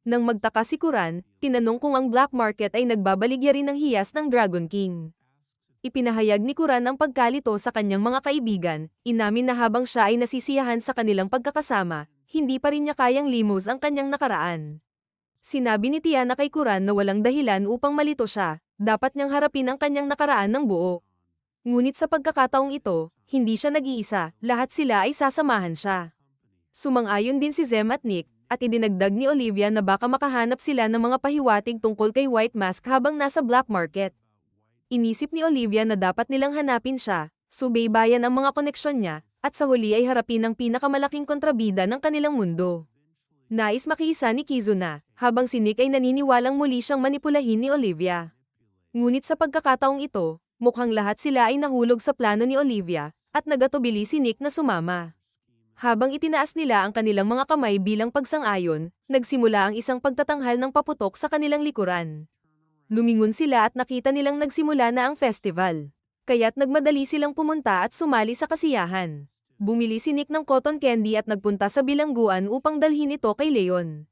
Nang magtaka si Kuran, tinanong kung ang black market ay nagbabaligya rin ng hiyas ng Dragon King. Ipinahayag ni Kuran ang pagkalito sa kanyang mga kaibigan, inamin na habang siya ay nasisiyahan sa kanilang pagkakasama, hindi pa rin niya kayang limos ang kanyang nakaraan. Sinabi ni Tiana kay Kuran na walang dahilan upang malito siya, dapat niyang harapin ang kanyang nakaraan ng buo. Ngunit sa pagkakataong ito, hindi siya nag-iisa, lahat sila ay sasamahan siya. Sumang-ayon din si Zem at Nick, at idinagdag ni Olivia na baka makahanap sila ng mga pahiwatig tungkol kay White Mask habang nasa black market. Inisip ni Olivia na dapat nilang hanapin siya, subaybayan ang mga koneksyon niya, at sa huli ay harapin ang pinakamalaking kontrabida ng kanilang mundo. Nais makiisa ni Kizu na, habang si Nick ay naniniwalang muli siyang manipulahin ni Olivia. Ngunit sa pagkakataong ito, mukhang lahat sila ay nahulog sa plano ni Olivia, at nagatubili si Nick na sumama. Habang itinaas nila ang kanilang mga kamay bilang pagsang-ayon, nagsimula ang isang pagtatanghal ng paputok sa kanilang likuran. Lumingon sila at nakita nilang nagsimula na ang festival. Kaya't nagmadali silang pumunta at sumali sa kasiyahan. Bumili si Nick ng cotton candy at nagpunta sa bilangguan upang dalhin ito kay Leon.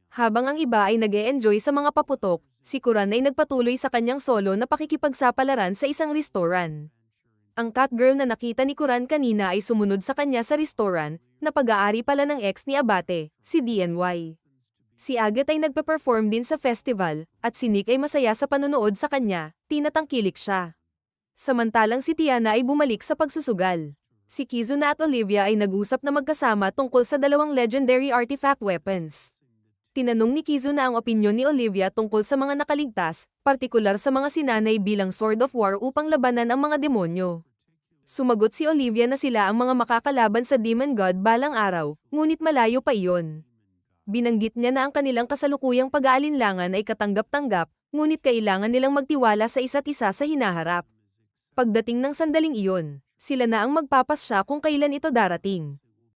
Habang ang iba ay nag-e-enjoy sa mga paputok, si Kuran ay nagpatuloy sa kanyang solo na pakikipagsapalaran sa isang restoran. Ang catgirl na nakita ni Kuran kanina ay sumunod sa kanya sa restoran, na pag-aari pala ng ex ni Abate, si DNY. Si Agat ay nagpe-perform din sa festival, at si Nick ay masaya sa panonood sa kanya, tinatangkilik siya. Samantalang si Tiana ay bumalik sa pagsusugal. Si Kizuna at Olivia ay nag-usap na magkasama tungkol sa dalawang legendary artifact weapons. Tinanong ni Kizuna ang opinyon ni Olivia tungkol sa mga nakaligtas, partikular sa mga sinanay bilang Sword of War upang labanan ang mga demonyo. Sumagot si Olivia na sila ang mga makakalaban sa Demon God balang araw, ngunit malayo pa iyon. Binanggit niya na ang kanilang kasalukuyang pag-aalinlangan ay katanggap-tanggap, ngunit kailangan nilang magtiwala sa isa't isa sa hinaharap. Pagdating ng sandaling iyon, sila na ang magpapasya kung kailan ito darating.